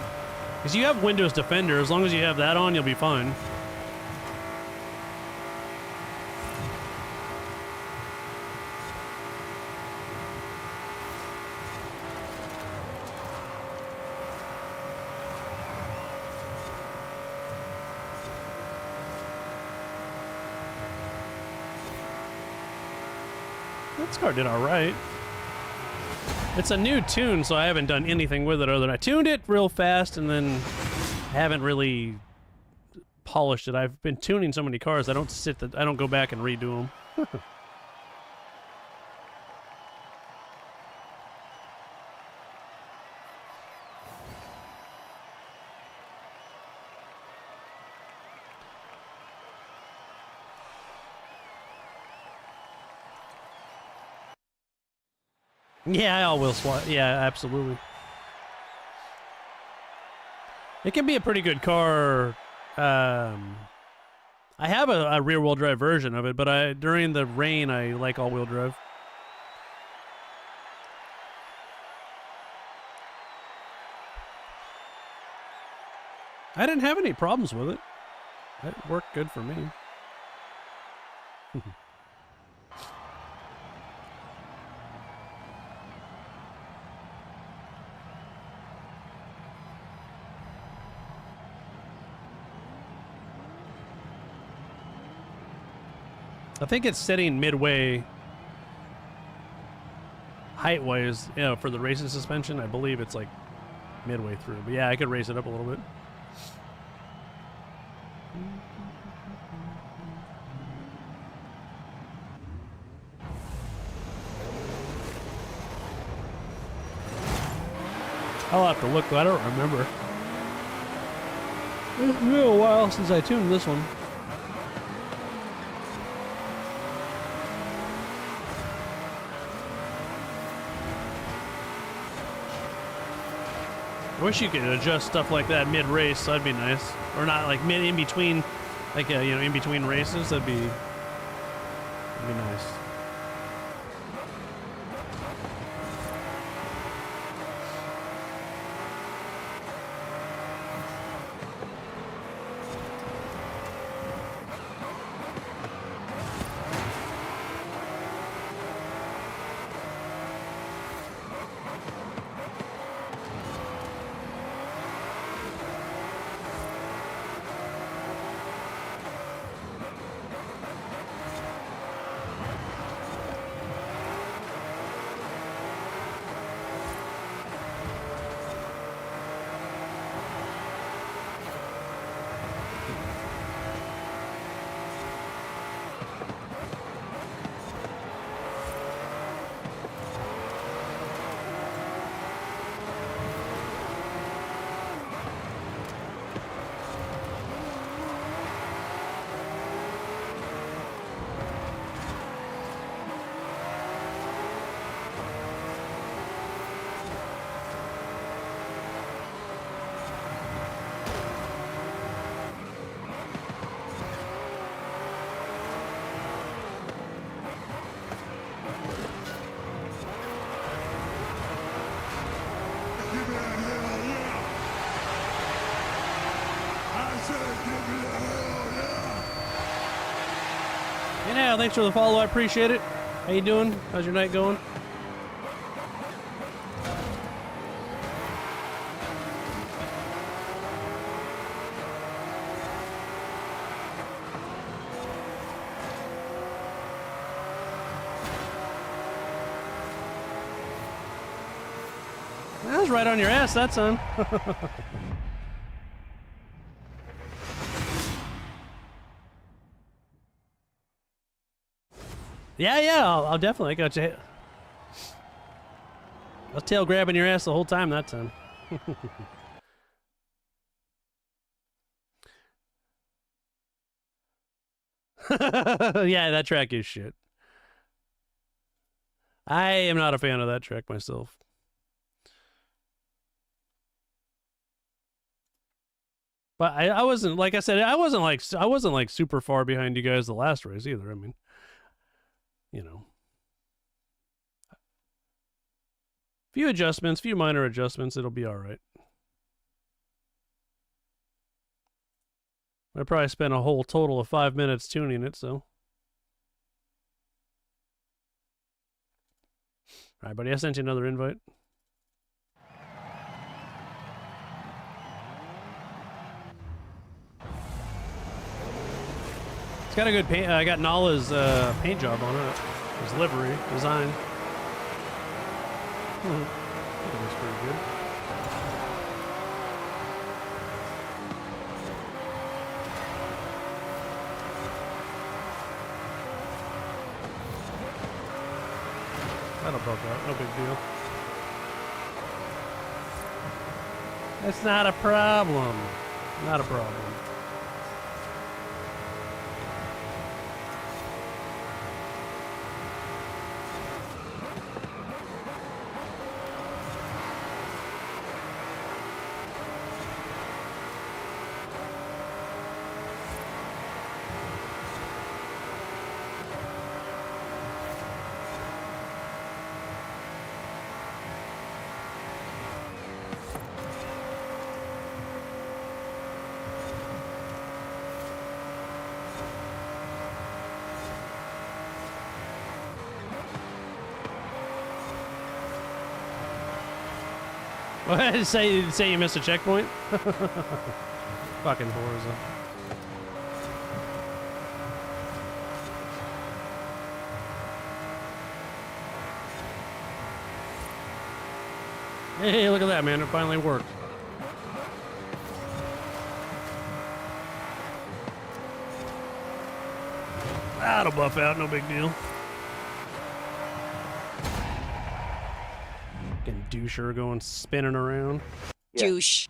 because you have Windows Defender, as long as you have that on, you'll be fine. This car did all right. It's a new tune, so I haven't done anything with it other than I tuned it real fast and then haven't really polished it. I've been tuning so many cars, I don't go back and redo them. Yeah, I all-wheel swap. Yeah, absolutely. It can be a pretty good car. I have a rear-wheel drive version of it, but during the rain, I like all-wheel drive. I didn't have any problems with it. It worked good for me. I think it's setting midway height-wise, you know, for the racing suspension. I believe it's like midway through. But yeah, I could raise it up a little bit. I'll have to look. I don't remember. It's been a while since I tuned this one. I wish you could adjust stuff like that mid-race. That'd be nice. Or not like in between, like you know, in between races. That'd be nice. Yeah, thanks for the follow. I appreciate it. How you doing? How's your night going? That was right on your ass, that son. Yeah, I'll definitely. I got you. I was tail grabbing your ass the whole time that time. Yeah, that track is shit. I am not a fan of that track myself. But I wasn't, like I said, I wasn't like super far behind you guys the last race either. I mean, you know, few minor adjustments, it'll be all right. I probably spent a whole total of 5 minutes tuning it, so. All right, buddy, I sent you another invite. It's got a good paint. I got Nala's paint job on it. His livery design. I think it looks pretty good. That'll buff out. No big deal. That's not a problem. Not a problem. What? say you missed a checkpoint? Fucking Forza. Hey, look at that, man. It finally worked. That'll buff out. No big deal. Fucking doucher going spinning around.
Yeah.
Douche.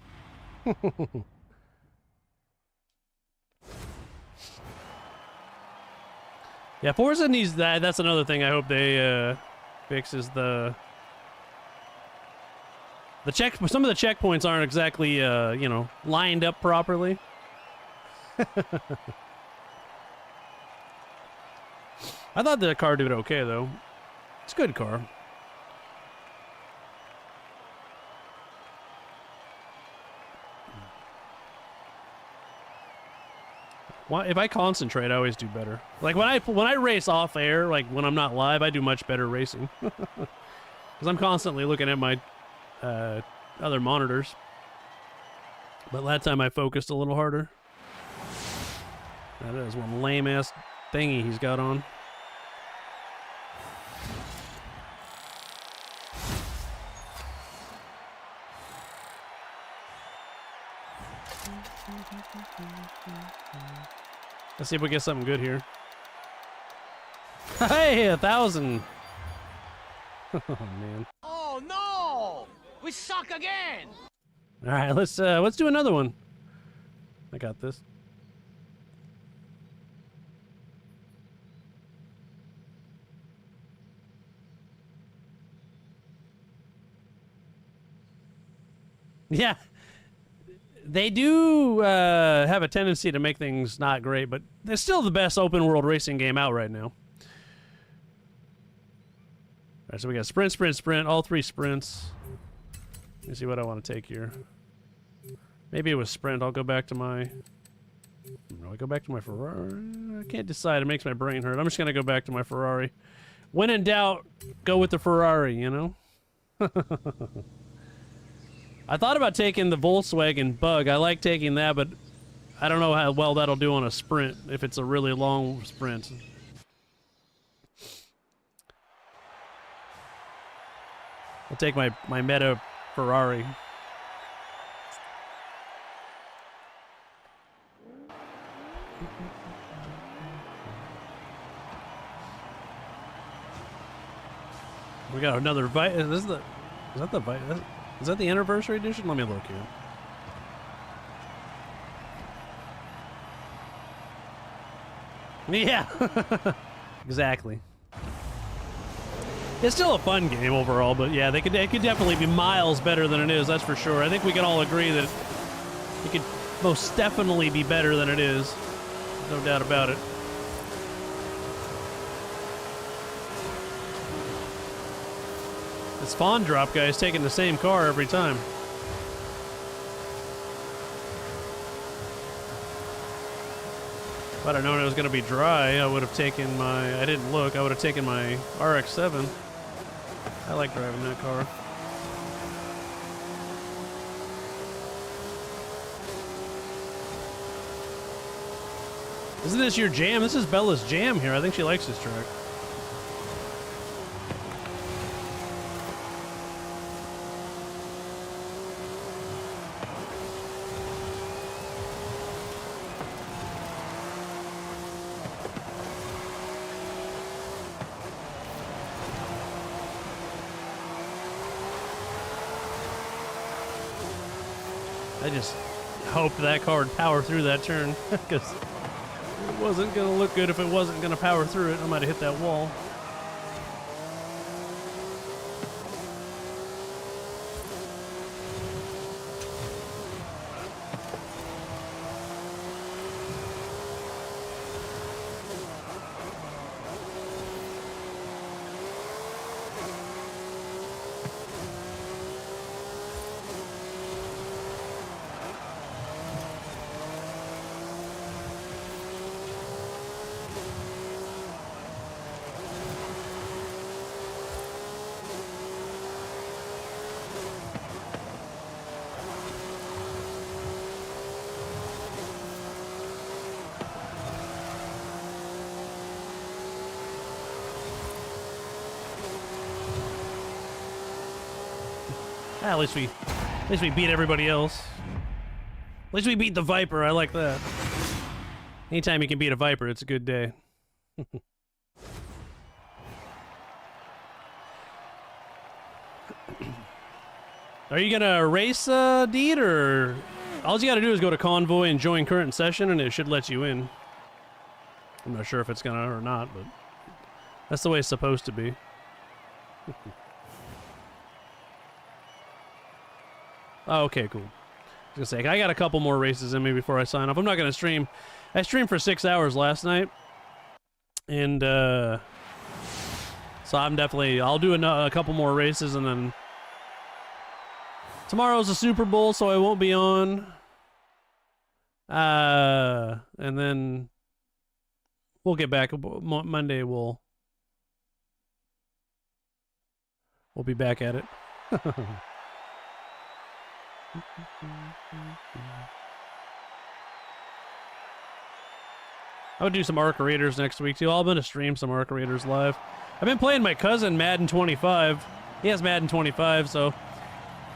Yeah, Forza needs that. That's another thing I hope they fix is the check. Some of the checkpoints aren't exactly you know, lined up properly. I thought the car did okay though. It's a good car. If I concentrate, I always do better. Like when I race off air, like when I'm not live, I do much better racing. Because I'm constantly looking at my other monitors. But that time I focused a little harder. That is one lame ass thingy he's got on. Let's see if we get something good here. Hey, 1,000. Oh man.
Oh no! We suck again!
All right, let's do another one. I got this. Yeah. They do have a tendency to make things not great, but they're still the best open world racing game out right now. All right, so we got sprint, sprint, sprint, all three sprints. Let me see what I want to take here. Maybe it was sprint. I'll go back to my... No, I go back to my Ferrari. I can't decide. It makes my brain hurt. I'm just going to go back to my Ferrari. When in doubt, go with the Ferrari, you know? I thought about taking the Volkswagen Bug. I like taking that, but I don't know how well that'll do on a sprint, if it's a really long sprint. I'll take my Meta Ferrari. We got another is that the anniversary edition? Let me look here. Yeah, exactly. It's still a fun game overall, but yeah, it could definitely be miles better than it is. That's for sure. I think we can all agree that it could most definitely be better than it is. No doubt about it. This Fawn Drop guy is taking the same car every time. If I'd have known it was going to be dry, I would have taken my... I didn't look. I would have taken my RX-7. I like driving that car. Isn't this your jam? This is Bella's jam here. I think she likes this track. I just hoped that car would power through that turn, because it wasn't going to look good if it wasn't going to power through it. I might have hit that wall. At least we beat everybody else. At least we beat the Viper. I like that. Anytime you can beat a Viper, it's a good day. Are you gonna race, Deed, or all you gotta do is go to Convoy and join current session, and it should let you in. I'm not sure if it's gonna or not, but that's the way it's supposed to be. Oh, okay, cool. I was gonna say, I got a couple more races in me before I sign off. I'm not gonna stream. I streamed for 6 hours last night, and so I'll do a couple more races, and then tomorrow's the Super Bowl, so I won't be on. And then we'll get back Monday. We'll be back at it. I would do some Arc Raiders next week too. I'm gonna stream some Arc Raiders live. I've been playing my cousin Madden 25. He has Madden 25, so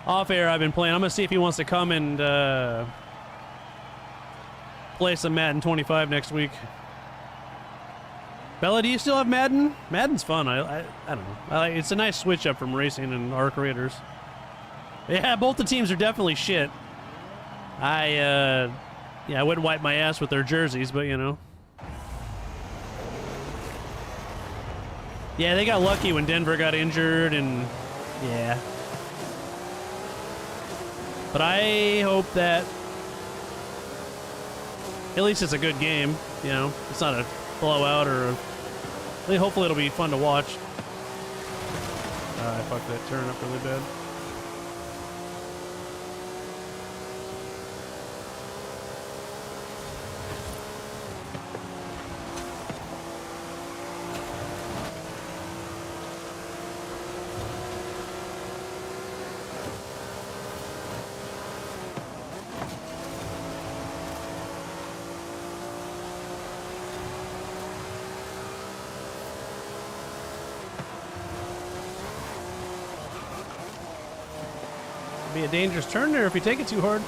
off air I've been playing. I'm gonna see if he wants to come and play some Madden 25 next week. Bella, do you still have Madden? Madden's fun. I don't know. It's a nice switch up from racing and Arc Raiders. Yeah, both the teams are definitely shit. I wouldn't wipe my ass with their jerseys, but you know. Yeah, they got lucky when Denver got injured, and yeah. But I hope that at least it's a good game, you know. It's not a blowout or hopefully it'll be fun to watch. I fucked that turn up really bad. Be a dangerous turn there if you take it too hard.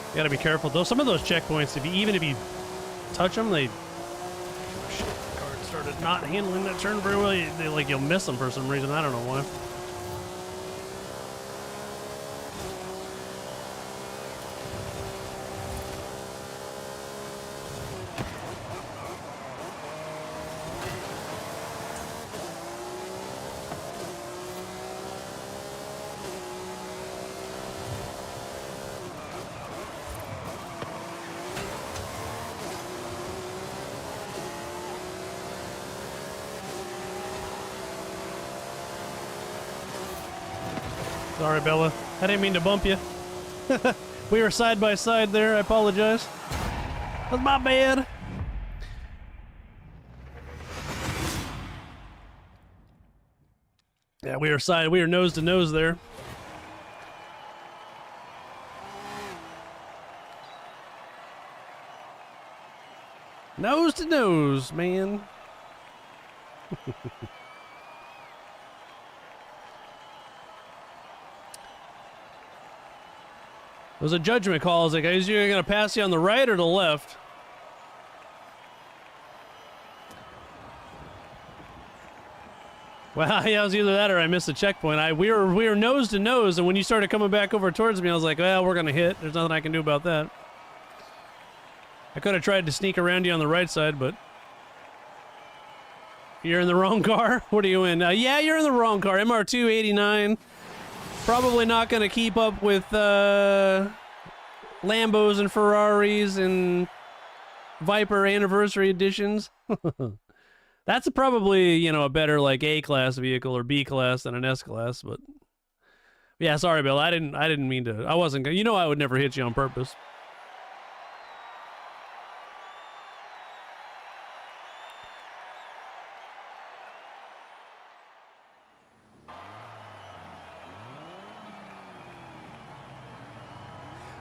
You gotta be careful. Though some of those checkpoints, even if you touch them, they shit, the card started not handling that turn very well. You'll miss them for some reason. I don't know why. Sorry, Bella. I didn't mean to bump you. We were side by side there. I apologize. That's my bad. Yeah, we were nose to nose there. Nose to nose, man. It was a judgment call. I was like, is you going to pass you on the right or the left? Well, yeah, it was either that or I missed the checkpoint. We were nose to nose, and when you started coming back over towards me, I was like, well, we're going to hit. There's nothing I can do about that. I could have tried to sneak around you on the right side, but you're in the wrong car. What are you in? Yeah, you're in the wrong car. MR2 89. Probably not going to keep up with Lambos and Ferraris and Viper anniversary editions. That's probably, you know, a better like A-class vehicle or B-class than an S-class, but yeah, sorry, Bill. I didn't mean to. I wasn't gonna, you know, I would never hit you on purpose.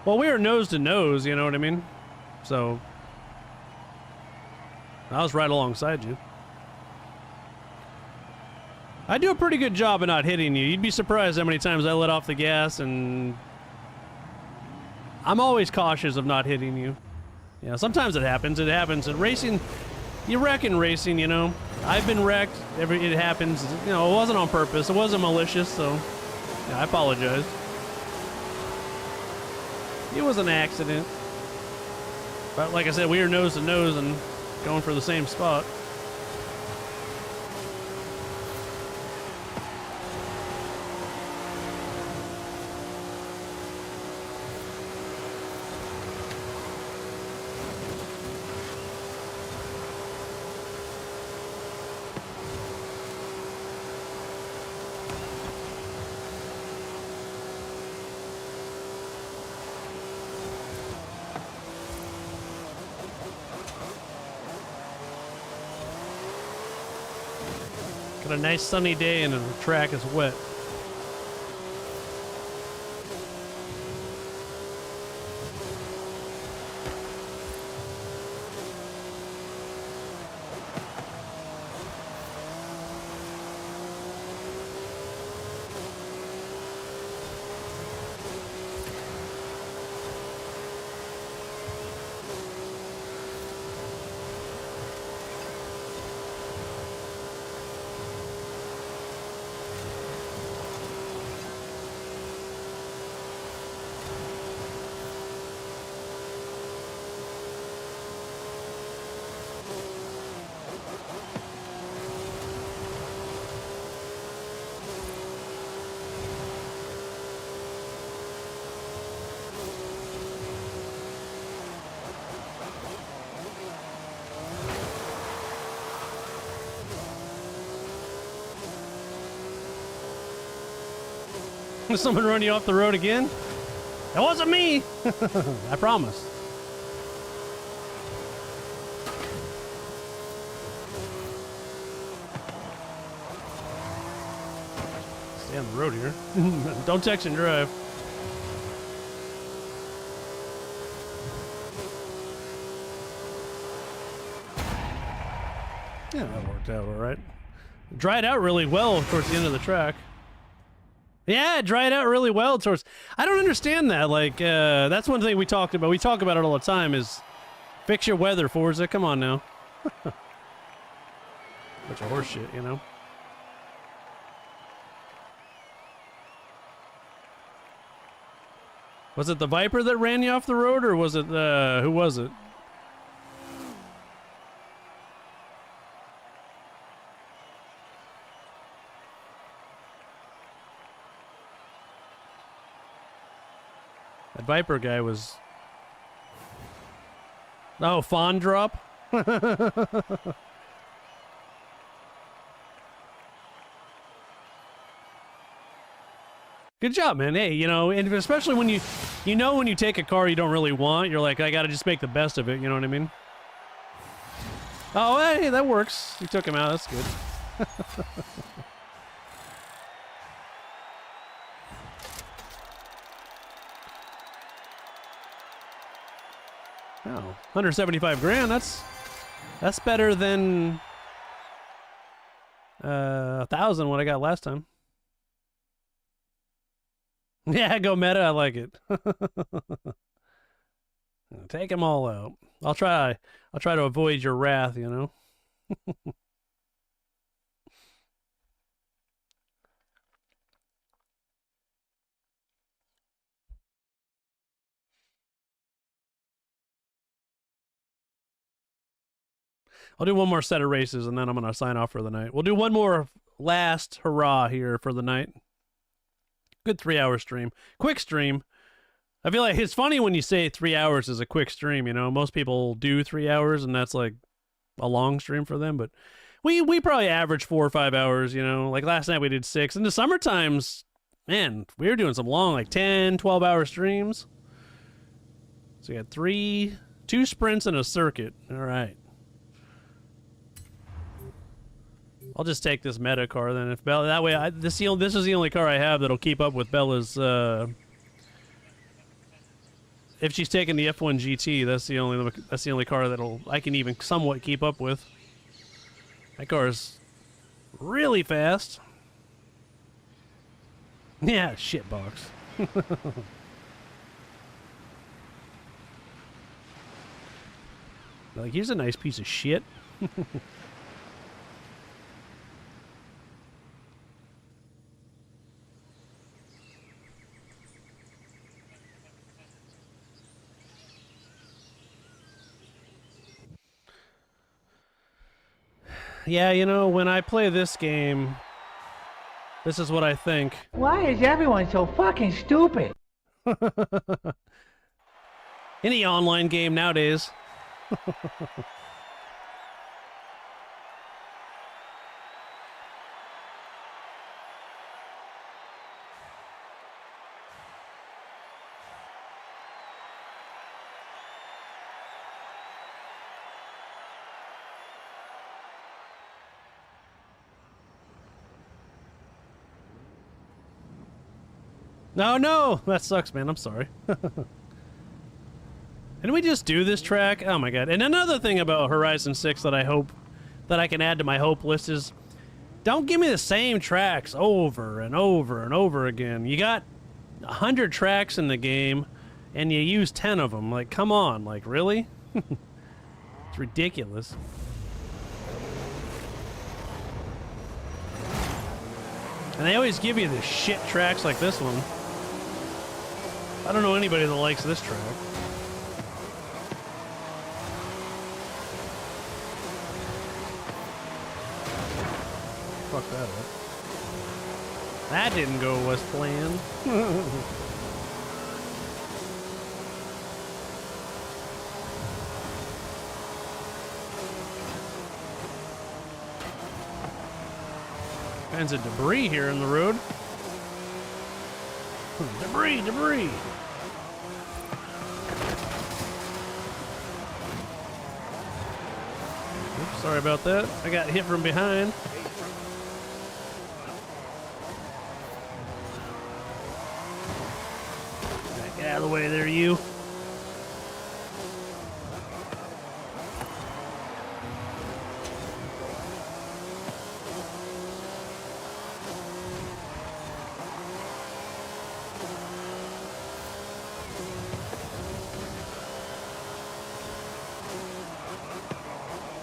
Well, we were nose to nose, you know what I mean? So I was right alongside you. I do a pretty good job of not hitting you. You'd be surprised how many times I let off the gas, and I'm always cautious of not hitting you. Yeah, sometimes it happens. It happens in racing. You wreck in racing, you know. I've been wrecked. It happens. You know, it wasn't on purpose. It wasn't malicious, so yeah, I apologize. It was an accident. But like I said, we were nose to nose and going for the same spot. Got a nice sunny day and the track is wet. Someone run you off the road again? That wasn't me! I promise. Stay on the road here. Don't text and drive. Yeah, that worked out all right. Dried out really well towards the end of the track. Yeah, it dried out really well towards... I don't understand that. Like, that's one thing we talked about. We talk about it all the time is fix your weather, Forza. Come on now. Bunch of horse shit, you know? Was it the Viper that ran you off the road, or was it, who was it? That Viper guy was... Oh, Fawn Drop? Good job, man. Hey, you know, and especially when when you take a car you don't really want, you're like, I gotta just make the best of it, you know what I mean? Oh, hey, that works. You took him out, that's good. Oh, 175 grand, that's better than 1,000 what I got last time. Yeah, go meta, I like it. Take them all out. I'll try to avoid your wrath, you know. I'll do one more set of races and then I'm going to sign off for the night. We'll do one more last hurrah here for the night. Good 3-hour stream. Quick stream. I feel like it's funny when you say 3 hours is a quick stream, you know. Most people do 3 hours and that's like a long stream for them, but we probably average 4 or 5 hours, you know. Like last night we did 6. In the summer times, man, we were doing some long, like 10, 12-hour streams. So we had 2 sprints and a circuit. All right. I'll just take this meta car then. If Bella, that way, this is the only car I have that'll keep up with Bella's. If she's taking the F1 GT, that's the only car I can even somewhat keep up with. That car is really fast. Yeah, shitbox. Like, here's a nice piece of shit. Yeah, you know, when I play this game, this is what I think.
Why is everyone so fucking stupid?
Any online game nowadays. No, that sucks, man. I'm sorry. Didn't we just do this track? Oh my god. And another thing about Horizon 6 that I hope that I can add to my hope list is don't give me the same tracks over and over and over again. You got 100 tracks in the game and you use 10 of them. Like, come on. Like, really? It's ridiculous. And they always give you the shit tracks like this one. I don't know anybody that likes this track. Fuck that up. That didn't go as planned. Kinds of debris here in the road. Debris, debris. Oops, sorry about that. I got hit from behind. Get out of the way there, you.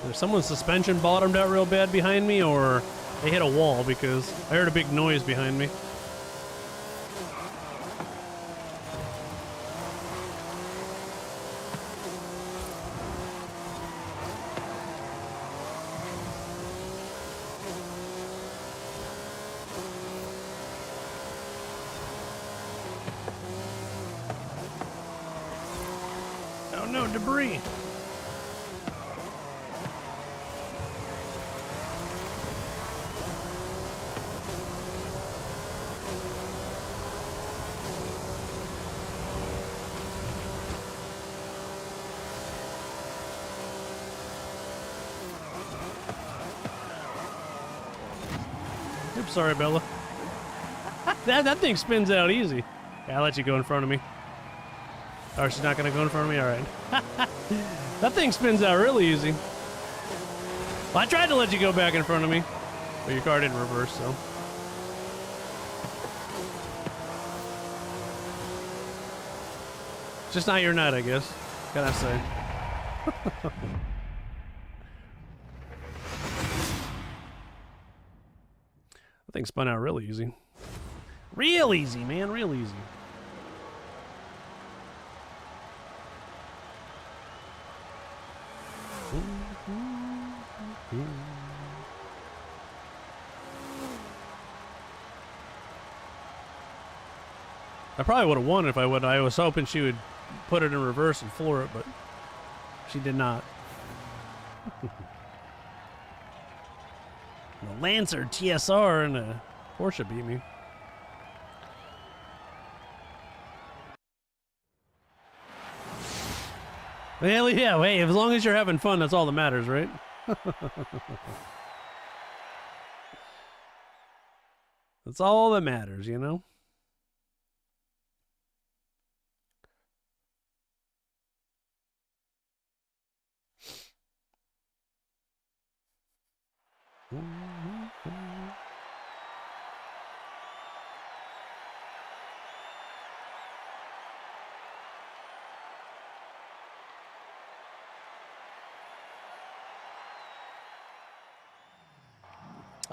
Either someone's suspension bottomed out real bad behind me, or they hit a wall, because I heard a big noise behind me. Oh no, debris! Oops, sorry, Bella. that thing spins out easy. Yeah, I'll let you go in front of me. Oh, she's not gonna go in front of me? Alright. That thing spins out really easy. Well, I tried to let you go back in front of me, but your car didn't reverse, so. Just not your night, I guess. Gotta say. That thing spun out really easy. Real easy, man. Real easy. I probably would have won if I would. I was hoping she would put it in reverse and floor it, but she did not. The Lancer TSR and a Porsche beat me. Well, yeah, hey, as long as you're having fun, that's all that matters, right? That's all that matters, you know?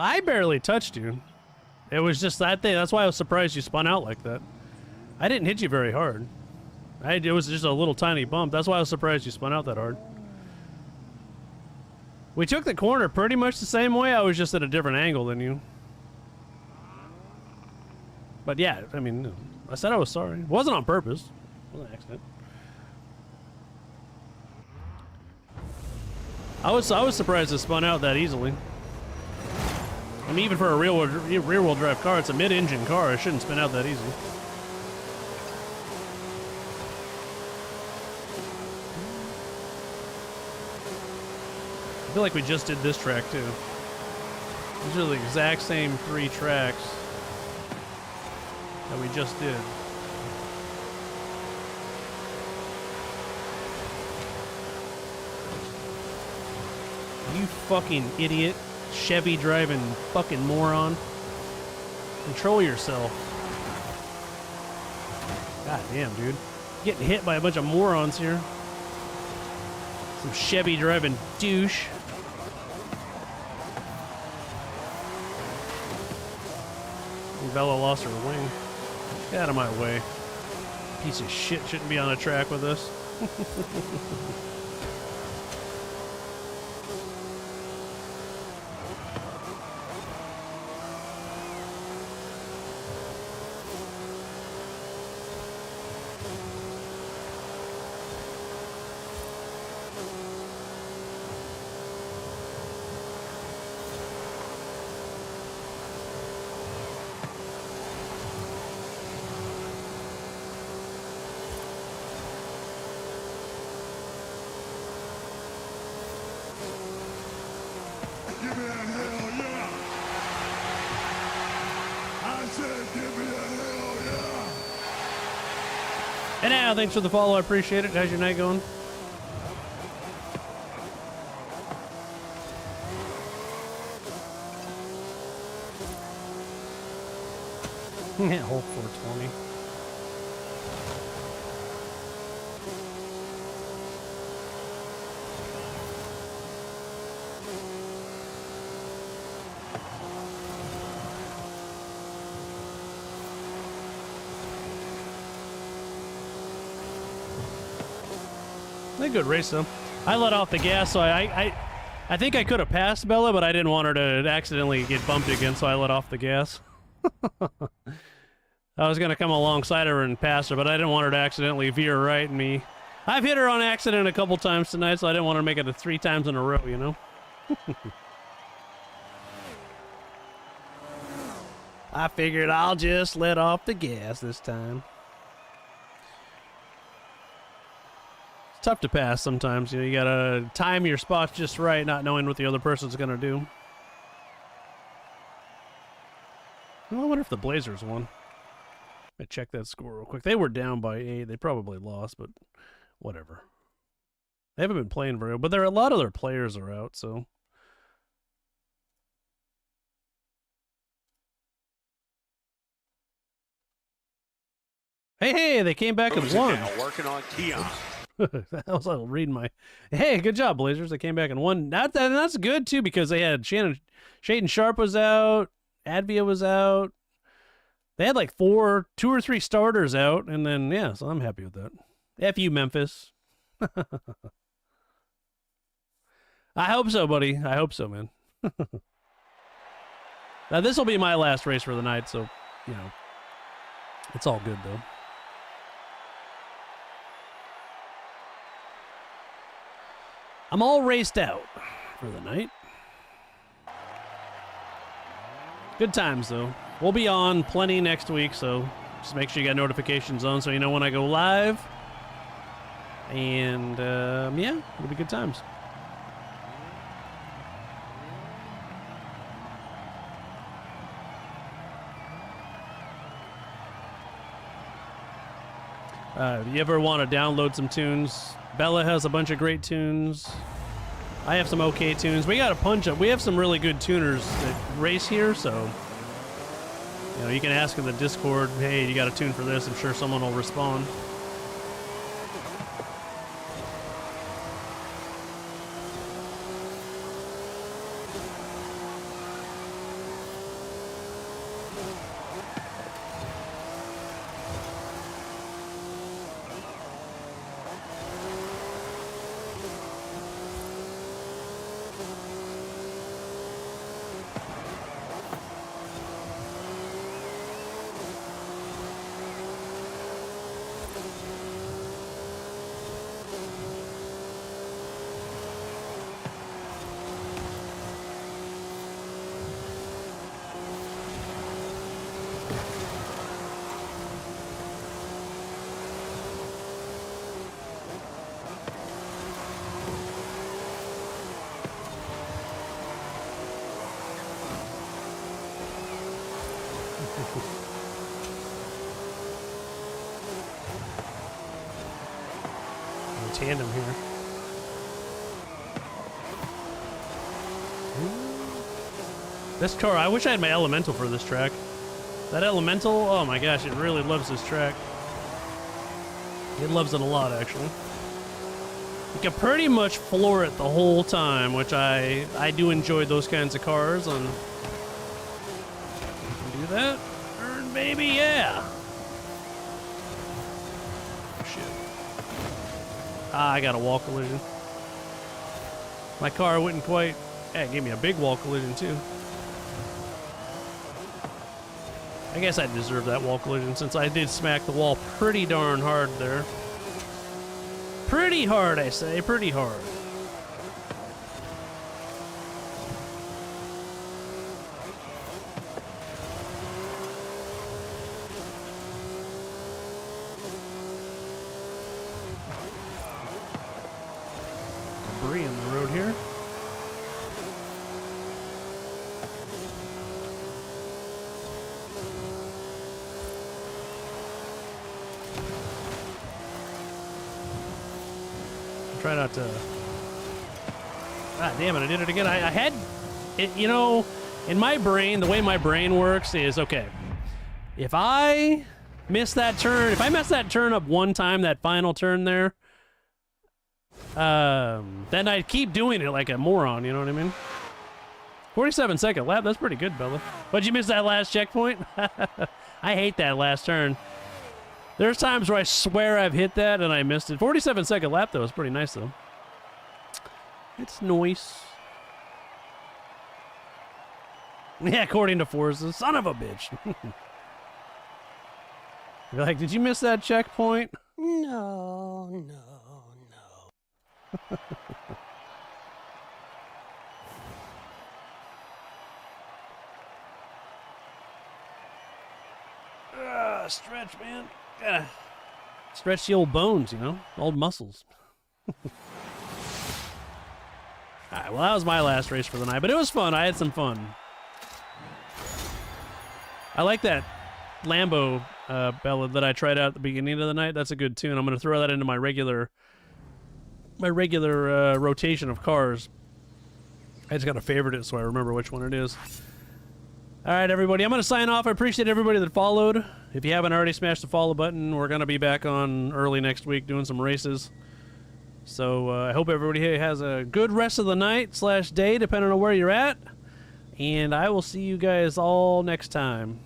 I barely touched you. It was just that thing. That's why I was surprised you spun out like that. I didn't hit you very hard. It was just a little tiny bump. That's why I was surprised you spun out that hard. We took the corner pretty much the same way. I was just at a different angle than you. But yeah, I mean, I said I was sorry. It wasn't on purpose. It was an accident. I was surprised it spun out that easily. I mean, even for a rear-wheel drive car, it's a mid-engine car. It shouldn't spin out that easy. I feel like we just did this track, too. These are the exact same 3 tracks that we just did. You fucking idiot. Chevy driving fucking moron. Control yourself. God damn, dude. Getting hit by a bunch of morons here. Some Chevy driving douche. Bella lost her wing. Get out of my way. Piece of shit shouldn't be on a track with us.
me a hell yeah. I said, give me a hell yeah.
And now, thanks for the follow. I appreciate it. How's your night going? Yeah, Hulk 420. A good race though. I let off the gas, so I think I could have passed Bella, but I didn't want her to accidentally get bumped again, so I let off the gas. I was gonna come alongside her and pass her, but I didn't want her to accidentally veer right and me. I've hit her on accident a couple times tonight, so I didn't want her to make it 3 times in a row, you know? I figured I'll just let off the gas this time. It's tough to pass sometimes. You know, you gotta time your spots just right, not knowing what the other person's gonna do. Well, I wonder if the Blazers won. I check that score real quick. They were down by 8. They probably lost, but whatever. They haven't been playing very well, but a lot of their players are out, so. Hey, they came back and won.
Working on Keon.
That was like reading my. Hey, good job, Blazers. They came back and won. That's good too because they had Shaden Sharp was out, Advia was out. They had like 2 or 3 starters out, and then yeah, so I'm happy with that. F you, Memphis. I hope so, buddy. I hope so, man. Now this will be my last race for the night, so you know, it's all good though. I'm all raced out for the night. Good times, though. We'll be on plenty next week, so just make sure you got notifications on so you know when I go live. And, yeah, it'll be good times. You ever want to download some tunes? Bella has a bunch of great tunes. I have some okay tunes. We got a punch up. We have some really good tuners that race here, so you know you can ask in the Discord, hey, you got a tune for this? I'm sure someone will respond. Tandem here. This car, I wish I had my Elemental for this track. That Elemental, oh my gosh, it really loves this track. It loves it a lot, actually. You can pretty much floor it the whole time, which I do enjoy those kinds of cars. On do that, Earn, baby, yeah. I got a wall collision. My car wouldn't quite. Yeah, it gave me a big wall collision too. I guess I deserve that wall collision since I did smack the wall pretty darn hard there. Pretty hard, I say, pretty hard. Debris in the road here. Try not to. Ah, damn it! I did it again. I had it. You know, in my brain, the way my brain works is okay. If I miss that turn, if I mess that turn up one time, that final turn there, then I keep doing it like a moron. You know what I mean? 47-second lap. That's pretty good, Bella. But you missed that last checkpoint. I hate that last turn. There's times where I swear I've hit that and I missed it. 47-second lap, though, is pretty nice, though. It's nice. Yeah, according to Forza. Son of a bitch. You're like, did you miss that checkpoint?
No, no, no.
Stretch, man. Gotta stretch the old bones, you know? Old muscles. Alright, well, that was my last race for the night, but it was fun. I had some fun. I like that Lambo Bella that I tried out at the beginning of the night. That's a good tune. I'm going to throw that into my regular rotation of cars. I just got to favorite it so I remember which one it is. All right, everybody. I'm going to sign off. I appreciate everybody that followed. If you haven't already, smash the follow button. We're going to be back on early next week doing some races. So I hope everybody has a good rest of the night / day, depending on where you're at. And I will see you guys all next time.